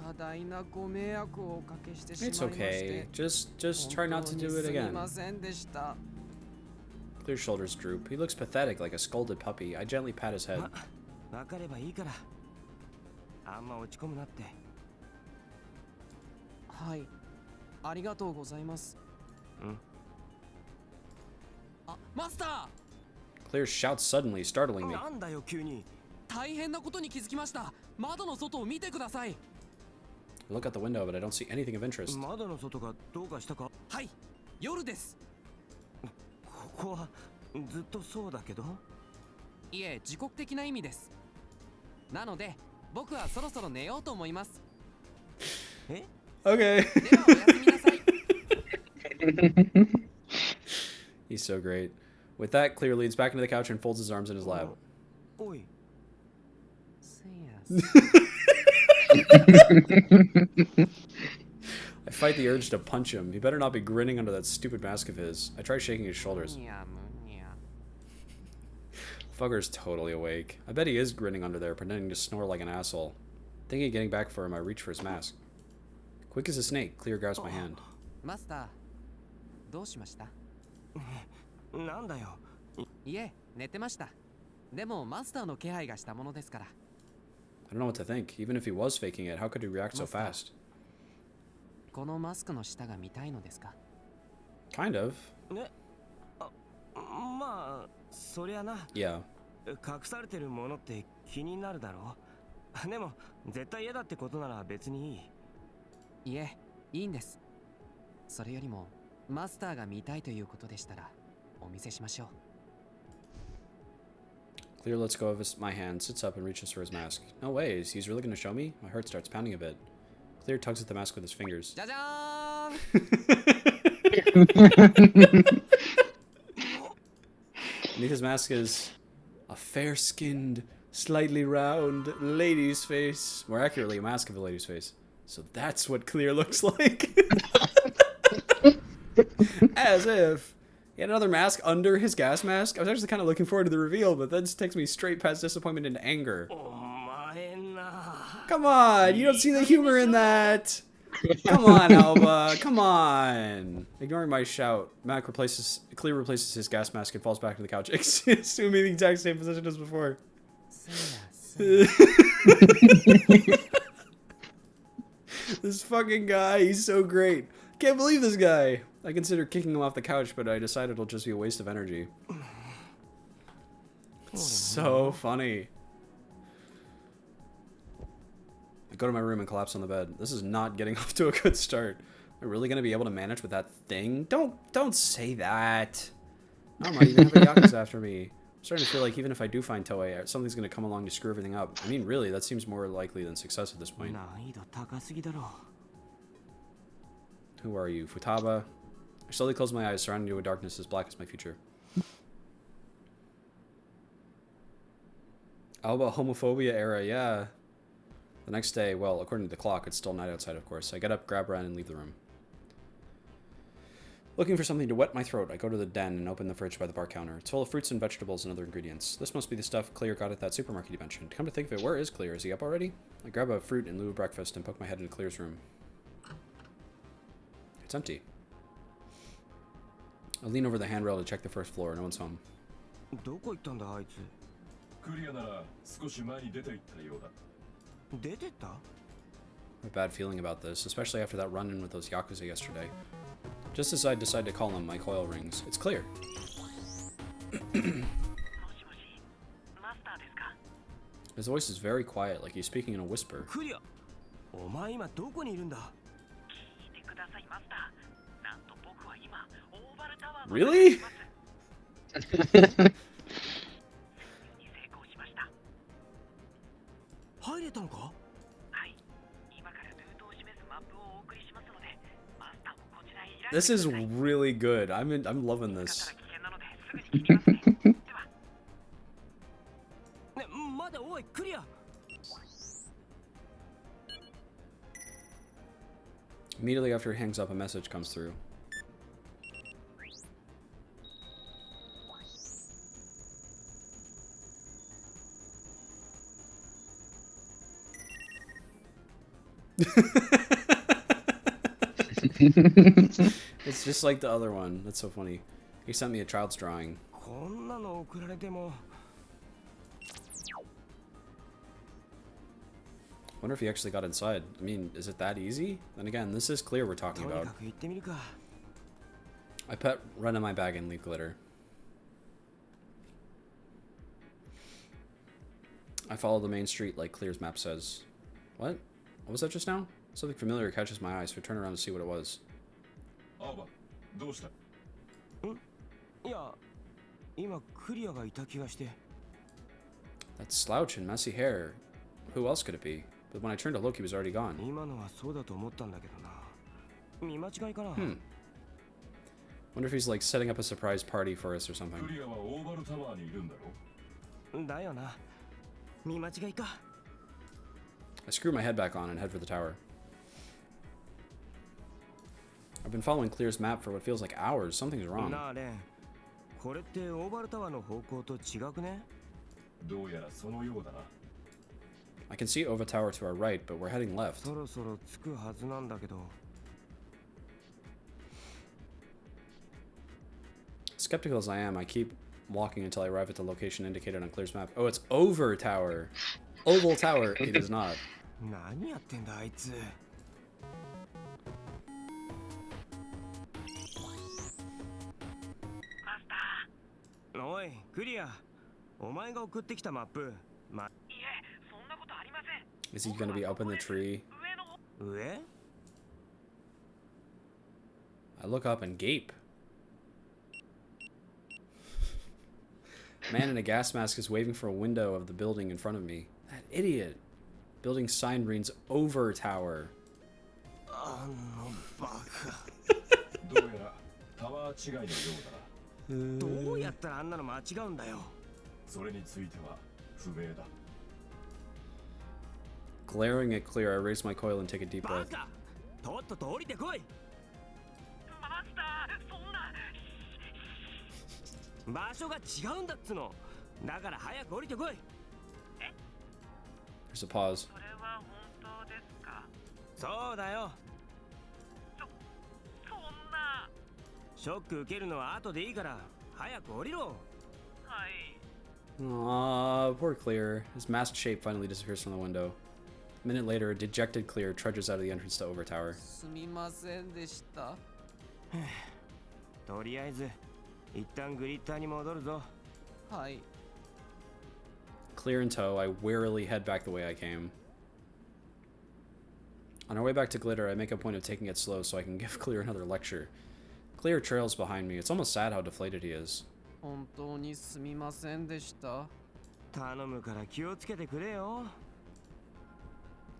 多大なご迷惑をおかけしてしまいまし It's て。 okay. Just try not to do it すみ again. ませんでした。Clear's shoulders droop. He looks pathetic, like a scolded puppy. I gently pat his head. わかればいいから。あんま落ち込むなって。はい、ありがとうございます。うん。あ、マスタ Clear shouts suddenly, startling ー me. なんだよ急に。ー、大変なことに気づきました。窓の外を見てください。I look out the window, but I don't see anything of interest. 窓の外がどうかしたか？はい、夜です。ここはずっとそうだけど。いえ、時刻的な意味です。なので、僕はそろそろ寝ようと思います。え？ Okay. ではおやすみなさい。He's so great. With that, Clear leans back into the couch and folds his arms in his lap. おい。せや I fight the urge to punch him. He better not be grinning under that stupid mask of his. I try shaking his shoulders. むにゃむにゃ。 Fucker's totally awake. I bet he is grinning under there, pretending to snore like an asshole. Thinking of getting back for him, I reach for his mask. Quick as a snake, Clear grabs my hand. マスター、どうしました？なんだよ。いえ、寝てました。でもマスターの気配がしたものですから。I don't know what to think. Even if he was faking it, how could he react so fast? このマスクの下が見たいのですか？ Kind of. ね。あ、まあそりゃな。Yeah. 隠されてるものって気になるだろう。でも絶対嫌だってことなら別にいい。いえ、いいんです。それよりもマスターが見たいということでしたらお見せしましょう。 Clear lets go of my hand, sits up, and reaches for his mask. No ways, he's really gonna show me? My heart starts pounding a bit. Clear tugs at the mask with his fingers. じゃじゃーん。 Beneath his mask is a fair-skinned, slightly round lady's face. More accurately, a mask of a lady's face. So that's what Clear looks like. As if. He had another mask under his gas mask. I was actually kind of looking forward to the reveal, but that just takes me straight past disappointment into anger. お前な。 Come on, you don't see the humor in that. Come on, Alba. Come on. Ignoring my shout, Clear replaces his gas mask and falls back to the couch, assuming the exact same position as before. せやせや。 This fucking guy, he's so great. Can't believe this guy. I consider kicking him off the couch, but I decided it'll just be a waste of energy. It's so funny. I go to my room and collapse on the bed. This is not getting off to a good start. Am I really gonna be able to manage with that thing? Don't say that. I might even have a Yakuza after me. I'm starting to feel like even if I do find Toei, something's gonna come along to screw everything up. I mean, really, that seems more likely than success at this point. 難易度高すぎだろ。 Who are you, Futaba? I slowly close my eyes, surrounded with darkness as black as my future. Alba homophobia era, yeah. The next day, well, according to the clock, it's still night outside, of course. I get up, grab Ren, and leave the room. Looking for something to wet my throat, I go to the den and open the fridge by the bar counter. It's full of fruits and vegetables and other ingredients. This must be the stuff Clear got at that supermarket you mentioned. Come to think of it, where is Clear? Is he up already? I grab a fruit in lieu of breakfast and poke my head into Clear's room. It's empty. I lean over the handrail to check the first floor. No one's home. どこ行ったんだあいつ。クリアなら少し前に出て行ったようだ。出てった？ I have a bad feeling about this, especially after that run-in with those Yakuza yesterday. Just as I decide to call him, my coil rings. It's Clear. His voice is very quiet, like he's speaking in a whisper. クリア。お前今どこにいるんだ？ Really? 入れたのか？ This is really good. I'm loving this. ね、まだおいクリア。 Immediately after he hangs up, a message comes through. It's just like the other one. That's so funny. He sent me a child's drawing. こんなの送られても。 Wonder if he actually got inside. I mean, is it that easy? Then again, this is Clear we're と talking に about. かく行ってみるか。 I put Ren in my bag and leave Glitter. I follow the main street like Clear's map says. What? What was that just now? Something familiar catches my eye, so I turn around to see what it was. アーバどうした？いや今クリアがいた気がして。 That slouch and messy hair. Who else could it be? But when I turned to look, he was already gone. 今のはそうだと思ったんだけどな。見間違いかな。 Wonder if he's like setting up a surprise party for us or something. クリアはオーバルタワーにいるんだろ？だよな。見間違いか。 I screw my head back on and head for the tower. I've been following Clear's map for what feels like hours. Something's wrong. なあレン、これってオーバルタワーの方向と違くね？どうやらそのようだな。 I can see Ova Tower to our right, but we're heading left. そろそろ着くはずなんだけど。 Skeptical as I am, I keep walking until I arrive at the location indicated on Clear's map. Oh, it's Over Tower. Oval Tower. It is not. 何やってんだあいつ。おいクリア、お前が送ってきたマップ。いえ、そんなことありません。 Is he gonna be up in the tree? 上？ I look up and gape. Man in a gas mask is waving for a window of the building in front of me. That idiot. Building sign reads Over Tower. あのバカ。どうやらタワー違いのようだな。どうやったらあんなの間違うんだよ。それについては不明だ。 Glaring at Clear, I raise my coil and take a deep バ breath. カ。とっとと降りてこい。マスター、そんな。場所が違うんだっつの。だから早く降りてこい。 There's a pause. それは本当ですか？そうだよ。そんな。ショック受けるのは後でいいから早く降りろ。はい。 Aww, poor Clear. His masked shape finally disappears from the window. A minute later, a dejected Clear trudges out of the entrance to Over Tower. すみませんでした。とりあえず一旦グリッターに戻るぞ。はい。 Clear in tow, I warily head back the way I came. On our way back to Glitter, I make a point of taking it slow so I can give Clear another lecture. Clear trails behind me. It's almost sad how deflated he is. 本当にすみませんでした。頼むから気をつけてくれよ。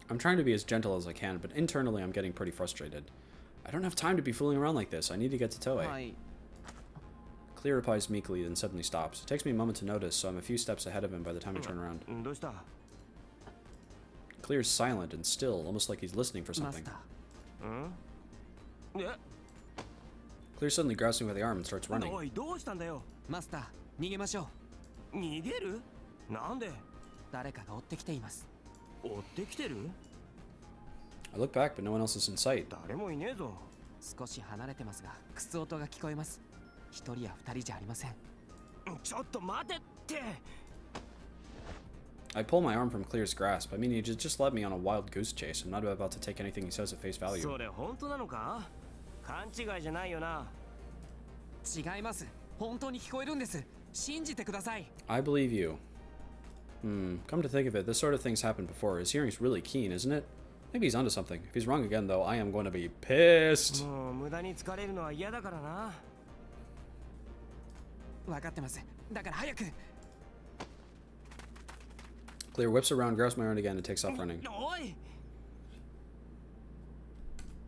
I'm trying to be as gentle as I can, but internally I'm getting pretty frustrated. I don't have time to be fooling around like this. I need to get to Toei. はい。 Clear replies meekly, then suddenly stops. It takes me a moment to notice, so I'm a few steps ahead of him by the time I turn around. どうした？ Clear's silent and still, almost like he's listening for マス something. タうん？え？ Clear suddenly grabs me by the arm and starts running. おいどうしたんだよ。ー、マスター、逃げましょう。逃げる？なんで？誰かが追ってきています。追ってきてる？ I look back, but no one else is in sight. 誰もいねえぞ。少し離れてますが、靴音が聞こえます。一人や二人じゃありません。ちょっと待てって。 I pull my arm from Clear's grasp. I mean, he just led me on a wild goose chase. I'm not about to take anything he says at face value. それ本当なのか？勘違いじゃないよな。違います。本当に聞こえるんです。信じてください。 I believe you. Come to think of it, this sort of thing's happened before. His hearing's really keen, isn't it? Maybe he's onto something. If he's wrong again, though, I am going to be pissed. もう無駄に疲れるのは嫌だからな。分かってます。だから早く。 Clear whips around, grabs my arm again, and takes off running. おい。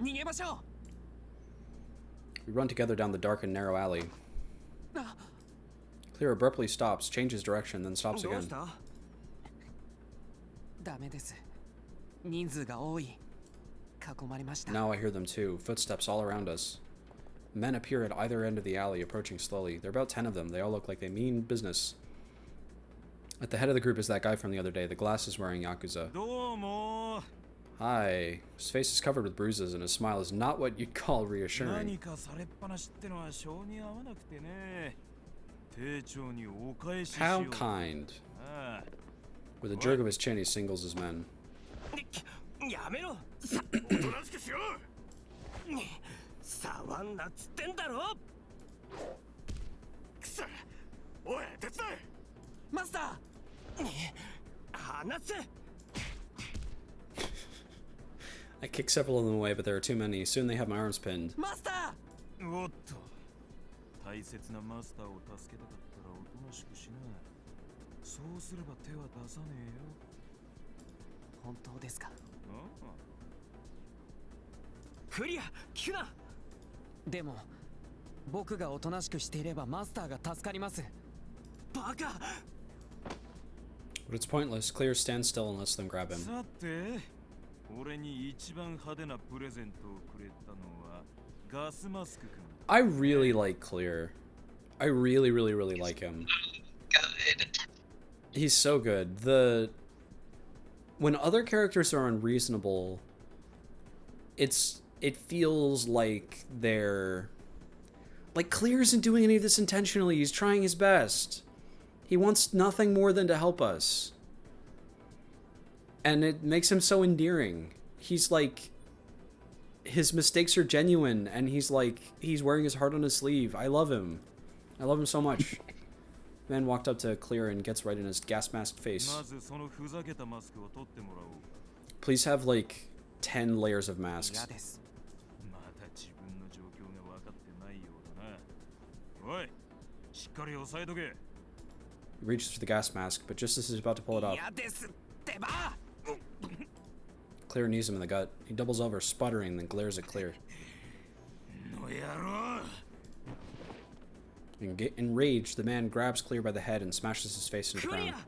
逃げましょう。 We run together down the dark and narrow alley. あ、 Clear abruptly stops, changes direction, then stops どう again. した？ダメです。人数が多い。囲まれました。 Now I hear them too, footsteps all around us. Men appear at either end of the alley, approaching slowly. There are about 10 of them. They all look like they mean business. At the head of the group is that guy from the other day, the glasses-wearing Yakuza. どうも。 Hi. His face is covered with bruises, and his smile is not what you'd call 何 reassuring. かされっぱなしってのは性に合わなくてね。丁重にお返ししよ How う。 kind. ああ With a jerk of his chin, he singles his men. やめろ。おとなしくしろ。触んなっつってんだろ。くそ。おい、手伝え。マスター。離せ。I kicked several of them away, but there are too many. Soon they have my arms pinned. マスター。おっと、大切なマスターを助けたかったらおとなしくしな。そうすれば手は出さねえよ。本当ですか。クリア、聞くな。でも僕がおとなしくしていればマスターが助かります。バカ。 But it's pointless. Clear stands still and lets them grab him. さて、俺に一番派手なプレゼントをくれたのはガスマスク君。I really like Clear. I really like him. He's so good. When other characters are unreasonable, it feels like they're like Clear isn't doing any of this intentionally. He's trying his best. He wants nothing more than to help us. And it makes him so endearing. He's like, his mistakes are genuine, and he's wearing his heart on his sleeve. I love him. I love him so much. Man walked up to Clear and gets right in his gas masked face. Please have like 10 layers of masks. 嫌です。また自分の状況が分かってないようだな。おい、しっかり押さえとけ。 He reaches for the gas mask, but just as he's about to pull it off, 嫌ですってば。 Clear knees him in the gut. He doubles over, sputtering, then glares at Clear. の野郎。 Enraged, the man grabs Clear by the head and smashes his face into the クリ ground. ア。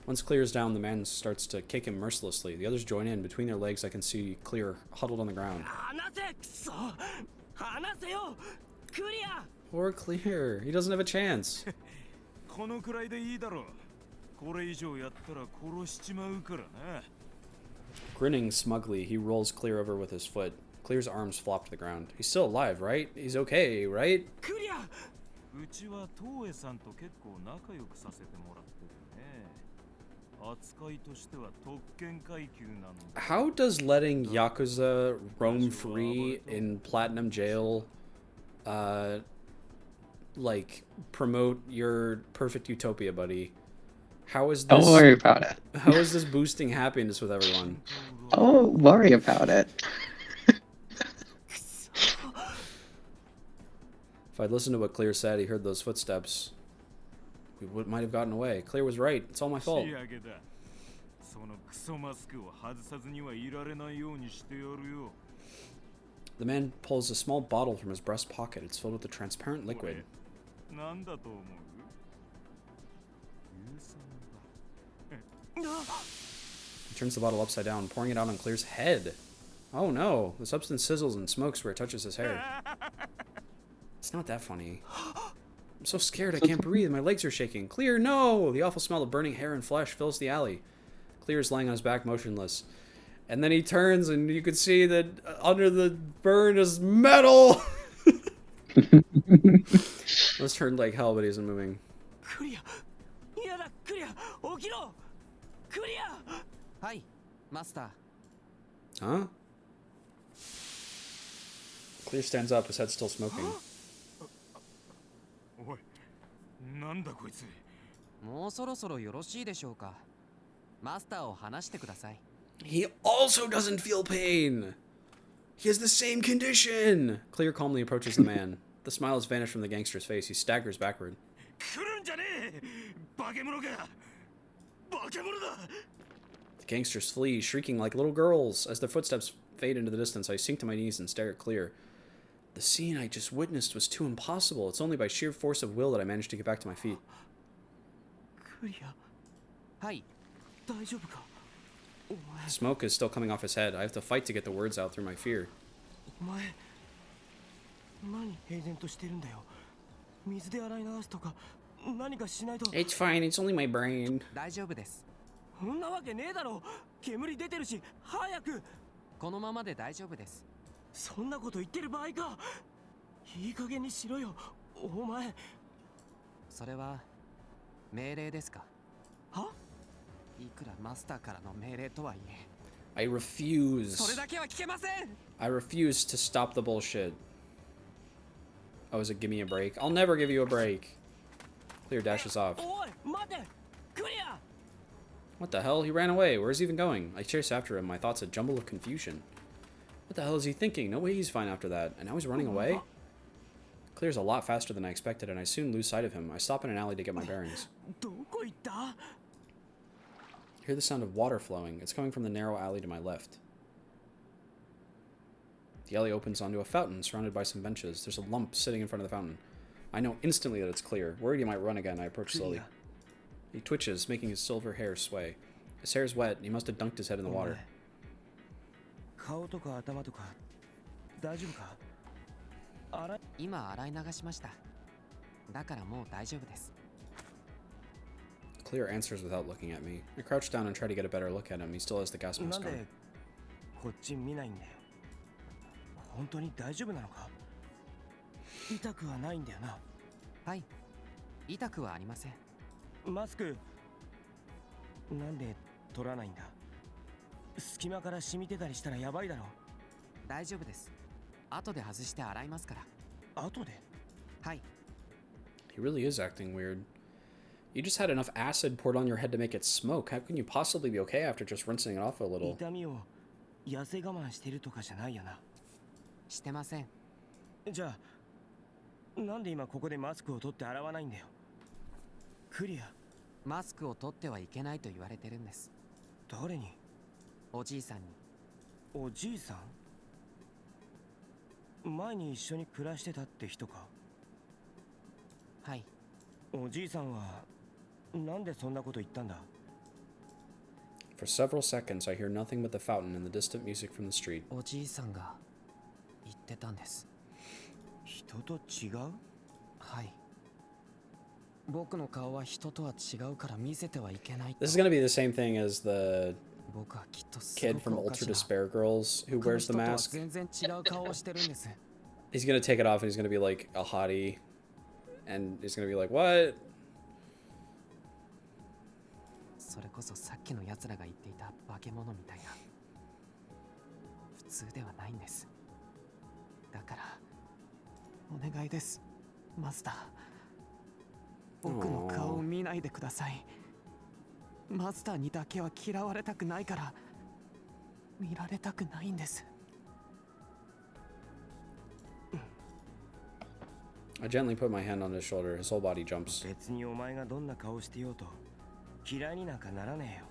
Once Clear is down, the man starts to kick him mercilessly. The others join in. Between their legs, I can see Clear huddled on the ground. 離せ、くそ。離せよ。クリア。 Poor Clear. He doesn't have a chance. このくらいでいいだろう。これ以上やったら殺しちまうからな。 Grinning smugly, he rolls Clear over with his foot. Clear's arms flop to the ground. He's still alive, right? He's okay, right? クリア。うちは東江さんと結構仲良くさせてもらってるね。扱いとしては特権階級なんだ。 How does letting Yakuza roam free in Platinum Jail, like, promote your perfect utopia, buddy? How is this? Don't worry about it. How is this boosting happiness with everyone? Don't worry about it. If I'd listened to what Clear said, he heard those footsteps. We might have gotten away. Clear was right. It's all my fault. 仕上げだ。そのクソマスクを外さずにはいられないようにしてやるよ。 The man pulls a small bottle from his breast pocket. It's filled with a transparent liquid. なんだと思う？硫酸だ。 He turns the bottle upside down, pouring it out on Clear's head. Oh no, the substance sizzles and smokes where it touches his hair. It's not that funny. I'm so scared I can't breathe. My legs are shaking. Clear, no! The awful smell of burning hair and flesh fills the alley. Clear is lying on his back, motionless. And then he turns, and you can see that under the burn is metal! Let's turn like hell, but he isn't moving. クリア。嫌だ、クリア。起きろ。クリア。はい、マスター。 Huh? Clear stands up, his head still smoking. おい、なんだこいつ。もうそろそろよろしいでしょうか。マスターを話してください。 He also doesn't feel pain! He has the same condition! Clear calmly approaches the man. The smile has vanished from the gangster's face. He staggers backward. 来るんじゃねえ。化け物が。化け物だ。 The gangsters flee, shrieking like little girls. As their footsteps fade into the distance, I sink to my knees and stare at Clear. The scene I just witnessed was too impossible. It's only by sheer force of will that I managed to get back to my feet. クリア。はい。大丈夫か。お前。 Smoke is still coming off his head. I have to fight to get the words out through my fear. お前。何平然としてるんだよ。水で洗い流すとか何かしないと。 It's fine, it's only my brain. 大丈夫です。そんなわけねえだろ。煙出てるし、早く。このままで大丈夫です。そんなこと言ってる場合か。いい加減にしろよ。お前。それは命令ですか。はいくらマスターからの命令とはいえ。I refuse. それだけは聞けません。 I refuse to stop the bullshit. Oh, is it give me a break? I'll never give you a break. Clear dashes off. おい、待て。クリア。What the hell? He ran away. Where's he even going? I chased after him, my thoughts a jumble of confusion. What the hell is he thinking? No way he's fine after that. And now he's running away? Clears a lot faster than I expected, and I soon lose sight of him. I stop in an alley to get my bearings. どこ行った？ I hear the sound of water flowing. It's coming from the narrow alley to my left. The alley opens onto a fountain surrounded by some benches. There's a lump sitting in front of the fountain. I know instantly that it's clear. Worried he might run again, I approach slowly. He twitches, making his silver hair sway. His hair is wet, and he must have dunked his head in the water. 顔とか頭とか大丈夫か？今洗い流しました。だからもう大丈夫です。 Clear answers without looking at me. I crouch down and try to get a better look at him. He still has the gas な mask ん on. でこっち見ないんだよ。本当に大丈夫なのか？痛くはないんだよな。はい。痛くはありません。マスクなんで取らないんだ？隙間から染みてたりしたらやばいだろ。大丈夫です。後で外して洗いますから。後で？はい。 He really is acting weird. You just had enough acid poured on your head to make it smoke. How can you possibly be okay after just rinsing it off a little? 痛みを痩せ我慢してるとかじゃないよな。してません。じゃあなんで今ここでマスクを取って洗わないんだよ。クリア。マスクを取ってはいけないと言われてるんです。誰に？おじいさんに。おじいさん？前に一緒に暮らしてたって人か？はい。おじいさんはなんでそんなこと言ったんだ？ For several seconds, I hear nothing but the fountain and the distant music from the street. おじいさんが言ってたんです。人と違う？はい。僕の顔は人とは違うから見せてはいけない。 This is gonna be the same thing as the 僕はきっと kid from Ultra Despair Girls who wears the mask. 全然違う顔をしてるんです。 He's gonna take it off and he's gonna be like a hottie. And he's gonna be like, what? それこそさっきの奴らが言っていた化け物みたいな。普通ではないんです。だから、お願いです、マスター。僕の顔を見ないでください。マスターにだけは嫌われたくないから、見られたくないんです。I gently put my hand on his shoulder. His whole body jumps. 別にお前がどんな顔してようと嫌いになんかならねえよ。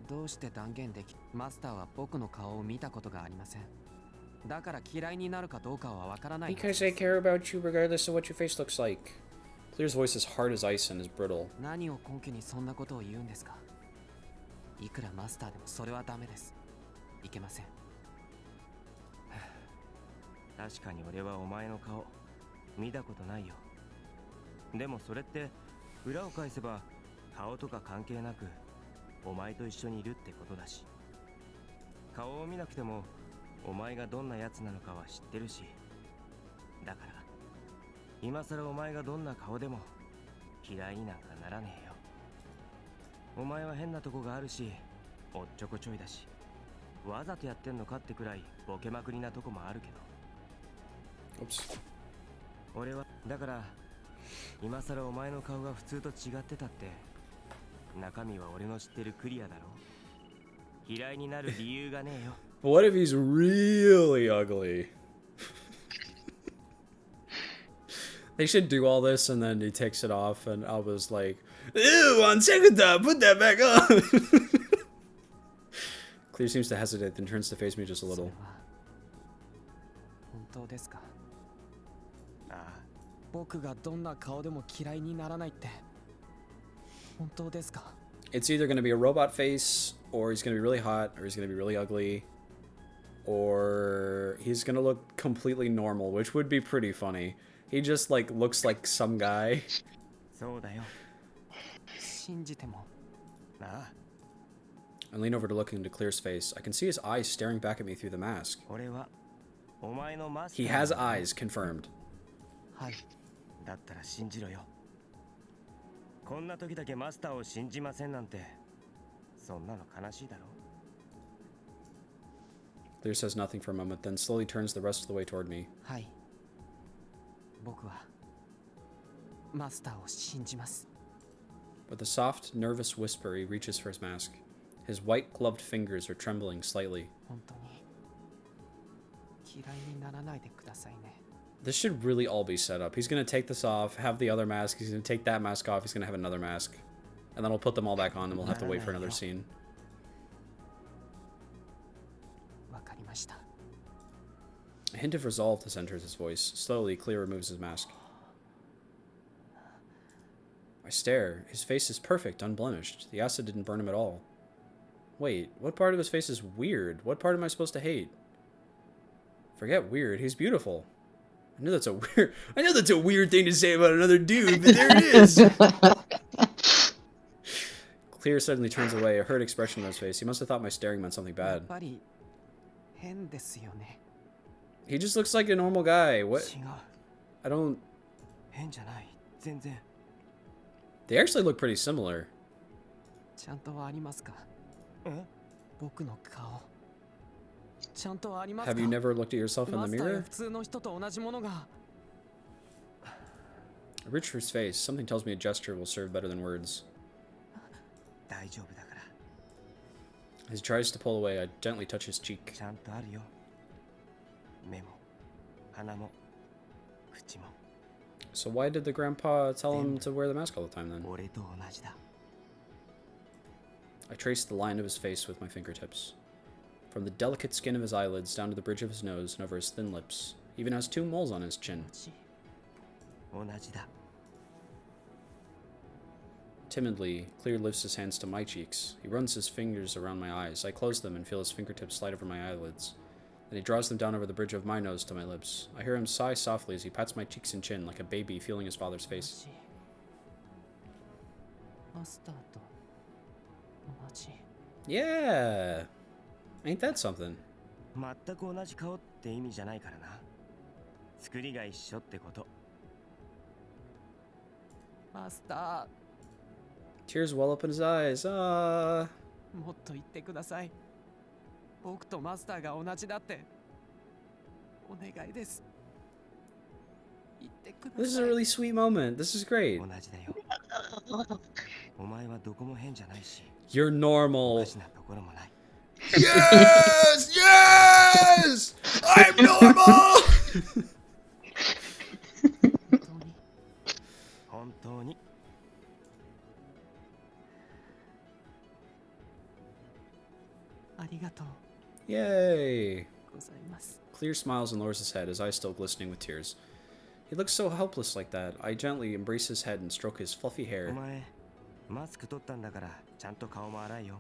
どうして断言でき、マスターは僕の顔を見たことがありません。だから嫌いになるかどうかはわからない。 Because I care about you regardless of what your face looks like. Clear's voice is hard as ice and is brittle. 何を根拠にそんなことを言うんですか？いくらマスターでもそれはダメです。いけません。確かに俺はお前の顔見たことないよ。でもそれって裏を返せば顔とか関係なくお前と一緒にいるってことだし、顔を見なくてもお前がどんなやつなのかは知ってるし、だから今さらお前がどんな顔でも嫌いになんかならねえよ。お前は変なとこがあるしおっちょこちょいだし、わざとやってんのかってくらいボケまくりなとこもあるけど、 Oops. 俺はだから今さらお前の顔が普通と違ってたって中身は俺の知ってるクリアだろ。嫌いになる理由がねえよ。 What if he's really ugly? They should do all this and then he takes it off and Alba's like, ew, on second thought, put that back on. Clear seems to hesitate, then turns to face me just a little. 本当ですか？ああ、僕がどんな顔でも嫌いにならないって本当ですか？ It's either going to be a robot face, or he's going to be really hot, or he's going to be really ugly, or he's going to look completely normal, which would be pretty funny. He just like looks like some guy. そうだよ。信じても。なあ、 I lean over to look into Clear's face. I can see his eyes staring back at me through the mask. 俺はお前のマスター He has eyes, confirmed. はい。だったら信じろよ。こんな時だけマスターを信じませんなんて、そんなの悲しいだろ。 Clear says nothing for a moment, then slowly turns the rest of the way toward me. はい。僕はマスターを信じます。With a soft, nervous whisper, he reaches for his mask. His white, gloved fingers are trembling slightly. 本当に嫌いにならないでくださいね。 This should really all be set up. He's gonna take this off, have the other mask, he's gonna take that mask off, he's gonna have another mask. And then we'll put them all back on and we'll have to wait for another scene. わかりました。 A hint of resolve has entered his voice. Slowly, Clear removes his mask. I stare. His face is perfect, unblemished. The acid didn't burn him at all. Wait, what part of his face is weird? What part am I supposed to hate? Forget weird, he's beautiful. I knew that's a weird thing to say about another dude, but there it is. Clear suddenly turns away, a hurt expression on his face. He must have thought my staring meant something やっ bad. ぱり変ですよね。 He just looks like a normal guy. What? 違う。 I don't... 変じゃない。全然。 They actually look pretty similar. ちゃんとありますか？僕の顔。ちゃんとありますか？ Have you never looked at yourself in マ the スターや mirror? 普通の人と同じものが。 I reach for his face. Something tells me a gesture will serve better than words. 大丈夫だから。 As he tries to pull away, I gently touch his cheek. ちゃんとあるよ。目も鼻も口も。 So why did the grandpa tell him to wear the mask all the time then? 俺と同じだ。 I traced the line of his face with my fingertips. From the delicate skin of his eyelids down to the bridge of his nose and over his thin lips. He even has 2 moles on his chin. 同じだ。 Timidly, Clear lifts his hands to my cheeks. He runs his fingers around my eyes. I close them and feel his fingertips slide over my eyelids. Then he draws them down over the bridge of my nose to my lips. I hear him sigh softly as he pats my cheeks and chin like a baby feeling his father's face. マスターと同じ。 Yeah! Ain't that something? 全く同じ顔って意味じゃないからな。作りが一緒ってこと。マスタ Tears well up in his eyes. ー、もっと言ってください。僕とマスターが同じだって。お願いです。言ってください。 This is a really sweet moment. This is great. 同じだよ。お前はどこも変じゃないし、 You're お normal. かしなところもない。 Yes! Yes! I'm normal! 本当に。本当に。ありがとう Yay! ございます。 Clear smiles and lowers his head, his eyes still glistening with tears. He looks so helpless like that. I gently embrace his head and stroke his fluffy お hair. 前、マスク取ったんだから、ちゃんと顔も洗いよ。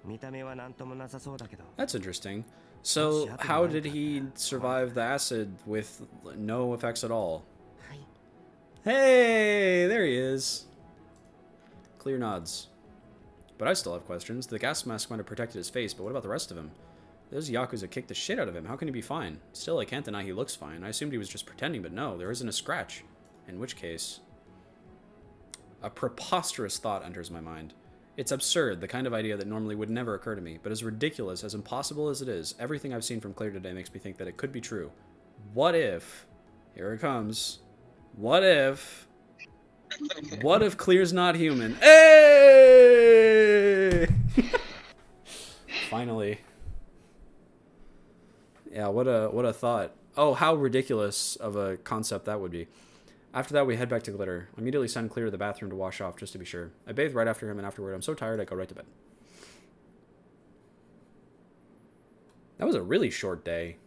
見た目はなんともなさそうだけど。 That's interesting. So, how did he survive the acid with no effects at all? はい。 Hey! There he is. Clear nods. But I still have questions. The gas mask might have protected his face, but what about the rest of him? Those Yakuza kicked the shit out of him. How can he be fine? Still, I can't deny he looks fine. I assumed he was just pretending, but no, there isn't a scratch. In which case... A preposterous thought enters my mind. It's absurd, the kind of idea that normally would never occur to me, but as ridiculous, as impossible as it is, everything I've seen from Claire today makes me think that it could be true. What if... Here it comes. What if... What if Clear's not human? Hey! Finally. Yeah, what a thought. Oh, how ridiculous of a concept that would be. After that, we head back to Glitter. I immediately send Clear to the bathroom to wash off, just to be sure. I bathe right after him, and afterward, I'm so tired I go right to bed. That was a really short day.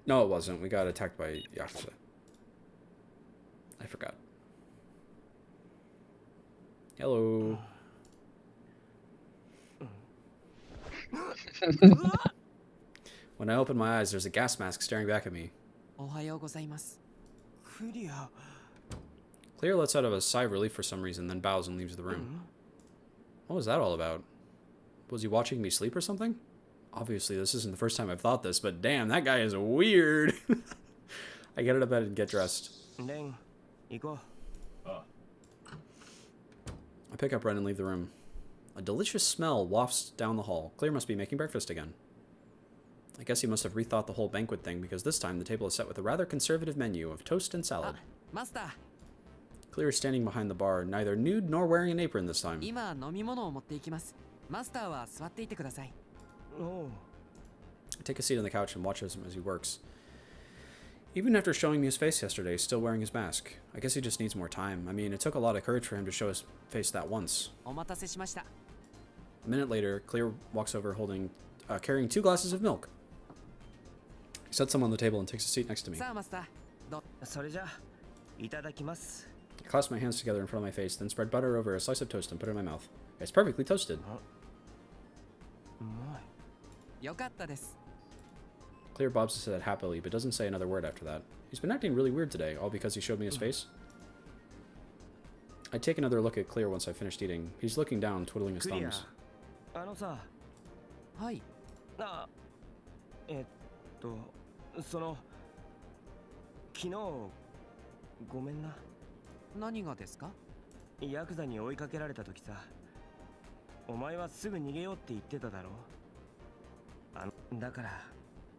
No, it wasn't. We got attacked by Yakuza. I forgot. Hello. When I open my eyes, there's a gas mask staring back at me. おはようございます。クリア。 Clear lets out of a sigh of relief for some reason, then bows and leaves the room. What was that all about? Was he watching me sleep or something? Obviously, this isn't the first time I've thought this, but damn, that guy is weird. I get out of bed and get dressed. レン、行こう。 I pick up Ren and leave the room. A delicious smell wafts down the hall. Clear must be making breakfast again. I guess he must have rethought the whole banquet thing, because this time the table is set with a rather conservative menu of toast and salad. マスター。Clear is standing behind the bar, neither nude nor wearing an apron this time. 今飲み物を持っていきます。マスターは座っていてください。おう I take a seat on the couch and watch him as he works. Even after showing me his face yesterday, he's still wearing his mask. I guess he just needs more time. I mean, it took a lot of courage for him to show his face that once. お待たせしました。 A minute later, Clear walks over carrying 2 glasses of milk. He sets them on the table and takes a seat next to me. さあマスター、どそれじゃあいただきます I clasp my hands together in front of my face, then spread butter over a slice of toast and put it in my mouth. It's perfectly toasted. うまいよかったです。 Clear bobs his head happily, but doesn't say another word after that. He's been acting really weird today, all because he showed me his face. I take another look at Clear once I finished eating. He's looking down, twiddling his クリア thumbs. あのさはい。あその昨日ごめんな何がですか？ヤクザに追いかけられた時さお前はすぐ逃げようって言ってただろだから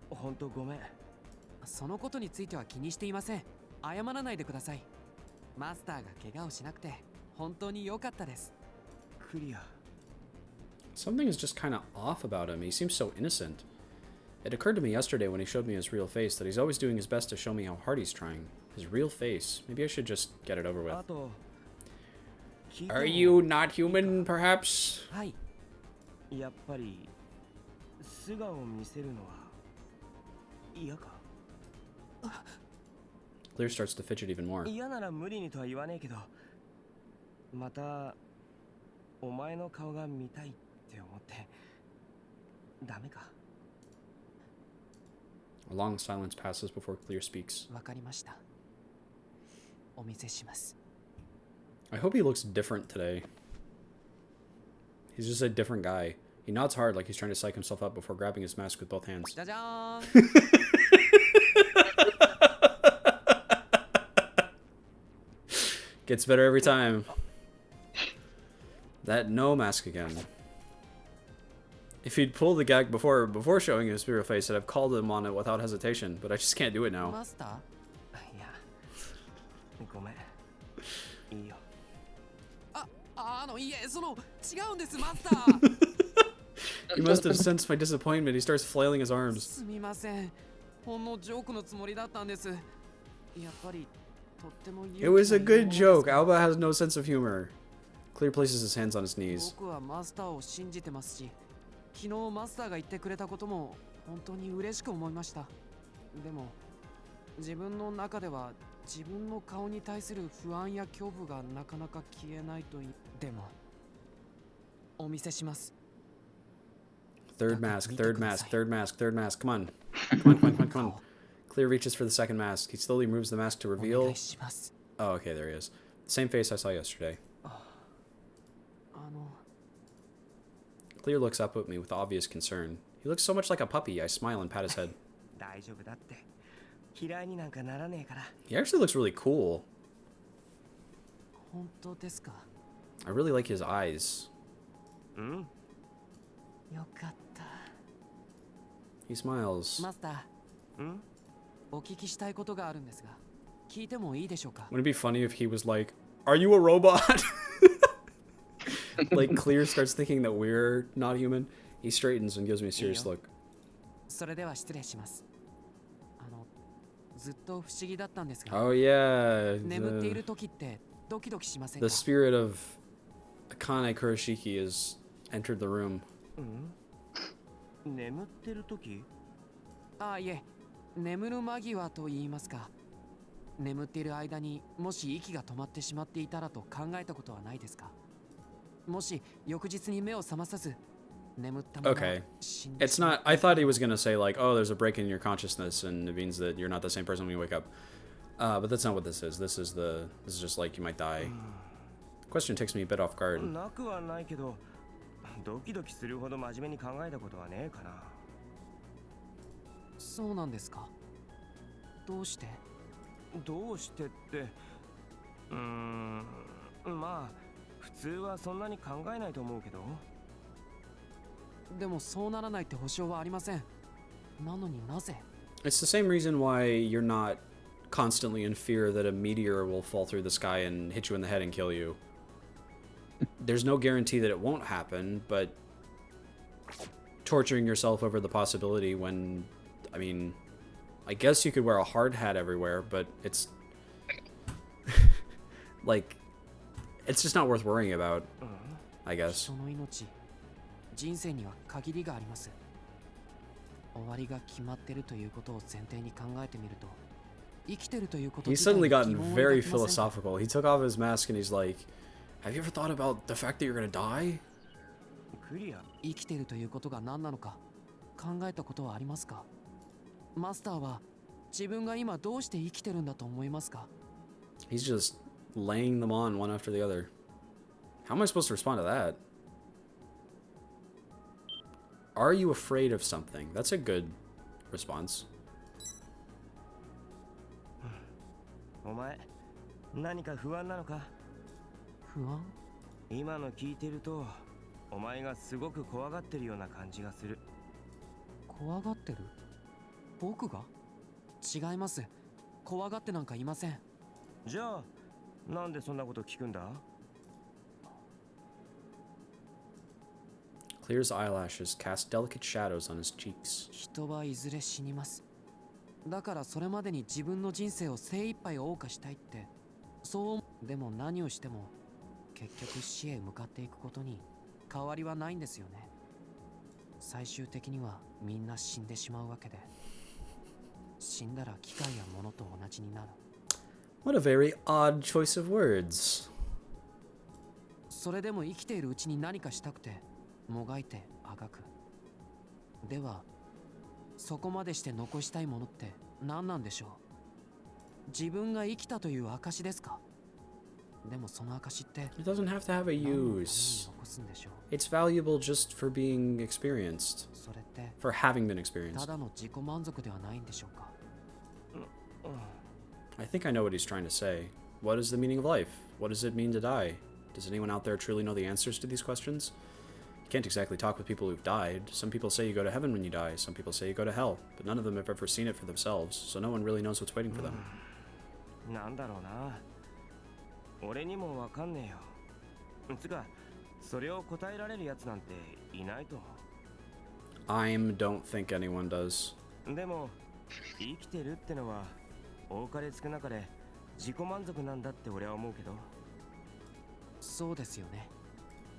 ほんとごめんそのことについては気にしていません。謝らないでください。マスターが怪我をしなくて本当に良かったです。クリア Something is just kind of off about him. He seems so innocent. It occurred to me yesterday when he showed me his real face that he's always doing his best to show me how hard he's trying. His real face. Maybe I should just get it over with. あと聞いても Are you not human, perhaps? はい。やっぱり素顔を見せるのは嫌か Clear starts to fidget even more. 嫌なら無理にとは言わねえけどまたお前の顔が見たいって思ってダメか A long silence passes before Clear speaks. わかりました。お見せします。 I hope he looks different today. He's just a different guy. He nods hard like he's trying to psych himself up before grabbing his mask with both hands. じゃじゃーん。Gets better every time. That no mask again. If he'd pulled the gag before showing his real face, I'd have called him on it without hesitation, but I just can't do it now. マスター？いやごめんいいよいえ、その違うんですマスター。 He must have sensed my disappointment. He starts flailing his arms. すみません。ほんのジョークのつもりだったんです。やっぱりとっても It was a good joke. Alba has no sense of humor. Clear places his hands on his knees. 僕はマスターを信じてますし、昨日マスターが言ってくれたことも本当に嬉しく思いました。でも自分の中では自分の顔に対する不安や恐怖がなかなか消えないとでもお見せします。 Third mask, third mask, third mask, third mask. Come on. Come on, come on, come on, come on. Clear reaches for the second mask. He slowly moves the mask to お願 reveal. いします。 Oh, okay, there he is. Same face I saw yesterday. あの Clear looks up at me with obvious concern. He looks so much like a puppy. I smile and pat his head. 大丈夫だって嫌いになんかならねえから He actually looks really cool. 本当ですか。 I really like his eyes. うんよかった。 He smiles. マスター、お聞きしたいことがあるんですが、聞いてもいいでしょうか。 Wouldn't it be funny if he was like, "Are you a robot?" Like Clear starts thinking that we're not human. He straightens and gives me a serious look. それでは失礼します。ずっと不思議だったんですが、 Oh yeah, 眠っている時ってドキドキしません the か？ spirit of Akane Kurashiki has entered the room. 眠ってる時いえ、眠る間際と言いますか。眠っている間にもし息が止まってしまっていたらと考えたことはないですか？もし翌日に目を覚まさず眠ったまま Okay. 死んで It's しま not. I thought he was gonna say like, "Oh, there's a break in your consciousness, and it means that you're not the same person when you wake up." But that's not what this is. This is just like you might die. Question takes me a bit off guard. なくはないけどドキドキするほど真面目に考えたことはねえかなそうなんですか。どうして？どうしてってまあ普通はそんなに考えないと思うけどでもそうならないって保証はありません。なのになぜ？ It's the same reason why you're not constantly in fear that a meteor will fall through the sky and hit you in the head and kill you. There's no guarantee that it won't happen, but torturing yourself over the possibility when, I mean, I guess you could wear a hard hat everywhere, but it's like, it's just not worth worrying about, I guess. 人の命、人生には限りがあります。終わりが決まってるということを前提に考えてみると、生きてるということ He's 自体 suddenly に gotten 疑問を very 抱きませんか？ philosophical. He took off his mask and he's like, have you ever thought about the fact that you're gonna die? クリア。生きてるということが何なのか考えたことはありますか？マスターは自分が今どうして生きてるんだと思いますか？ He's just laying them on one after the other. How am I supposed to respond to that? Are you afraid of something? That's a good response. お前何か不安なのか？不安？今の聞いてるとお前がすごく怖がってるような感じがする。怖がってる？僕が？違います。怖がってなんかいません。じゃあなんでそんなこと聞くんだ？ Clears eyelashes, cast delicate shadows on his cheeks. 人はいずれ死にます。だからそれまでに自分の人生を精一杯謳歌したいって、そうでも何をしても結局死へ向かっていくことに変わりはないんですよね。最終的にはみんな死んでしまうわけで、死んだら機械や物と同じになる。What a very odd choice of words. それでも生きているうちに何かしたくてもがいてあがく。ではそこまでして残したいものって何なんでしょう？自分が生きたという証ですか？でもその証って It doesn't have to have a 何のために use. 残すんでしょう？ It's valuable just for being experienced. それって For having been た experienced. だの自己満足ではないんでしょうか？ I think I know what he's trying to say. What is the meaning of life? What does it mean to die? Does anyone out there truly know the answers to these questions? You can't exactly talk with people who've died. Some people say you go to heaven when you die. Some people say you go to hell. But none of them have ever seen it for themselves, so no one really knows what's waiting for them. なんだろうな。俺にもわかんねえよ。つか、それを答えられるやつなんていないと思 don't think anyone does. う。でも、生きてるってのは、多かれ少なかれ自己満足なんだって俺は思うけど。そうですよね。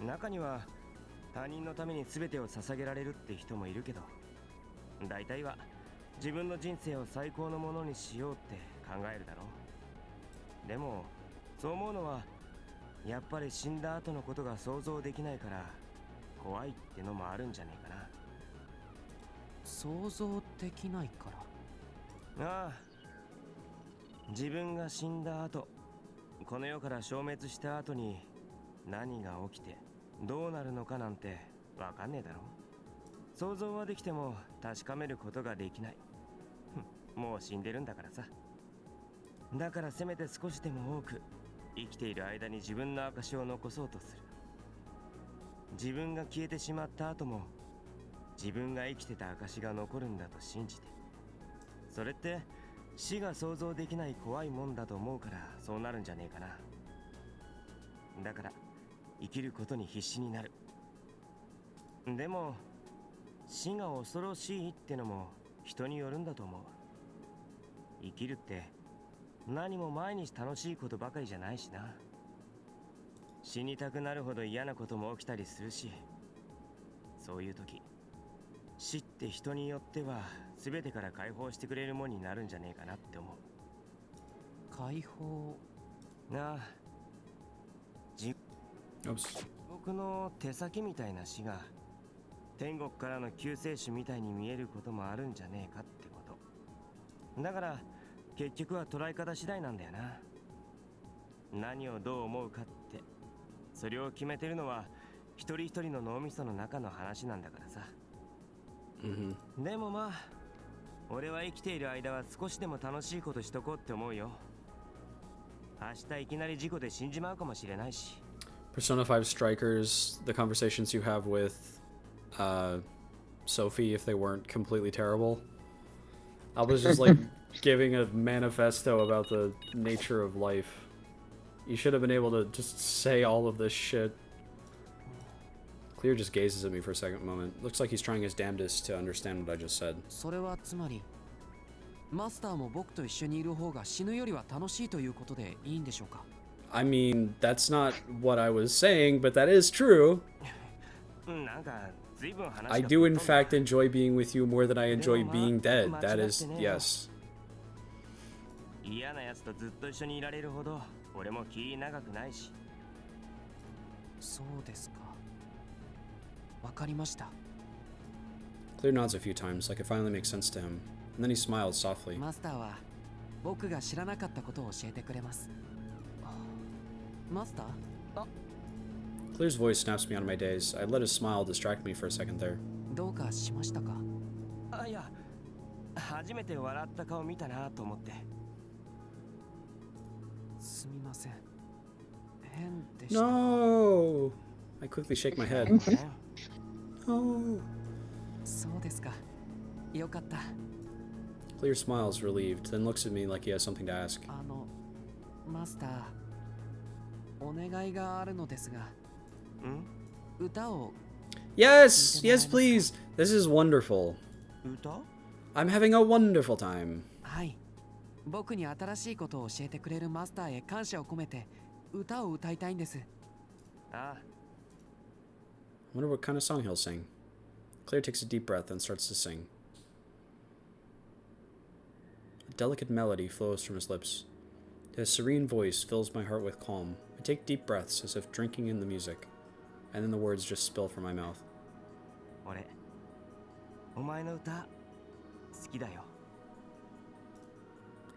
中には、他人のために全てを捧げられるって人もいるけど、大体は自分の人生を最高のものにしようって考えるだろう。でも、そう思うのはやっぱり死んだ後のことが想像できないから怖いってのもあるんじゃねえかな。想像できないかああ、ら。自分が死んだ後、この世から消滅した後に何が起きてどうなるのかなんてわかんねえだろ。想像はできても確かめることができない。もう死んでるんだからさ。だからせめて少しでも多く生きている間に自分の証を残そうとする。自分が消えてしまった後も自分が生きてた証が残るんだと信じて。それって死が想像できない怖いもんだと思うからそうなるんじゃねえかな。だから生きることに必死になる。でも死が恐ろしいってのも人によるんだと思う。生きるって何も毎日楽しいことばかりじゃないしな。死にたくなるほど嫌なことも起きたりするし、そういう時死って人によっては全てから解放してくれるもんになるんじゃねえかなって思う。解放なあ、Oops. 僕の手先みたいな死が天国からの救世主みたいに見えることもあるんじゃねえかってこと。だから結局は捉え方次第なんだよな。何をどう思うかって、それを決めてるのは一人一人の脳みその中の話なんだからさ。でもまあ、俺は生きている間は少しでも楽しいことしとこうって思うよ。明日いきなり事故で死んじまうかもしれないし。Persona 5 Strikers, the conversations you have with Sophie, if they weren't completely terrible. I was just like giving a manifesto about the nature of life. You should have been able to just say all of this shit. Clear just gazes at me for a second moment. Looks like he's trying his damnedest to understand what I just said. それはつまりマスターも僕と一緒にいる方が死ぬよりは楽しいということでいいんでしょうか I mean, that's not what I was saying, but that is true. なんか随分話が I do in fact enjoy being with you more than I enjoy being dead. That is, yes. 嫌なやつとずっと一緒にいられるほど俺も気長くないしそうですかわかりました Clear nods a few times, like it finally makes sense to him. And then he smiles softly. マスターは僕が知らなかったことを教えてくれますマスター Clear's voice snaps me out of my daze. I let his smile distract me for a second there. どうかしましたかあいや初めて笑った顔見たなと思ってすみません変でした No! I quickly shake my head. No. そうですかよかった Clear smiles, relieved, then looks at me like he has something to ask. マスターお願いがあるのですが歌を Yes! Yes, please! This is wonderful. 歌 I'm having a wonderful time. はい僕に新しいことを教えてくれるマスターへ感謝を込めて歌を歌いたいんですあ I wonder what kind of song he'll sing. Clear takes a deep breath and starts to sing. A delicate melody flows from his lips. His serene voice fills my heart with calm. I take deep breaths as if drinking in the music, and then the words just spill from my mouth. 俺お前の歌好きだよ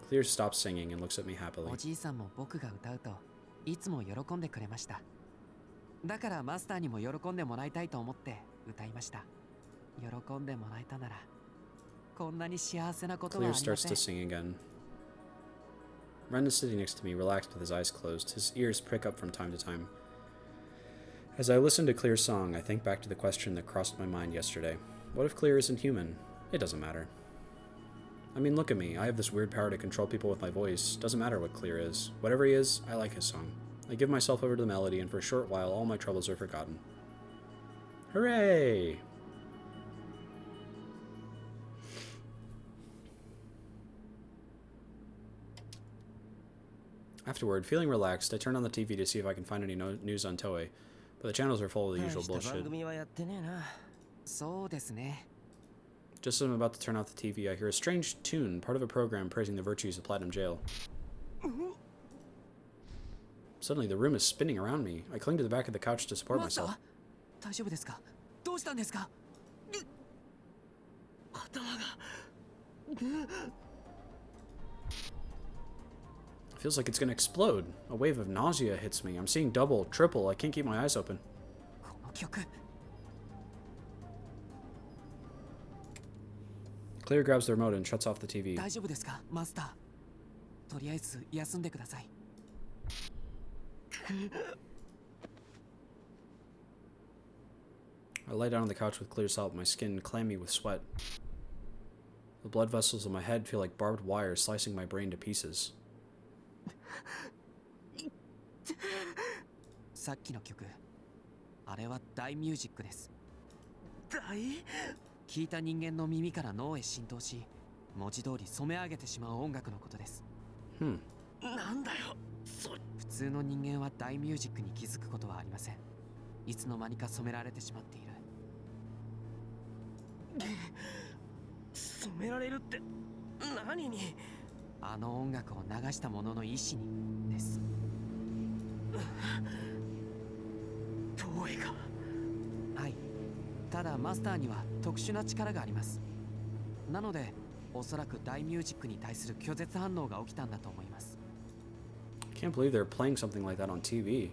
Clear stops singing and looks at me お happily. じいさんも僕が歌うといつも喜んでくれましただからマスターにも喜んでもらいたいと思って歌いました喜んでもらえたならこんなに幸せなことはあ Clear りま starts せ to ん sing again. Ren is sitting next to me, relaxed with his eyes closed. His ears prick up from time to time. As I listen to Clear's song, I think back to the question that crossed my mind yesterday. What if Clear isn't human? It doesn't matter. I mean, look at me. I have this weird power to control people with my voice. Doesn't matter what Clear is. Whatever he is, I like his song. I give myself over to the melody, and for a short while, all my troubles are forgotten. Hooray! Afterward, feeling relaxed, I turn on the TV to see if I can find any news on Toei, but the channels are full of the 大 usual した番 bullshit. 組はやってねえなそうですね Just as I'm about to turn off the TV, I hear a strange tune, part of a program praising the virtues of Platinum Jail. Suddenly, the room is spinning around me. I cling to the back of the couch to support マスター myself. 大丈夫ですかどうしたんですか 頭が It feels like it's gonna explode. A wave of nausea hits me. I'm seeing double, triple. I can't keep my eyes open. この曲 Clear grabs the remote and shuts off the TV. 大丈夫ですかマスターとりあえず休んでください I lie down on the couch with Clear's help, my skin clammy with sweat. The blood vessels in my head feel like barbed wire slicing my brain to pieces. さっきの曲あれは大ミュージックです大聞いた人間の耳から脳へ浸透し文字通り染め上げてしまう音楽のことです なんだよそれ普通の人間は大ミュージックに気づくことはありませんいつの間にか染められてしまっている染められるって何にあの音楽を流した者の意志にです東映がはいただマスターには特殊な力がありますなのでおそらく大ミュージックに対する拒絶反応が起きたんだと思います I can't believe they're playing something like that on TV.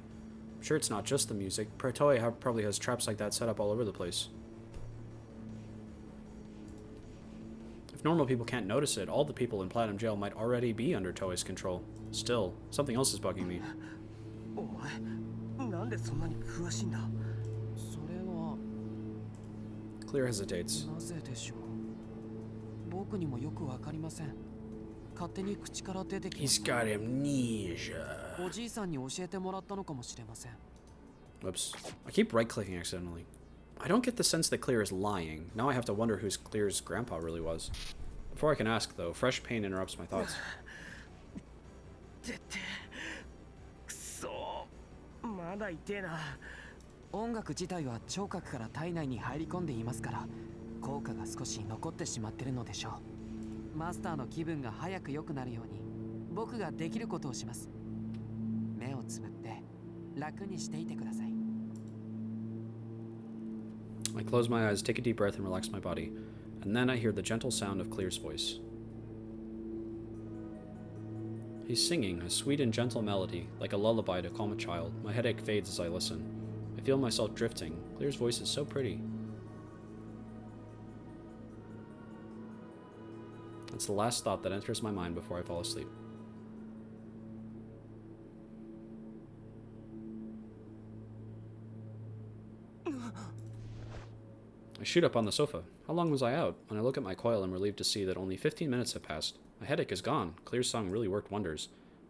I'm sure it's not just the music. Toei probably has traps like that set up all over the place. If normal people can't notice it, all the people in Platinum Jail might already be under Toei's control. Still, something else is bugging me. お前なんでそんなに詳しいんだそれは Clear hesitates. なぜでしょう僕僕にもよくわかりません。勝手に口から出てきま He's した。 got amnesia. おじいさんに教えてもらったのかもしれません。 Whoops. I keep right-clicking accidentally. I don't get the sense that Clear is lying. Now I have to wonder who Clear's grandpa really was. Before I can ask, though, fresh pain interrupts my thoughts. てってくそまだ痛えな。音楽自体は聴覚から体内に入り込んでいますから、効果が少し残ってしまってるのでしょう。マスターの気分が早く良くなるように、僕ができることをします。目をつぶって楽にしていてください。 I close my eyes, take a deep breath, and relax my body. And then I hear the gentle sound of Clear's voice. He's singing a sweet and gentle melody, like a lullaby to calm a child. My headache fades as I listen. I feel myself drifting. Clear's voice is so pretty. That's the last thought that enters my mind before I fall asleep. I shoot up on the sofa. How long was I out? When I look at my coil, I'm relieved to see that only 15 minutes have passed. My headache is gone. Clear's song really worked wonders.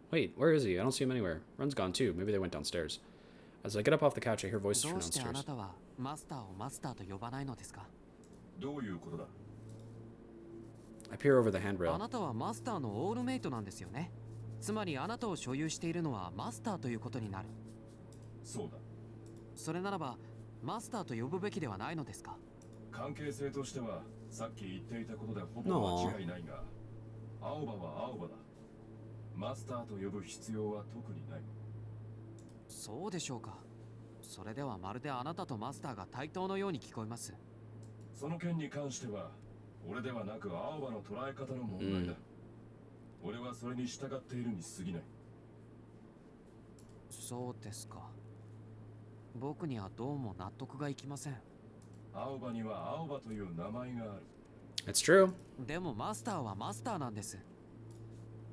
Wait, where is he? I don't see him anywhere. Run's gone too. Maybe they went downstairs. As I get up off the couch, I hear voices ど from うしてあ downstairs. なたはマスターをマスターと呼ばないのですか？ どういうことだ？ I peer over the あ handrail. なたはマスターのオールメイトなんですよね。つまりあなたを所有しているのはマスターということになる。そうだ。それならばマスターと呼ぶべきではないのですか？ 関係性としてはさっき言っていたことでほぼ間違いないが、青葉は青葉だ。マスターと呼ぶ必要は特にない。そうでしょうか。それではまるであなたとマスターが対等のように聞こえます。その件に関しては俺ではなく青葉の捉え方の問題だ。俺はそれに従っているに過ぎない。そうですか。僕にはどうも納得がいきません。青葉には青葉という名前がある。 It's true. でもマスターはマスターなんです。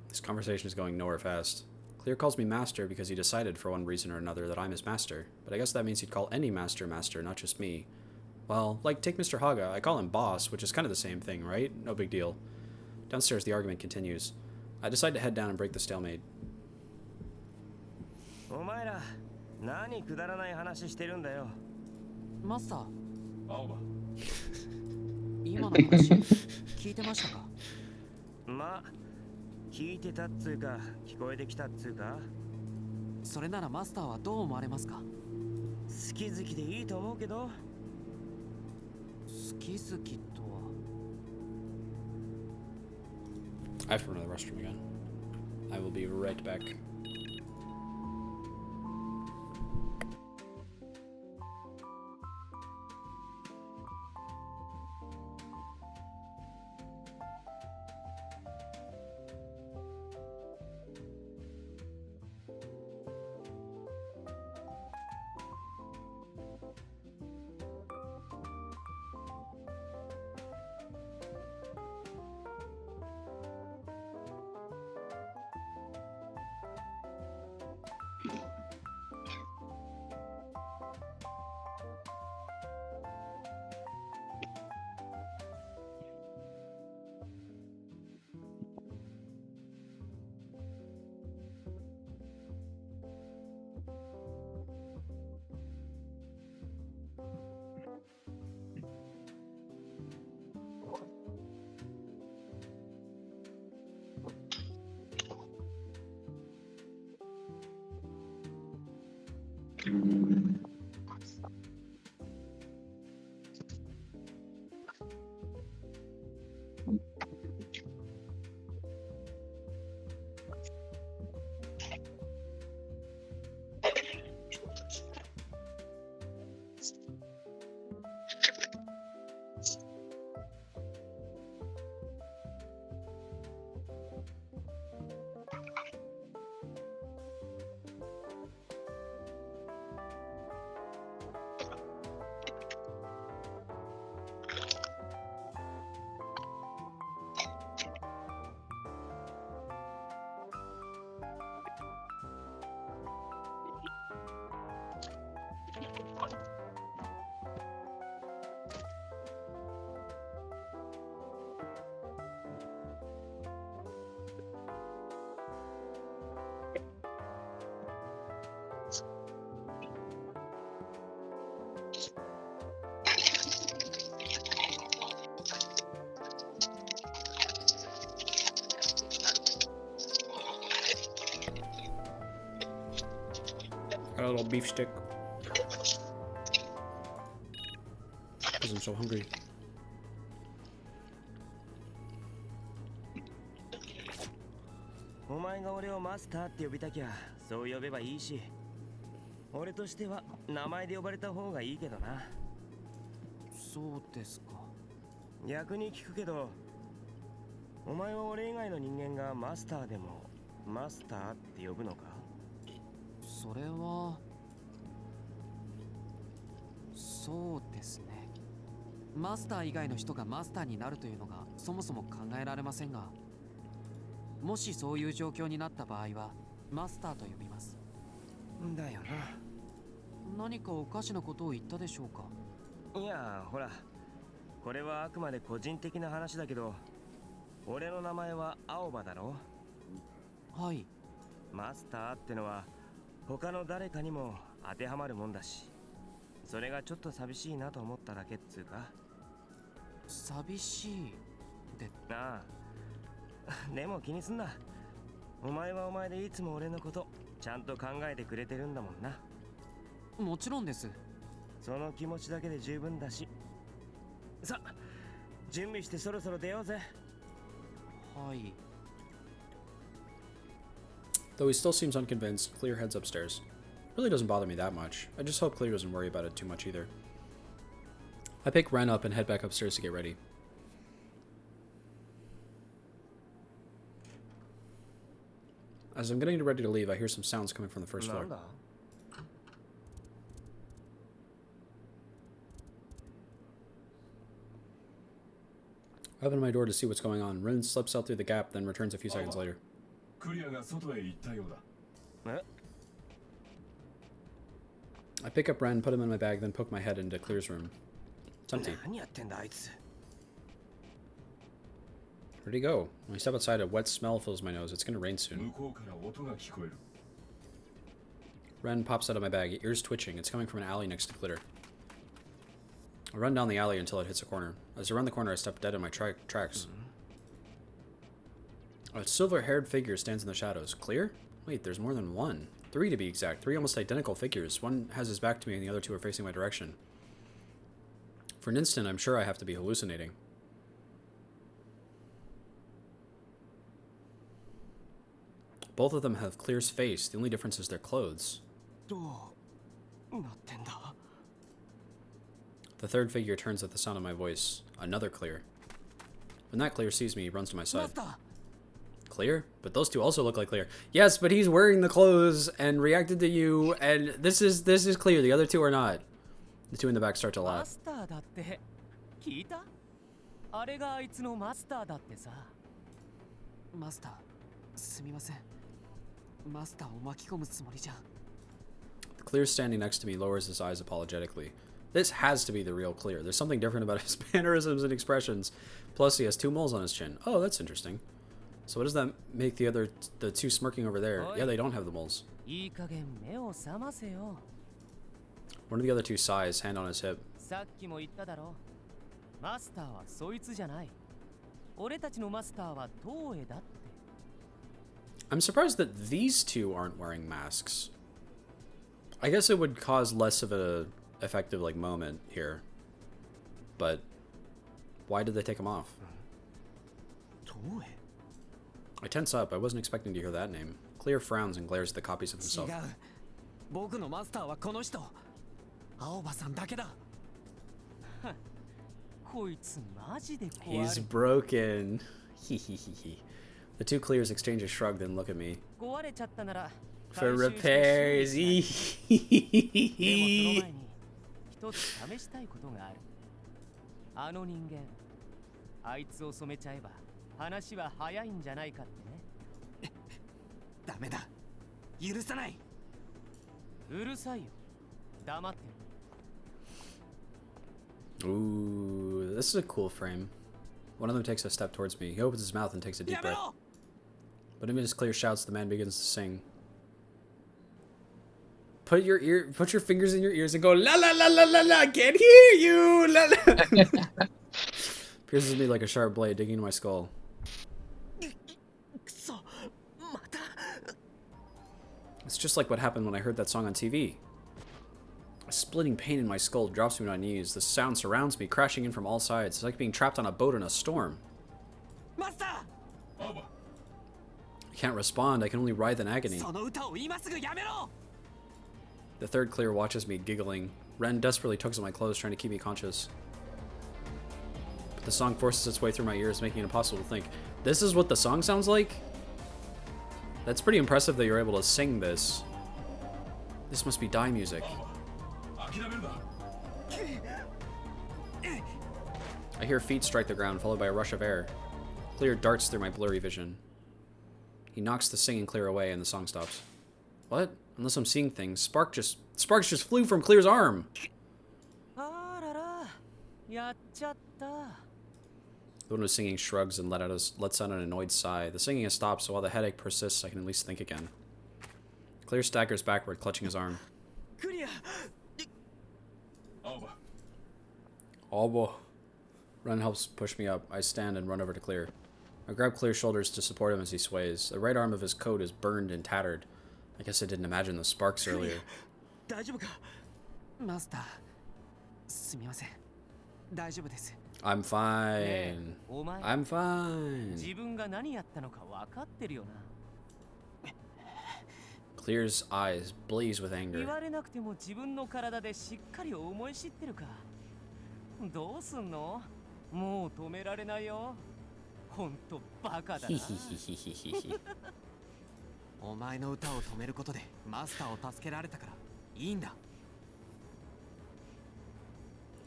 This conversation is going nowhere fast. Clear calls me master because he decided for one reason or another that I'm his master, but I guess that means he'd call any master master, not just me. Well, like, take Mr. Haga, I call him boss, which is kind of the same thing, right? No big deal. Downstairs, the argument continues. I decide to head down and break the stalemate. お前ら何くだらない話してるんだよ。マスター、青葉、今の話聞いてましたか？まあ聞いてたっつうか聞こえてきたっつうか。それならマスターはどう思われますか？好き好きでいいと思うけど。好き好きとは。 I have to run to the restroom again. I will be right back. a little beef stick. Because I'm so hungry.お前が俺をマスターって呼びたきゃそう呼べばいいし、俺としては名前で呼ばれた方がいいけどな。そうですか。逆に聞くけど、お前は俺以外の人間がマスターでもマスターって呼ぶのか？それはそうですね。マスター以外の人がマスターになるというのがそもそも考えられませんが、もしそういう状況になった場合はマスターと呼びます。だよ何かおかしなことを言ったでしょうか？な。いやほら、これはあくまで個人的な話だけど、俺の名前は青葉だろ。はい。マスターってのは他の誰かにも当てはまるもんだし、それがちょっと寂しいなと思っただけっつうか。寂しいで。なあでも気にすんな。お前はお前でいつも俺のことちゃんと考えてくれてるんだもんな。もちろんです。その気持ちだけで十分だし。さ、準備してそろそろ出ようぜ。はい。 Though he still seems unconvinced, Clear heads upstairs. Really doesn't bother me that much. I just hope Clear doesn't worry about it too much either. I pick Ren up and head back upstairs to get ready. As I'm getting ready to leave, I hear some sounds coming from the first floor. I open my door to see what's going on. Ren slips out through the gap, then returns a few seconds later. I pick up Ren, put him in my bag, then poke my head into Clear's room. It's empty. Where'd he go? When I step outside, a wet smell fills my nose. It's gonna rain soon. Ren pops out of my bag, ears twitching. It's coming from an alley next to Glitter. I run down the alley until it hits a corner. As I run the corner, I step dead in my tracks. A silver-haired figure stands in the shadows. Clear? Wait, there's more than one. 3 to be exact. 3 almost identical figures. One has his back to me and the other 2 are facing my direction. For an instant, I'm sure I have to be hallucinating. Both of them have Clear's face. The only difference is their clothes. The third figure turns at the sound of my voice. Another Clear. When that Clear sees me, he runs to my side. Clear? But those 2 also look like Clear. Yes, but he's wearing the clothes and reacted to you, and this is Clear. The other 2 are not. The 2 in the back start to laugh. The Clear standing next to me lowers his eyes apologetically. This has to be the real Clear. There's something different about his mannerisms and expressions. Plus, he has 2 moles on his chin. Oh, that's interesting. So what does that make the 2 smirking over there? Yeah, they don't have the moles. One of the other 2 sighs, hand on his hip. I'm surprised that these 2 aren't wearing masks. I guess it would cause less of a effective moment here. But why did they take them off? I tense up. I wasn't expecting to hear that name. Clear frowns and glares at the copies of himself. He's broken. The 2 Clears exchange a shrug, then look at me. For repairs. Ooh, this is a cool frame. One of them takes a step towards me. He opens his mouth and takes a deep breath. But amid his Clear shouts, the man begins to sing. Put your fingers in your ears and go la la la la la la. Can't hear you. La la. Pierces me like a sharp blade digging into my skull. It's just like what happened when I heard that song on TV. A splitting pain in my skull drops me to my knees. The sound surrounds me, crashing in from all sides. It's like being trapped on a boat in a storm. Master! I can't respond. I can only writhe in agony. その歌を今すぐやめろ! The third clear watches me, giggling. Ren desperately tugs at my clothes, trying to keep me conscious. But the song forces its way through my ears, making it impossible to think. This is what the song sounds like? That's pretty impressive that you're able to sing this. This must be die music. I hear feet strike the ground, followed by a rush of air. Clear darts through my blurry vision. He knocks the singing Clear away, and the song stops. What? Unless I'm seeing things, sparks just flew from Clear's arm. あらら、やっちゃった。 The one who's singing shrugs and lets out an annoyed sigh. The singing has stopped, so while the headache persists, I can at least think again. Clear staggers backward, clutching his arm. クリア。 Albo. Ren helps push me up. I stand and run over to Clear. I grab Clear's shoulders to support him as he sways. The right arm of his coat is burned and tattered. I guess I didn't imagine the sparks earlier. 大丈夫か? マスター、すみません。大丈夫です。 I'm fine. お前、 I'm fine. 自分が何やったのか分かってるよな。 Clear's eyes blaze with 言 anger. われなくても自分の体でしっかり思い知ってるか。どうすんの？もう止められないよ。ほんとバカだな。お前の歌を止めることでマスターを助けられたからいいんだ。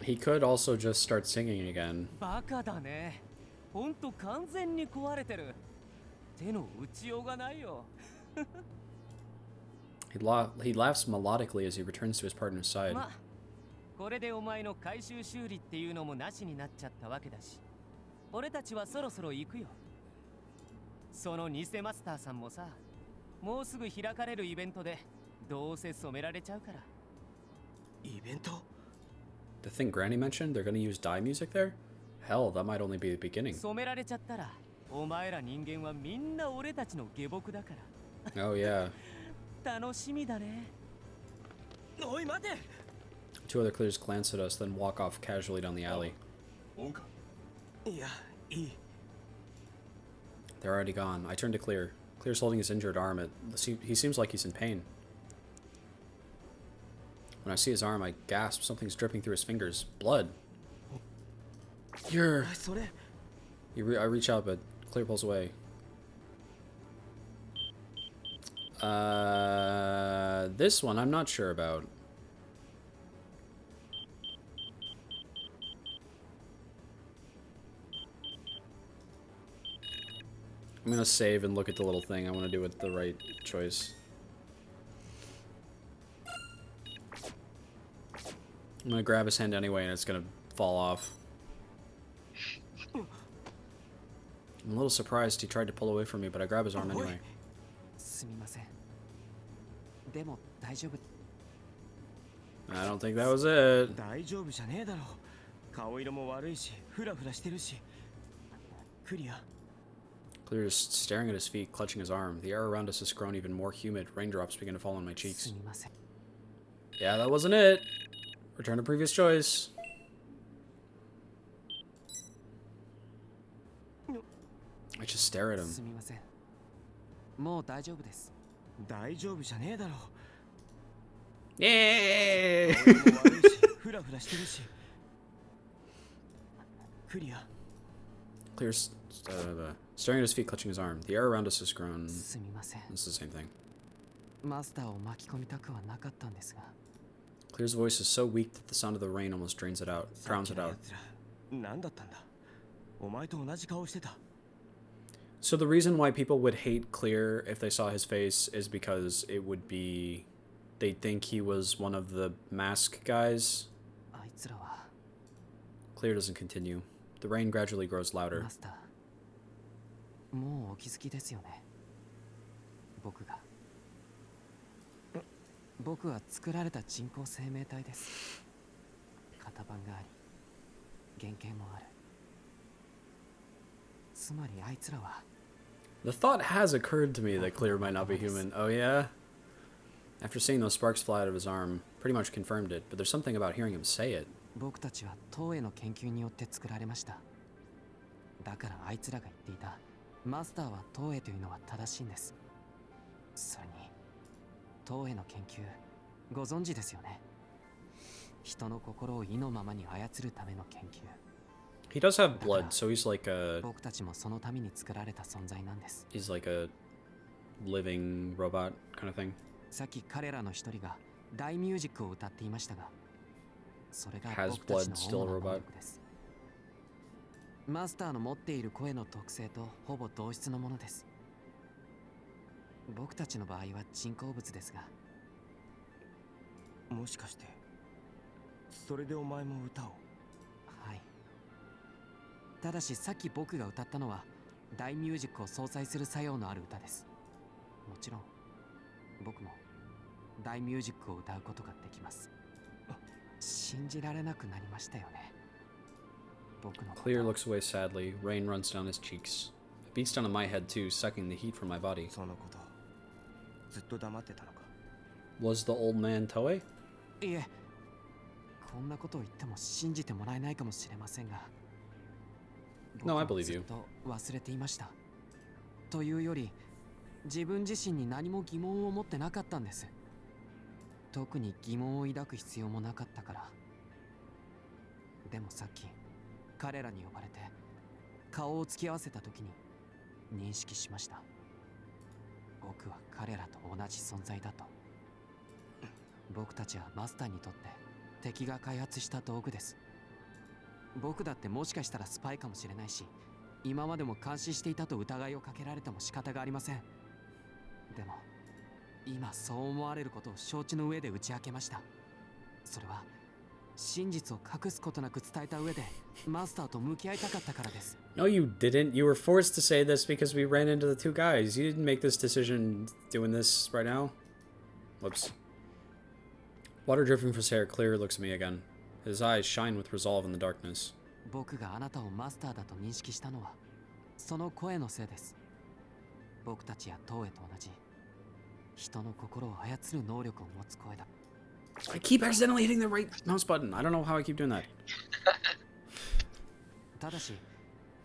He could also just start singing again. バカだね。ほんと完全に壊れてる。手の打ちようがないよ。 He laughs melodically as he returns to his partner's side. ま、これでお前の回収修理っていうのもなしになっちゃったわけだし、俺たちはそろそろ行くよ。その偽マスターさんもさ、もうすぐ開かれるイベントでどうせ染められちゃうから。イベント? The thing Granny mentioned, they're gonna use die music there? Hell, that might only be the beginning. 染められちゃったら、お前ら人間はみんな俺たちの下僕だから。 Oh yeah. 楽しみだね。おい待て! Two other Clears glance at us, then walk off casually down the alley. いや、いい。 They're already gone. I turn to Clear. Clear's holding his injured arm. He seems like he's in pain. When I see his arm, I gasp. Something's dripping through his fingers. Blood. You're... それ。 I reach out, but Clear pulls away. This one I'm not sure about. I'm gonna save and look at the little thing. I want to do it the right choice. I'm gonna grab his hand anyway, and it's gonna fall off. I'm a little surprised he tried to pull away from me, but I grab his arm anyway. すみません。でも大丈夫。 I don't think that was it. 大丈夫じゃねえだろ。顔色も悪いし、フラフラしてるし。クリア。 Clear is staring at his feet, clutching his arm. The air around us has grown even more humid. Raindrops begin to fall on my す cheeks. みません。 Yeah, that wasn't it. Return to previous choice. I just stare at him. すみません。もう大丈夫です。大丈夫じゃねえだろ。 Yay! 顔色も悪いし、フラフラしてるし。クリア。 Clear's staring at his feet, clutching his arm. The air around us has grown. すみません。 This is the same thing. マスターを巻き込みたくはなかったんですが。 Clear's voice is so weak that the sound of the rain almost drowns it out. 何だったんだ? お前と同じ顔してた。 So the reason why people would hate Clear if they saw his face is because it would be... They'd think he was one of the mask guys. あいつらは。 Clear doesn't continue. The rain gradually grows louder. マスター。もうお気づきですよね。僕は作られた人工生命体です。型番があり、原型もある。つまりあいつらは。 The thought has occurred to me that Clear might not be human. Oh yeah? After seeing those sparks fly out of his arm, pretty much confirmed it, but there's something about hearing him say it. 僕たちは東映の研究によって作られました。だからあいつらが言っていたマスターは東映というのは正しいんです。それに東映の研究ご存知ですよね。人の心を意のままに操るための研究。 He does have blood, so he's like a 僕たちもそのために作られた存在なんです。 he's like a living robot kind of thing. さっき彼らの一人が大ミュージックを歌っていましたが、それが Has 僕たち blood の still 主な a 能 robot? 力です。マスターの持っている声の特性とほぼ同質のものです。僕たちの場合は人工物ですが、もしかしてそれでお前も歌を？はい。ただしさっき僕が歌ったのは大ミュージックを相殺する作用のある歌です。もちろん僕も大ミュージックを歌うことができます。信じられなくなりましたよね。僕のこと。 Clear looks away sadly. Rain runs down his cheeks. It beats down on my head too, sucking the heat from my body. そのことずっと黙ってたのか？ Was the old man Toei? いえ、こんなことを言っても信じてもらえないかもしれませんが、 No, I 僕は believe ずっ you. と忘れていました。というより、自分自身に何も疑問を持ってなかったんです。特に疑問を抱く必要もなかったから。でもさっき彼らに呼ばれて顔を突き合わせた時に認識しました。僕は彼らと同じ存在だと。僕たちはマスターにとって敵が開発した道具です。僕だってもしかしたらスパイかもしれないし、今までも監視していたと疑いをかけられても仕方がありません。でも今そう思われることを承知の上で打ち明けました。それは真実を隠すことなく伝えた上でマスターと向き合いたかったからです。 No, you didn't. You were forced to say this because we ran into the two guys. You didn't make this decision doing this right now. Whoops. Water dripping from his hair, Clear looks at me again. His eyes shine with resolve in the darkness. 僕があなたをマスターだと認識したのはその声のせいです。僕たちや東映と同じ人の心を操る能力を持つ声だ。 I keep accidentally hitting the right mouse button. I don't know how I keep doing that. ただし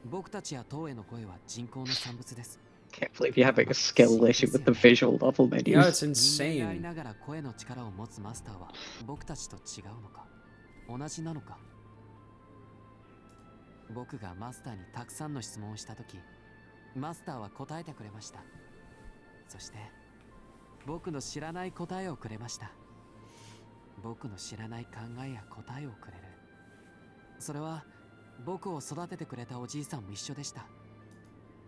僕たちや東映の声は人工の産物です。 Can't believe you're having a skill issue with the visual novel Yeah, menus. it's 人間であり insane. ながら声の力を持つマスターは僕たちと違うのか同じなのか。僕がマスターにたくさんの質問をしたとき、マスターは答えてくれました。そして僕の知らない答えをくれました。僕の知らない考えや答えをくれる。それは僕を育ててくれたおじいさんも一緒でした。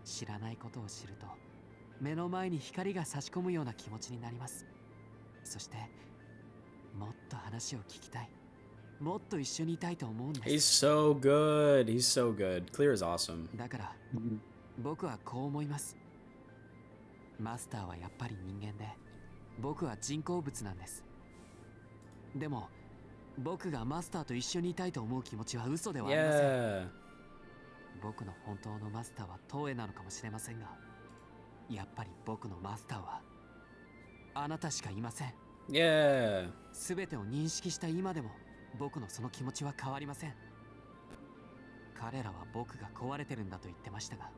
知らないことを知ると目の前に光が差し込むような気持ちになります。そしてもっと話を聞きたい、もっと一緒にいたいと思うんで He's す。 so good. He's so good. Clear is awesome. だから僕はこう思います。マスターはやっぱり人間で、僕は人工物なんです。でも僕がマスターと一緒にいたいと思う気持ちは嘘ではありません。 Yeah. 僕の本当のマスターは東映なのかもしれませんが、やっぱり僕のマスターはあなたしかいません。 Yeah. すべてを認識した今でも僕のその気持ちは変わりません。彼らは僕が壊れてるんだと言ってましたが、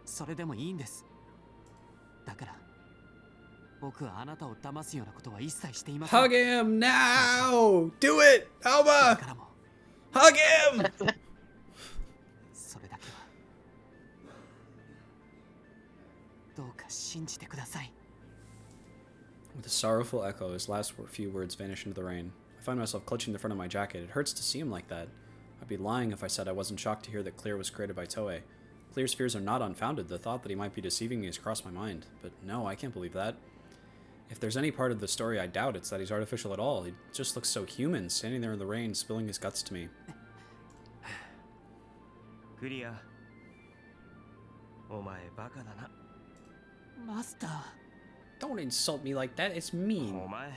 それでもいいんです。だから僕はあなたを騙すようなことは一切していません。 Hug him now. Do it, だ Alba. からも Hug him. それだけはどうか信じてください。 With a sorrowful echo, his last few words vanish into the rain. I find myself clutching the front of my jacket. It hurts to see him like that. I'd be lying if I said I wasn't shocked to hear that Clear was created by Toei. Clear's fears are not unfounded. The thought that he might be deceiving me has crossed my mind. But no, I can't believe that. If there's any part of the story I doubt, it's that he's artificial at all. He just looks so human, standing there in the rain, spilling his guts to me. クリア、お前バカだな。マスター。 Don't insult me like that. It's mean. お前、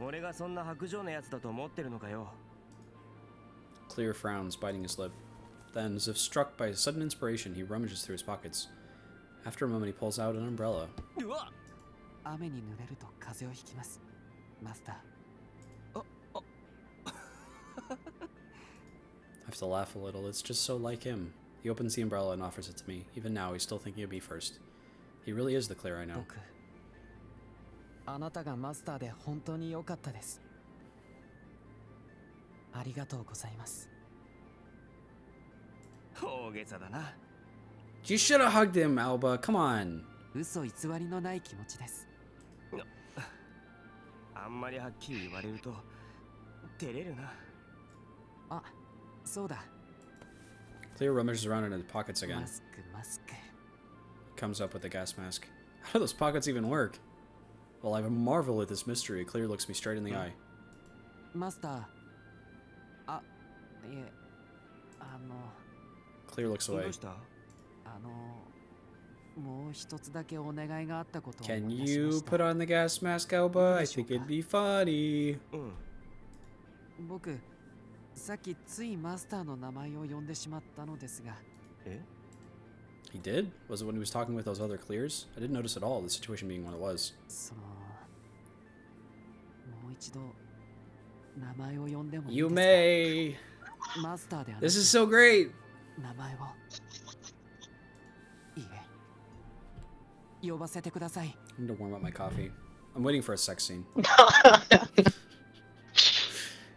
俺がそんな白状なやつだと思ってるのかよ。 Clear frowns, biting his lip. Then, as if struck by a sudden inspiration, he rummages through his pockets. After a moment, he pulls out an umbrella. うわっ、雨に濡れると風邪をひきます、マスター。I have to laugh a little. It's just so like him. He opens the umbrella and offers it to me. Even now, he's still thinking of me first. He really is the Claire I know. 僕、あなたがマスターで本当に良かったです。ありがとうございます。大げさだな。You should have hugged him, Alba. Come on. 嘘偽りのない気持ちです。あんまりはっきり言われると照れるな。あ、そうだ。Clear rummages around in his pockets again. マスク、マスク。 Comes up with a gas mask. How do those pockets even work? Well, I marvel at this mystery. Clear looks me straight in the eye. マスター。あ、いえ、Clear looks ど away. うした？もう一つだけお願いがあったことを Can 思い出し you ました。 put on the gas mask, Alba? I think it'd be funny. 僕、さっきついマスターの名前を呼んでしまったのですが。え？ He did? Was it when he was talking with those other Clears? I didn't notice at all, the situation being what it was. もう一度名前を呼んでもいい You ですか？ may. マスターであなた This is so great. 名前をいいえ呼ばせてください。 I need to warm up my coffee. I'm waiting for a sex scene.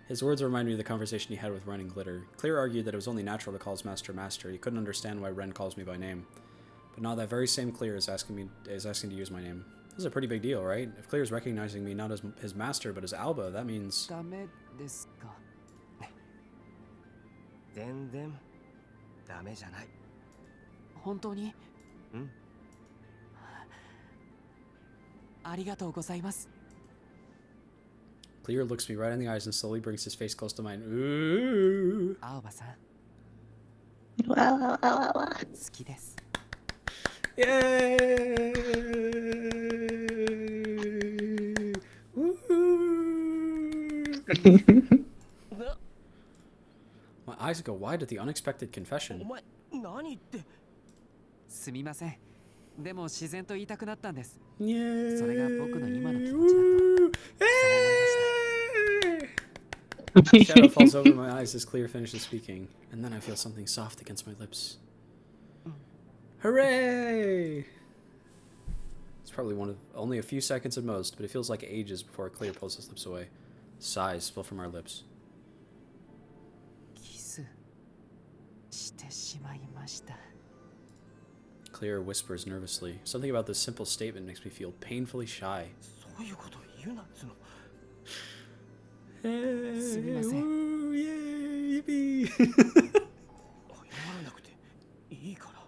His words remind me of the conversation he had with Ren and Glitter. Clear argued that it was only natural to call his master master. He couldn't understand why Ren calls me by name. But now that very same Clear is asking to use my name. This is a pretty big deal, right? If Clear is recognizing me not as his master but as Alba, that means... ダメですか？全然ダメじゃない。本当に？うん。ありがとうございます。Clear looks me right in the eyes and slowly brings his face close to mine. Ooh. 青葉さん、わわわわわ。好きです。 Yay! Woo! My eyes go wide at the unexpected お confession. 前何言って。すみません。でも自然と言いたくなったんです。 Yay! それが僕の今の気持ちだと。 Shadow falls over my eyes as Clear finishes speaking, and then I feel something soft against my lips. Hooray! It's probably only a few seconds at most, but it feels like ages before Clear pulls his lips away. Sighs spill from our lips. キスしてしまいました。 Clear whispers nervously. Something about this simple statement makes me feel painfully shy. そういうこと言うなっつの。Hey, すみません。 woo, yay, yippee. 謝らなくていいから。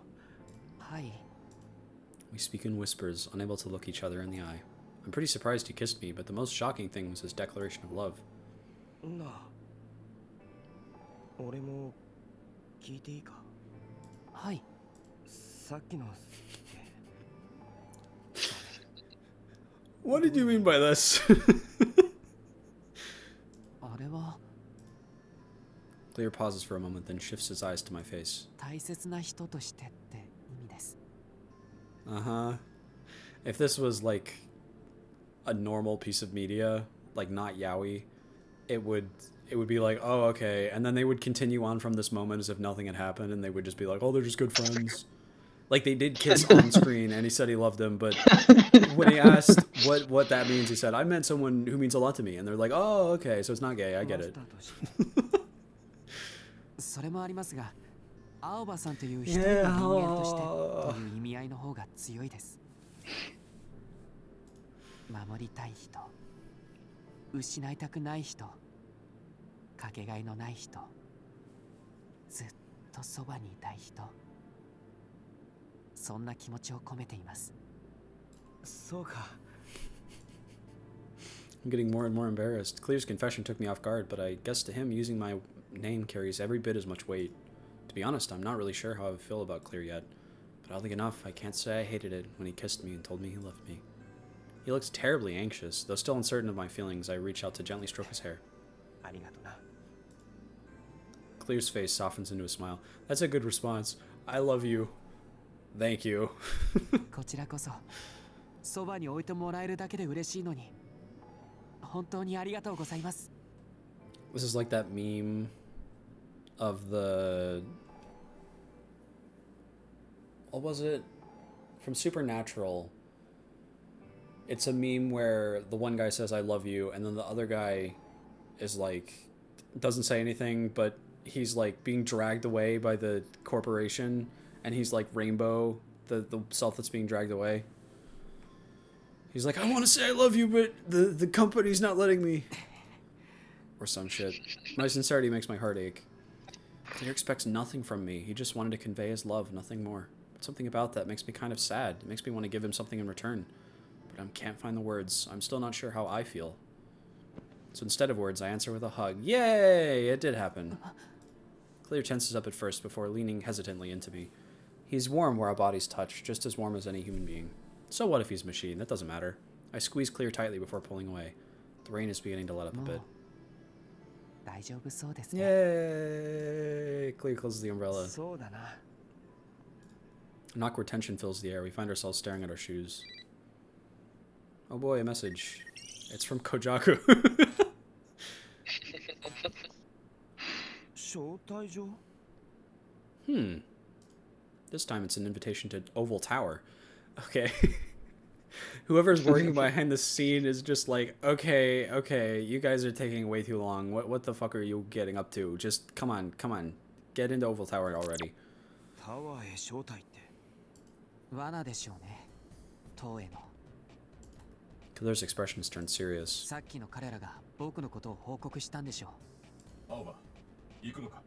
はい。 We speak in whispers, unable to look each other in the eye. I'm pretty surprised he kissed me, but the most shocking thing was his declaration of love. なあ、俺も聞いていいか？はい。さっきの。 What did you mean by this? あれは Clear pauses for a moment, then shifts his eyes to my face. 大切な人としてって意味です。 Uh-huh. If this was like a normal piece of media, like not yaoi, it would be like, oh, okay, and then they would continue on from this moment as if nothing had happened, and they would just be like, oh, they're just good friends. Like they did kiss on screen, and he said he loved him, but when he asked what that means, he said, I meant someone who means a lot to me, and they're like, oh, okay, so it's not gay, I get it. それもありますが、青葉さんという一人の人間としてという意味合いの方が強いです。守りたい人、失いたくない人、かけがえのない人、ずっとそばにいたい人、そんな気持ちを込めています。そうか。 I'm getting more and more embarrassed. Clear's confession took me off guard, but I guess to him, using my name carries every bit as much weight. To be honest, I'm not really sure how I feel about Clear yet, but oddly enough, I can't say I hated it when he kissed me and told me he loved me. He looks terribly anxious. Though still uncertain of my feelings, I reach out to gently stroke his hair. ありがとな。 Clear's face softens into a smile. That's a good response. I love you. Thank you. こちらこそそばに置いてもらえるだけで嬉しいのに。本当にありがとうございます。 This is like that meme of the... What was it? From Supernatural. It's a meme where the one guy says, I love you, and then the other guy is like, doesn't say anything, but he's like being dragged away by the corporation, and he's like Rainbow, the self that's being dragged away. He's like, I want to say I love you, but the company's not letting me. Or some shit. My sincerity makes my heart ache. Clear expects nothing from me. He just wanted to convey his love, nothing more. But something about that makes me kind of sad. It makes me want to give him something in return. But I can't find the words. I'm still not sure how I feel. So instead of words, I answer with a hug. Yay! It did happen. Clear tenses up at first before leaning hesitantly into me. He's warm where our bodies touch, just as warm as any human being. So what if he's a machine? That doesn't matter. I squeeze Clear tightly before pulling away. The rain is beginning to let up a bit. 大丈夫そうですね。 Yay! Clear closes the umbrella. そうだな。 An awkward tension fills the air. We find ourselves staring at our shoes. Oh boy, a message. It's from Kojaku. 招待状 This time it's an invitation to Oval Tower. Okay. Whoever's working behind the scene is just like, okay, you guys are taking way too long. What the fuck are you getting up to? Just come on. Get into Oval Tower already. タワーへ招待って。罠でしょうね。東への。 Killer's expression has turned serious. さっきの彼らが僕のことを報告したんでしょう。青葉行くのか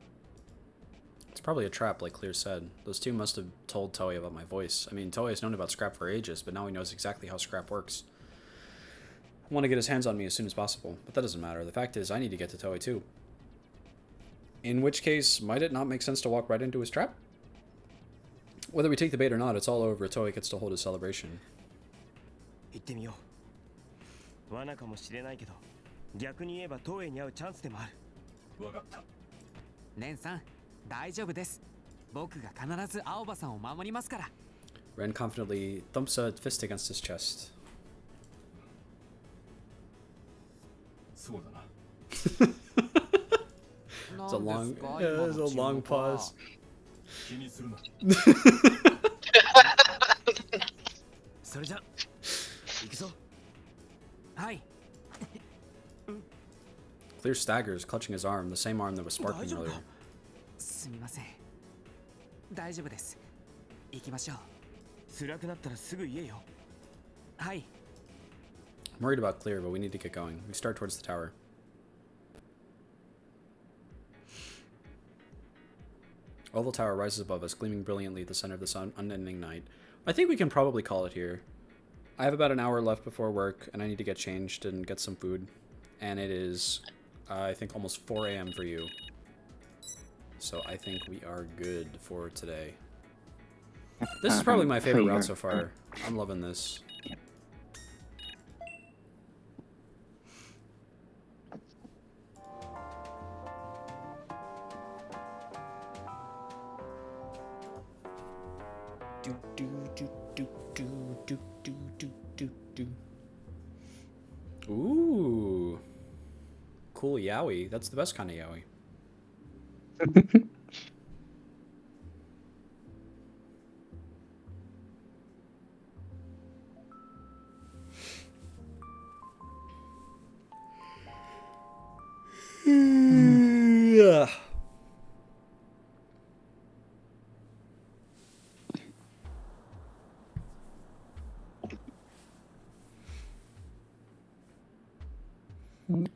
It's probably a trap, like Clear said. Those two must have told Toei about my voice. I mean, Toei's known about Scrap for ages, but now he knows exactly how Scrap works. I want to get his hands on me as soon as possible, but that doesn't matter. The fact is, I need to get to Toei too. In which case, might it not make sense to walk right into his trap? Whether we take the bait or not, it's all over. Toei gets to hold his celebration. 行ってみよう。罠かもしれないけど、逆に言えば東映に会うチャンスでもある。分かった レンさん、大丈夫です。僕が必ず青葉さんを守りますから。 Ren confidently thumps a fist against his chest. そうだな It's a long, there's a long pause. 気にするなそれじゃ、行くぞ。はい。 Clear staggers, clutching his arm, the same arm that was sparking earlier. すみません。大丈夫です。行きましょう。辛くなったらすぐ言えよ。はい。 I'm worried about Clear, but we need to get going. We start towards the tower. Oval Tower rises above us, gleaming brilliantly at the center of this unending night. I think we can probably call it here. I have about an hour left before work, and I need to get changed and get some food. And it is, I think, almost 4 a.m. for you. So I think we are good for today. This is probably my favorite route so far. I'm loving this. Ooh. Cool yaoi. That's the best kind of yaoi. Yeah.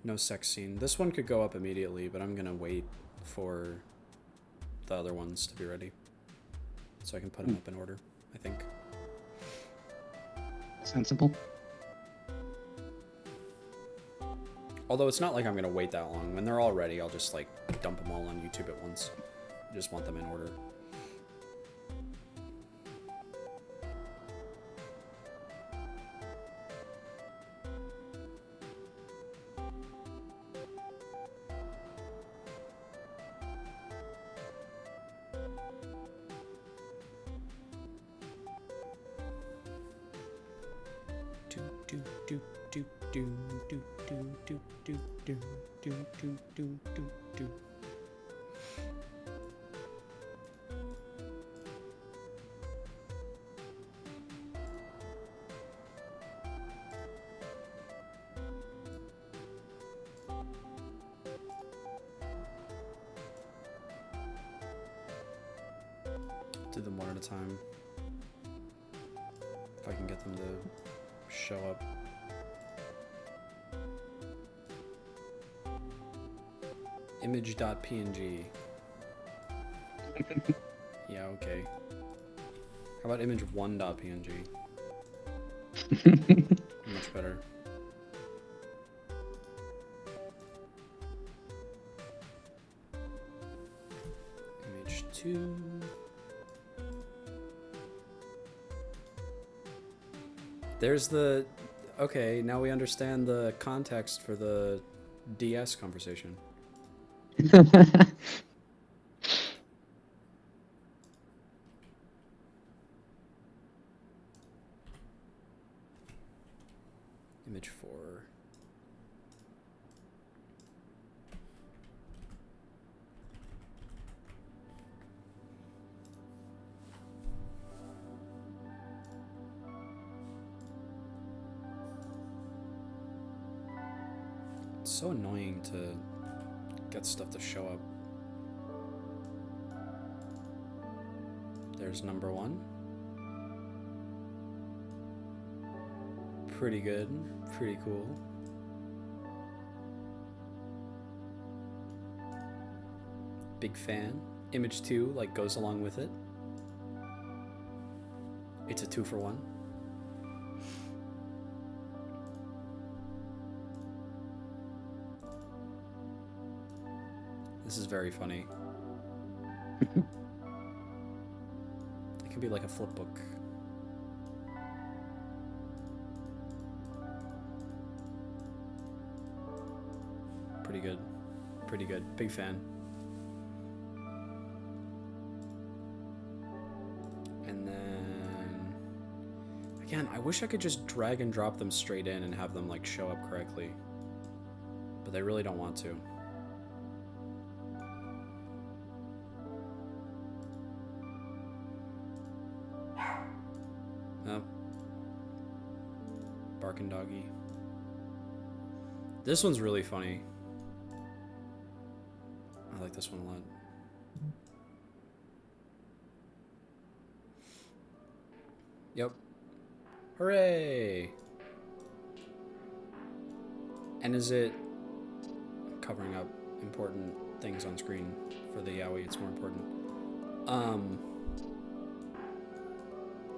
No sex scene. This one could go up immediately, but I'm gonna wait for the other ones to be ready. So I can put them up in order, I think. Sensible. Although it's not like I'm gonna wait that long. When they're all ready, I'll just like dump them all on YouTube at once. I just want them in order. Do them one at a time. If I can get them to show up. Image.png. Yeah, okay. How about image1.png? Much better. Image 2. There's the... Okay, now we understand the context for the DS conversation. Image 4. It's so annoying to get stuff to show up. There's number 1. Pretty good, pretty cool. Big fan. Image 2 like goes along with it. It's a 2-for-1. This is very funny. It could be like a flip book. Pretty good. Pretty good. Big fan. And then... Again, I wish I could just drag and drop them straight in and have them like show up correctly. But they really don't want to. Oh. Barking doggy. This one's really funny. I like this one a lot. Yep. Hooray! And is it covering up important things on screen for the yaoi? It's more important.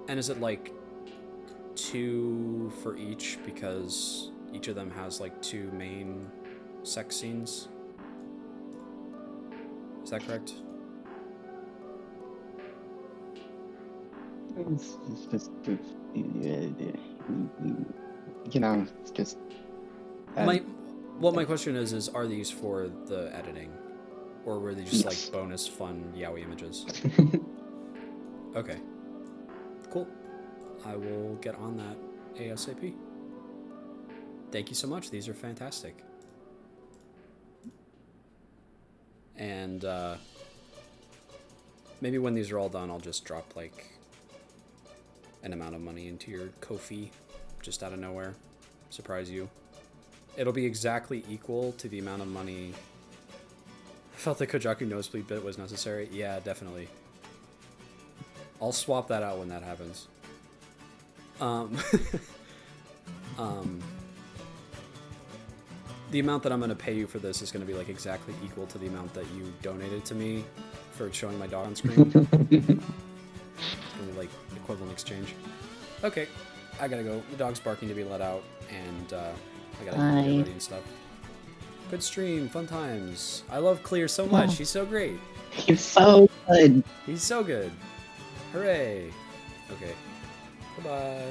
And is it like 2 for each because each of them has like 2 main sex scenes? Is that correct? It's just, you know, it's just. My question is are these for the editing, or were they just Yes. like bonus fun yaoi images? Okay, cool. I will get on that ASAP. Thank you so much. These are fantastic. And maybe when these are all done, I'll just drop like an amount of money into your Ko-fi just out of nowhere. Surprise you. It'll be exactly equal to the amount of money. I felt the Kojaku nosebleed bit was necessary. Yeah, definitely. I'll swap that out when that happens. The amount that I'm going to pay you for this is going to be like exactly equal to the amount that you donated to me for showing my dog on screen. It's going to be like equivalent exchange. Okay, I gotta go. The dog's barking to be let out, and I gotta get ready and stuff. Good stream, fun times. I love Clear so much. He's so great. He's so good. He's so good. Hooray. Okay. Bye-bye.